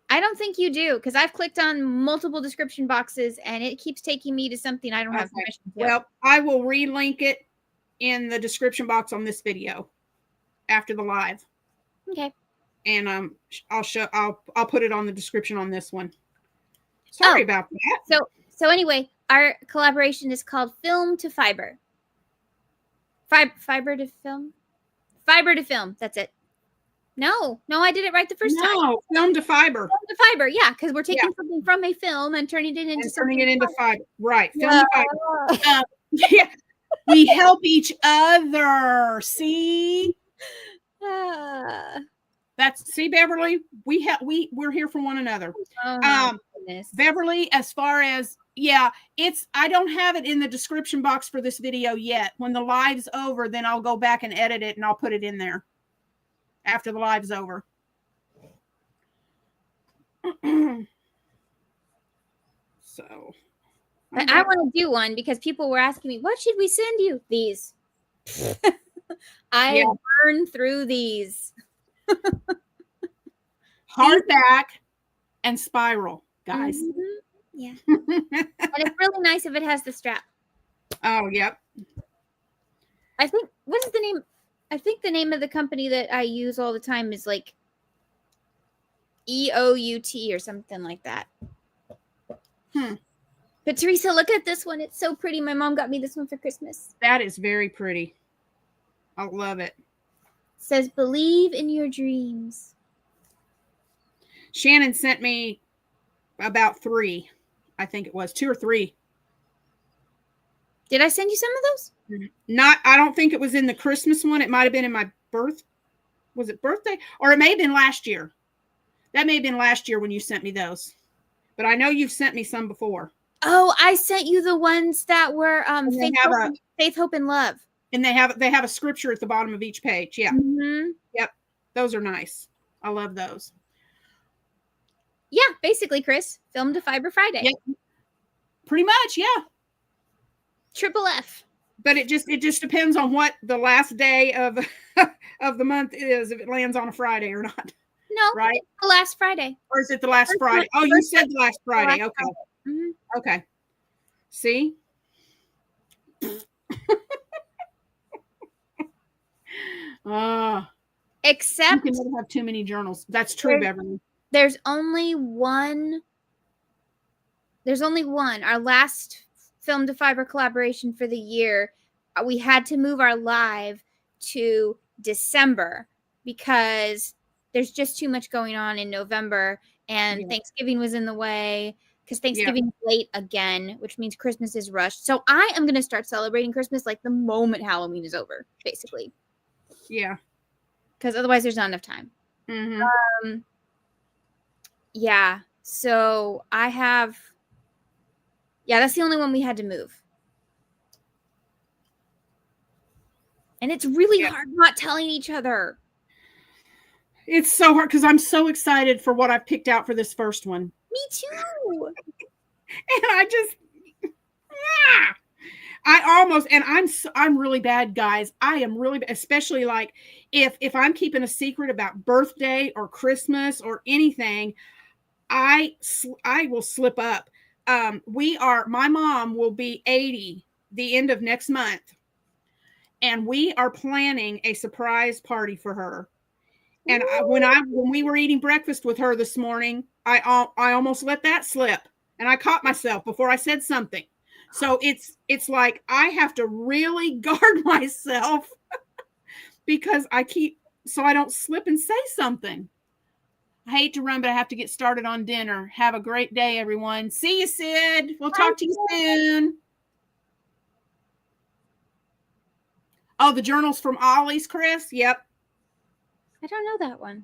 I don't think you do, because I've clicked on multiple description boxes and it keeps taking me to something I don't have permission to. Well, I will relink it in the description box on this video after the live. Okay. And I'll put it on the description on this one. Sorry about that. So anyway, our collaboration is called Film to Fiber. Fiber to film? Fiber to film. That's it. No, I did it right the first time. No, film to fiber. Film to fiber, yeah, because we're taking something from a film and turning it into fiber. Right, film to fiber. Yeah, we help each other. See, see, Beverly, we're here for one another. Oh, Beverly, as far as I don't have it in the description box for this video yet. When the live's over, then I'll go back and edit it and I'll put it in there after the live's over. So I want to do one because people were asking me, what should we send you? These. I burn through these. Hardback and spiral, guys. Mm-hmm. Yeah. And it's really nice if it has the strap. Oh, yep. I think, what is the name? I think the name of the company that I use all the time is like EOUT or something like that. But Teresa, look at this one. It's so pretty. My mom got me this one for Christmas. That is very pretty. I love it. It says, believe in your dreams. Shannon sent me about 3. I think it was 2 or 3. Did I send you some of those? I don't think it was in the Christmas one. It might have been in my was it birthday? Or it may have been last year. That may have been last year when you sent me those. But I know you've sent me some before. Oh, I sent you the ones that were faith, hope, and love. And they have a scripture at the bottom of each page. Yeah. Mm-hmm. Yep. Those are nice. I love those. Yeah, basically, Chris, Film to Fiber Friday. Yep. Pretty much, yeah. Triple F. But it just depends on what the last day of of the month is, if it lands on a Friday or not. No, right? It's the last Friday. Or is it the last Friday? Oh, you said the last Friday. Okay. Mm-hmm. Okay. See? Except you can never have too many journals. That's true, Beverly. There's only one. Our last Film to Fiber collaboration for the year. We had to move our live to December because there's just too much going on in November, and Thanksgiving was in the way because Thanksgiving is late again, which means Christmas is rushed. So I am going to start celebrating Christmas like the moment Halloween is over, basically. Yeah. Because otherwise there's not enough time. Mm-hmm. Yeah. So I have... Yeah, that's the only one we had to move. And it's really hard not telling each other. It's so hard because I'm so excited for what I've picked out for this first one. Me too. And I just... I'm really bad, guys. I am really bad, especially like if I'm keeping a secret about birthday or Christmas or anything, I will slip up. My mom will be 80 the end of next month, and we are planning a surprise party for her. And when we were eating breakfast with her this morning, I almost let that slip, and I caught myself before I said something. So it's like I have to really guard myself because so I don't slip and say something. I hate to run, but I have to get started on dinner. Have a great day, everyone. See you, Sid. We'll talk to you soon. Oh, the journals from Ollie's, Chris? Yep. I don't know that one.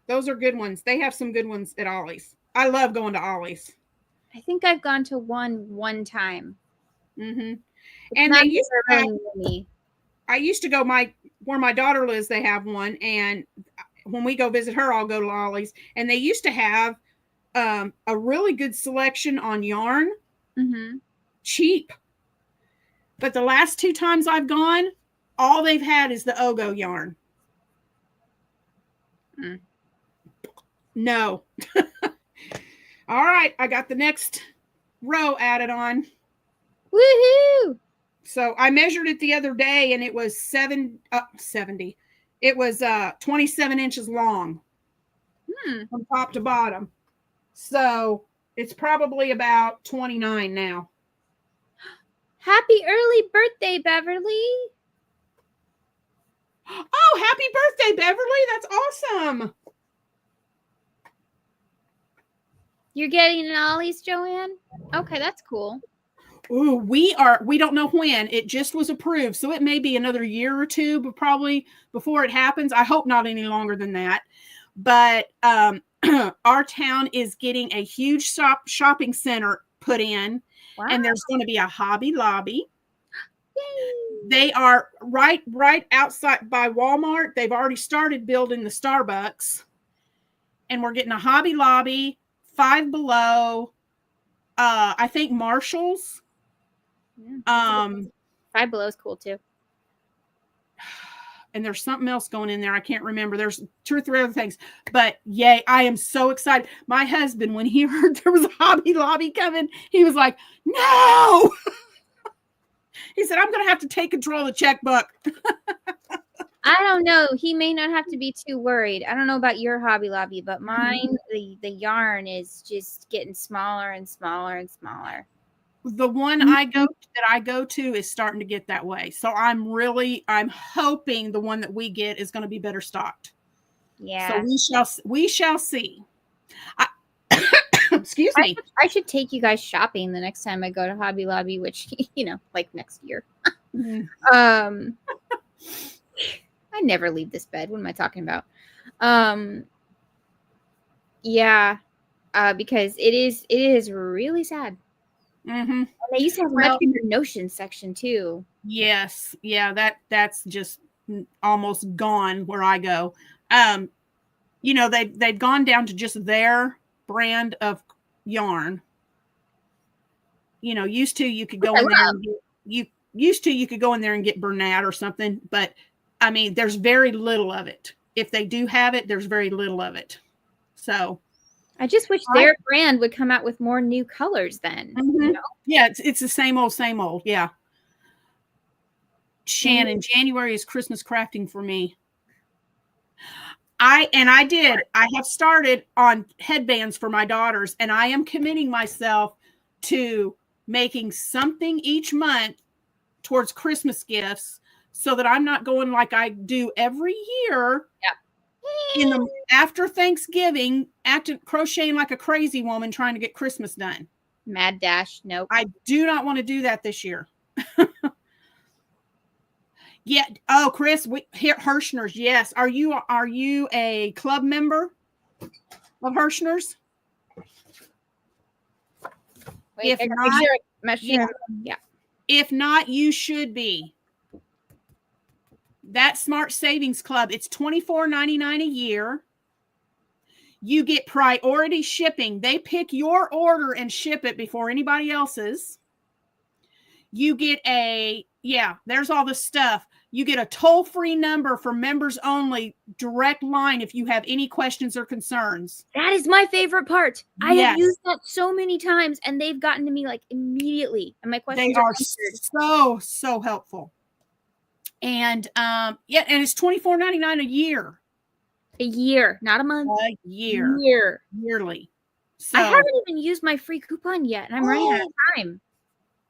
Those are good ones. They have some good ones at Ollie's. I love going to Ollie's. I think I've gone to one time. Mm-hmm. And they used to have, I used to go where my daughter lives, they have one, and when we go visit her, I'll go to Ollie's. And they used to have a really good selection on yarn. Mm-hmm. Cheap. But the last 2 times I've gone, all they've had is the Ogo yarn. No. All right, I got the next row added on. Woohoo! So I measured it the other day, and it was 70. It was 27 inches long from top to bottom. So it's probably about 29 now. Happy early birthday, Beverly. Oh, happy birthday, Beverly. That's awesome. You're getting an Ollie's, Joanne? Okay, that's cool. Ooh, we don't know when. It just was approved. So it may be another year or 2, but probably before it happens. I hope not any longer than that. But our town is getting a huge shopping center put in. Wow. And there's going to be a Hobby Lobby. Yay. They are right outside by Walmart. They've already started building the Starbucks. And we're getting a Hobby Lobby, Five Below, I think Marshall's. Yeah, Five Below is cool too. And there's something else going in there. I can't remember. There's 2 or 3 other things. But yay, I am so excited. My husband, when he heard there was a Hobby Lobby coming, he was like, no. He said, I'm going to have to take control of the checkbook. I don't know. He may not have to be too worried. I don't know about your Hobby Lobby, but mine, the yarn is just getting smaller and smaller and smaller. The one I go to is starting to get that way. So I'm hoping the one that we get is going to be better stocked. Yeah. So we shall see. I, excuse me. I should take you guys shopping the next time I go to Hobby Lobby, which, like next year. I never leave this bed. What am I talking about? Yeah, because it is really sad. And they used to have a much bigger Notion section too. Yes, yeah, that's just almost gone where I go. They've gone down to just their brand of yarn. Used to you could go in there and you could go in there and get Bernat or something, but I mean, there's very little of it. If they do have it, there's very little of it. So I just wish their brand would come out with more new colors then. Yeah, it's the same old. Yeah. Shannon, January is Christmas crafting for me. I have started on headbands for my daughters, and I am committing myself to making something each month towards Christmas gifts so that I'm not going like I do every year. After Thanksgiving, crocheting like a crazy woman trying to get Christmas done. Mad dash. Nope. I do not want to do that this year. Yeah. Oh, Chris, Hirschner's. Yes. Are you a club member of Hirschner's? Wait, If not, you should be. That Smart Savings Club, it's $24.99 a year. You get priority shipping. They pick your order and ship it before anybody else's. You get there's all the stuff. You get a toll-free number for members only, direct line if you have any questions or concerns. That is my favorite part. I have used that so many times, and they've gotten to me like immediately. And my questions are so helpful. And and it's $24.99 a year. A year, not a month. A year. Yearly. So, I haven't even used my free coupon yet, and I'm running out of time.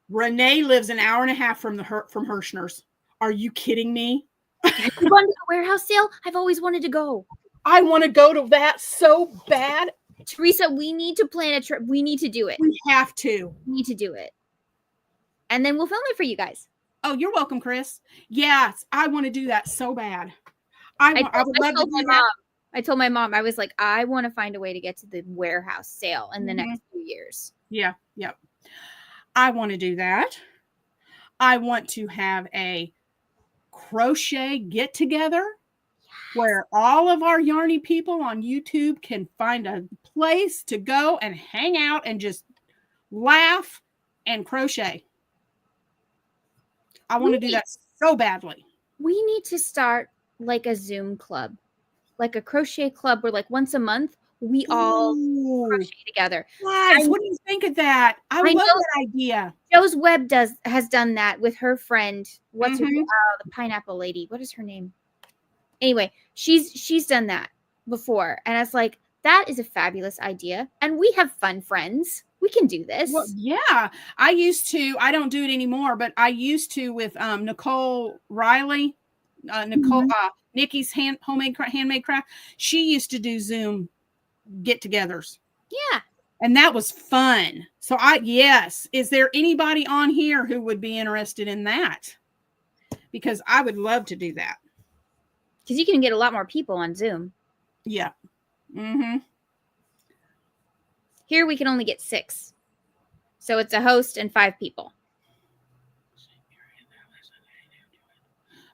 Renee lives an hour and a half from Hirschner's. Are you kidding me? Have you gone to the warehouse sale? I've always wanted to go. I want to go to that so bad. Teresa, we need to plan a trip. We need to do it. We have to. We need to do it. And then we'll film it for you guys. Oh, you're welcome, Chris. Yes, I want to do that so bad. I would love to do that. I told my mom, I was like, I want to find a way to get to the warehouse sale in the next few years. Yeah. I want to do that. I want to have a crochet get together where all of our yarny people on YouTube can find a place to go and hang out and just laugh and crochet. I want to do that so badly. We need to start like a Zoom club, like a crochet club where like once a month we all crochet together. Guys, what do you think of that? I love that idea. Joe's Web has done that with her friend. What's her name? The pineapple lady. What is her name? Anyway, she's done that before, and it's like that is a fabulous idea, and we have fun friends. We can do this. Well, yeah, I used to. I don't do it anymore, but I used to with Nicole Riley, Nikki's handmade craft. She used to do Zoom get-togethers. Yeah, and that was fun. So is there anybody on here who would be interested in that? Because I would love to do that. Because you can get a lot more people on Zoom. Yeah. Here we can only get 6. So it's a host and 5 people.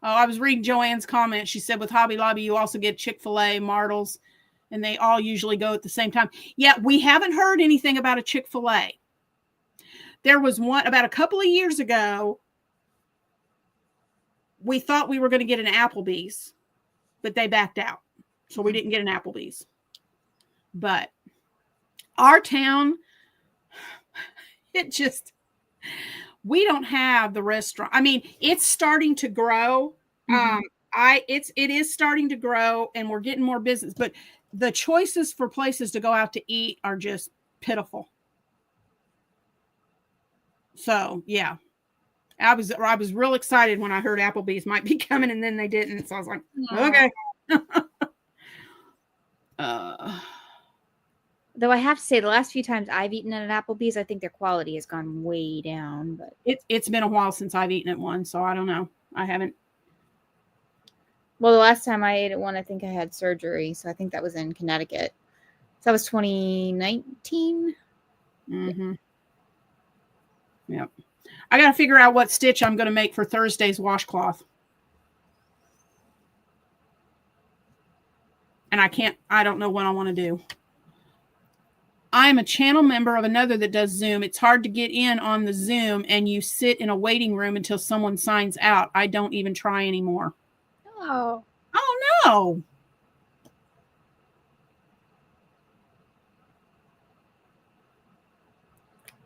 Oh, I was reading Joanne's comment. She said with Hobby Lobby, you also get Chick-fil-A, Martles, and they all usually go at the same time. Yeah, we haven't heard anything about a Chick-fil-A. There was one about a couple of years ago. We thought we were going to get an Applebee's, but they backed out. So we didn't get an Applebee's. But our town, we don't have the restaurant. I mean, it's starting to grow. It is starting to grow, and we're getting more business, but the choices for places to go out to eat are just pitiful. So yeah, I was real excited when I heard Applebee's might be coming, and then they didn't. So I was like, okay. Though I have to say, the last few times I've eaten at an Applebee's, I think their quality has gone way down. But It's been a while since I've eaten at one, so I don't know. I haven't. well, the last time I ate at one, I think I had surgery, so I think that was in Connecticut. So that was 2019. Mm-hmm. Yep. I got to figure out what stitch I'm going to make for Thursday's washcloth. And I don't know what I want to do. I'm a channel member of another that does Zoom. It's hard to get in on the Zoom and you sit in a waiting room until someone signs out. I don't even try anymore. Oh. Oh, no.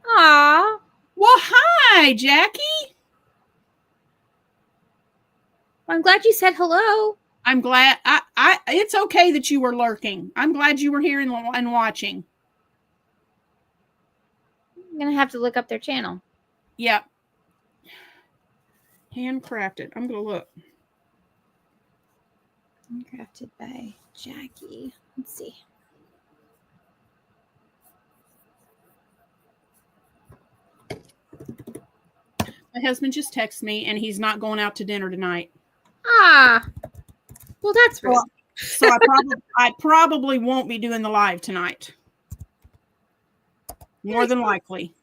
Aw. Well, hi, Jackie. I'm glad you said hello. I'm glad. It's okay that you were lurking. I'm glad you were here and watching. I'm going to have to look up their channel. Yep. Handcrafted. I'm going to look. Handcrafted by Jackie. Let's see. My husband just texted me and he's not going out to dinner tonight. Ah. Well, that's rude. So I probably won't be doing the live tonight. More than likely.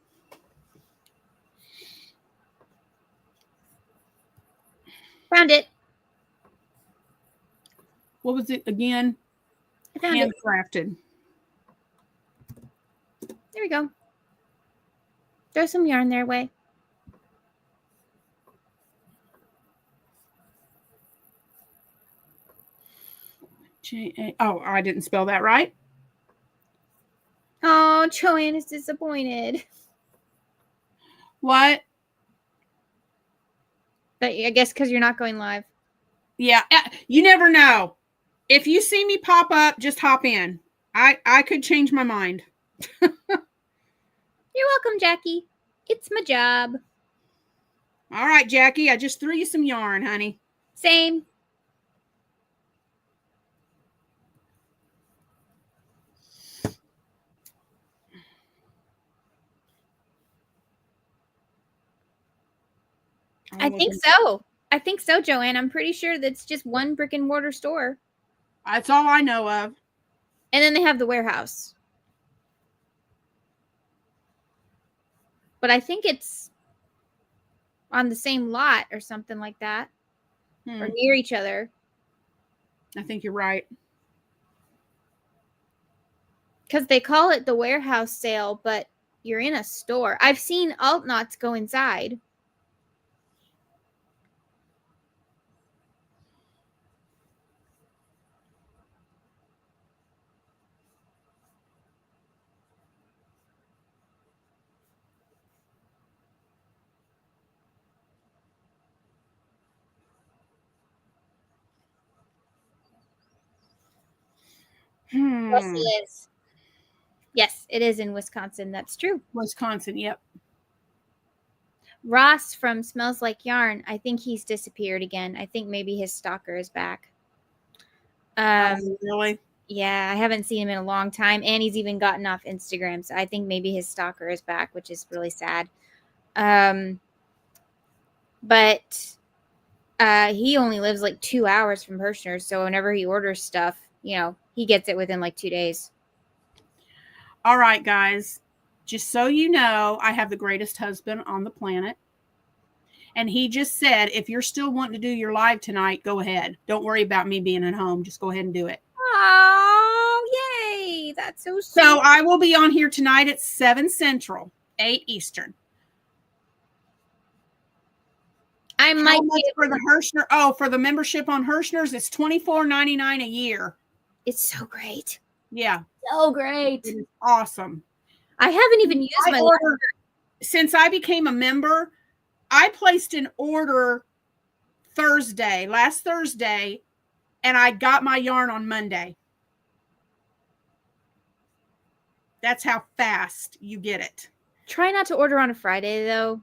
Found it. What was it again? I found it. Handcrafted. There we go. Throw some yarn their way. Oh, I didn't spell that right. Oh, Joanne is disappointed. What? But I guess because you're not going live. Yeah, you never know. If you see me pop up, just hop in. I could change my mind. You're welcome, Jackie. It's my job. All right, Jackie, I just threw you some yarn, honey. Same. I think so. I think so, Joanne. I'm pretty sure that's just one brick and mortar store. That's all I know of. And then they have the warehouse. But I think it's on the same lot or something like that. Or near each other. I think you're right. Because they call it the warehouse sale, but you're in a store. I've seen alt knots go inside. Yes, it is. Yes, it is in Wisconsin. That's true. Wisconsin, yep. Ross from Smells Like Yarn, I think he's disappeared again. I think maybe his stalker is back. Really? Yeah, I haven't seen him in a long time, and he's even gotten off Instagram. So I think maybe his stalker is back, which is really sad. But he only lives like 2 hours from Hirschner's, so whenever he orders stuff, he gets it within like 2 days. All right, guys. Just so you know, I have the greatest husband on the planet. And he just said, if you're still wanting to do your live tonight, go ahead. Don't worry about me being at home. Just go ahead and do it. Oh, yay. That's so sweet. So I will be on here tonight at 7 Central, 8 Eastern. I might be for the Hirschner. Oh, for the membership on Hirschner's, it's $24.99 a year. It's so great. Yeah. So great. It is awesome. I haven't even used my order. Since I became a member, I placed an order last Thursday, and I got my yarn on Monday. That's how fast you get it. Try not to order on a Friday, though.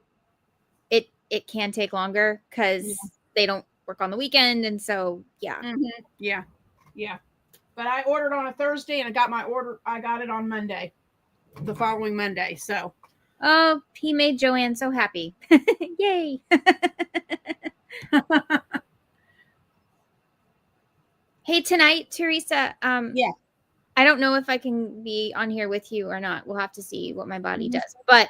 It can take longer because they don't work on the weekend, and so, yeah. Mm-hmm. Yeah. But I ordered on a Thursday and I got it on Monday, the following Monday. So. Oh, he made Joanne so happy. Yay. Hey, tonight, Teresa, Yeah. I don't know if I can be on here with you or not. We'll have to see what my body does. But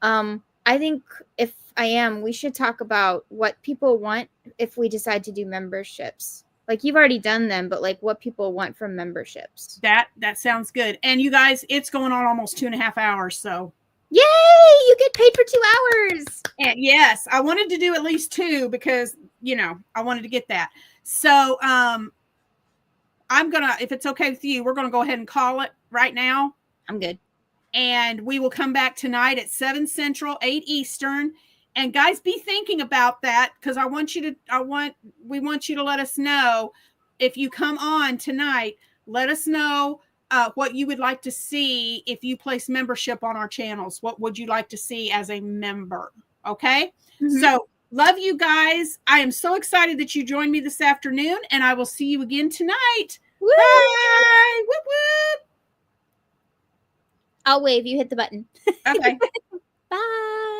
I think if I am, we should talk about what people want if we decide to do memberships. Like, you've already done them, but like what people want from memberships. That sounds good. And you guys, it's going on almost 2.5 hours. So yay, you get paid for 2 hours. And yes, I wanted to do at least 2 because, I wanted to get that. So I'm gonna, if it's okay with you, we're gonna go ahead and call it right now. I'm good. And we will come back tonight at 7 Central, 8 Eastern. And guys, be thinking about that, because we want you to let us know if you come on tonight. Let us know what you would like to see if you place membership on our channels. What would you like to see as a member? Okay. Mm-hmm. So love you guys. I am so excited that you joined me this afternoon, and I will see you again tonight. Woo! Bye. Whoop, whoop. I'll wave. You hit the button. Okay. Bye.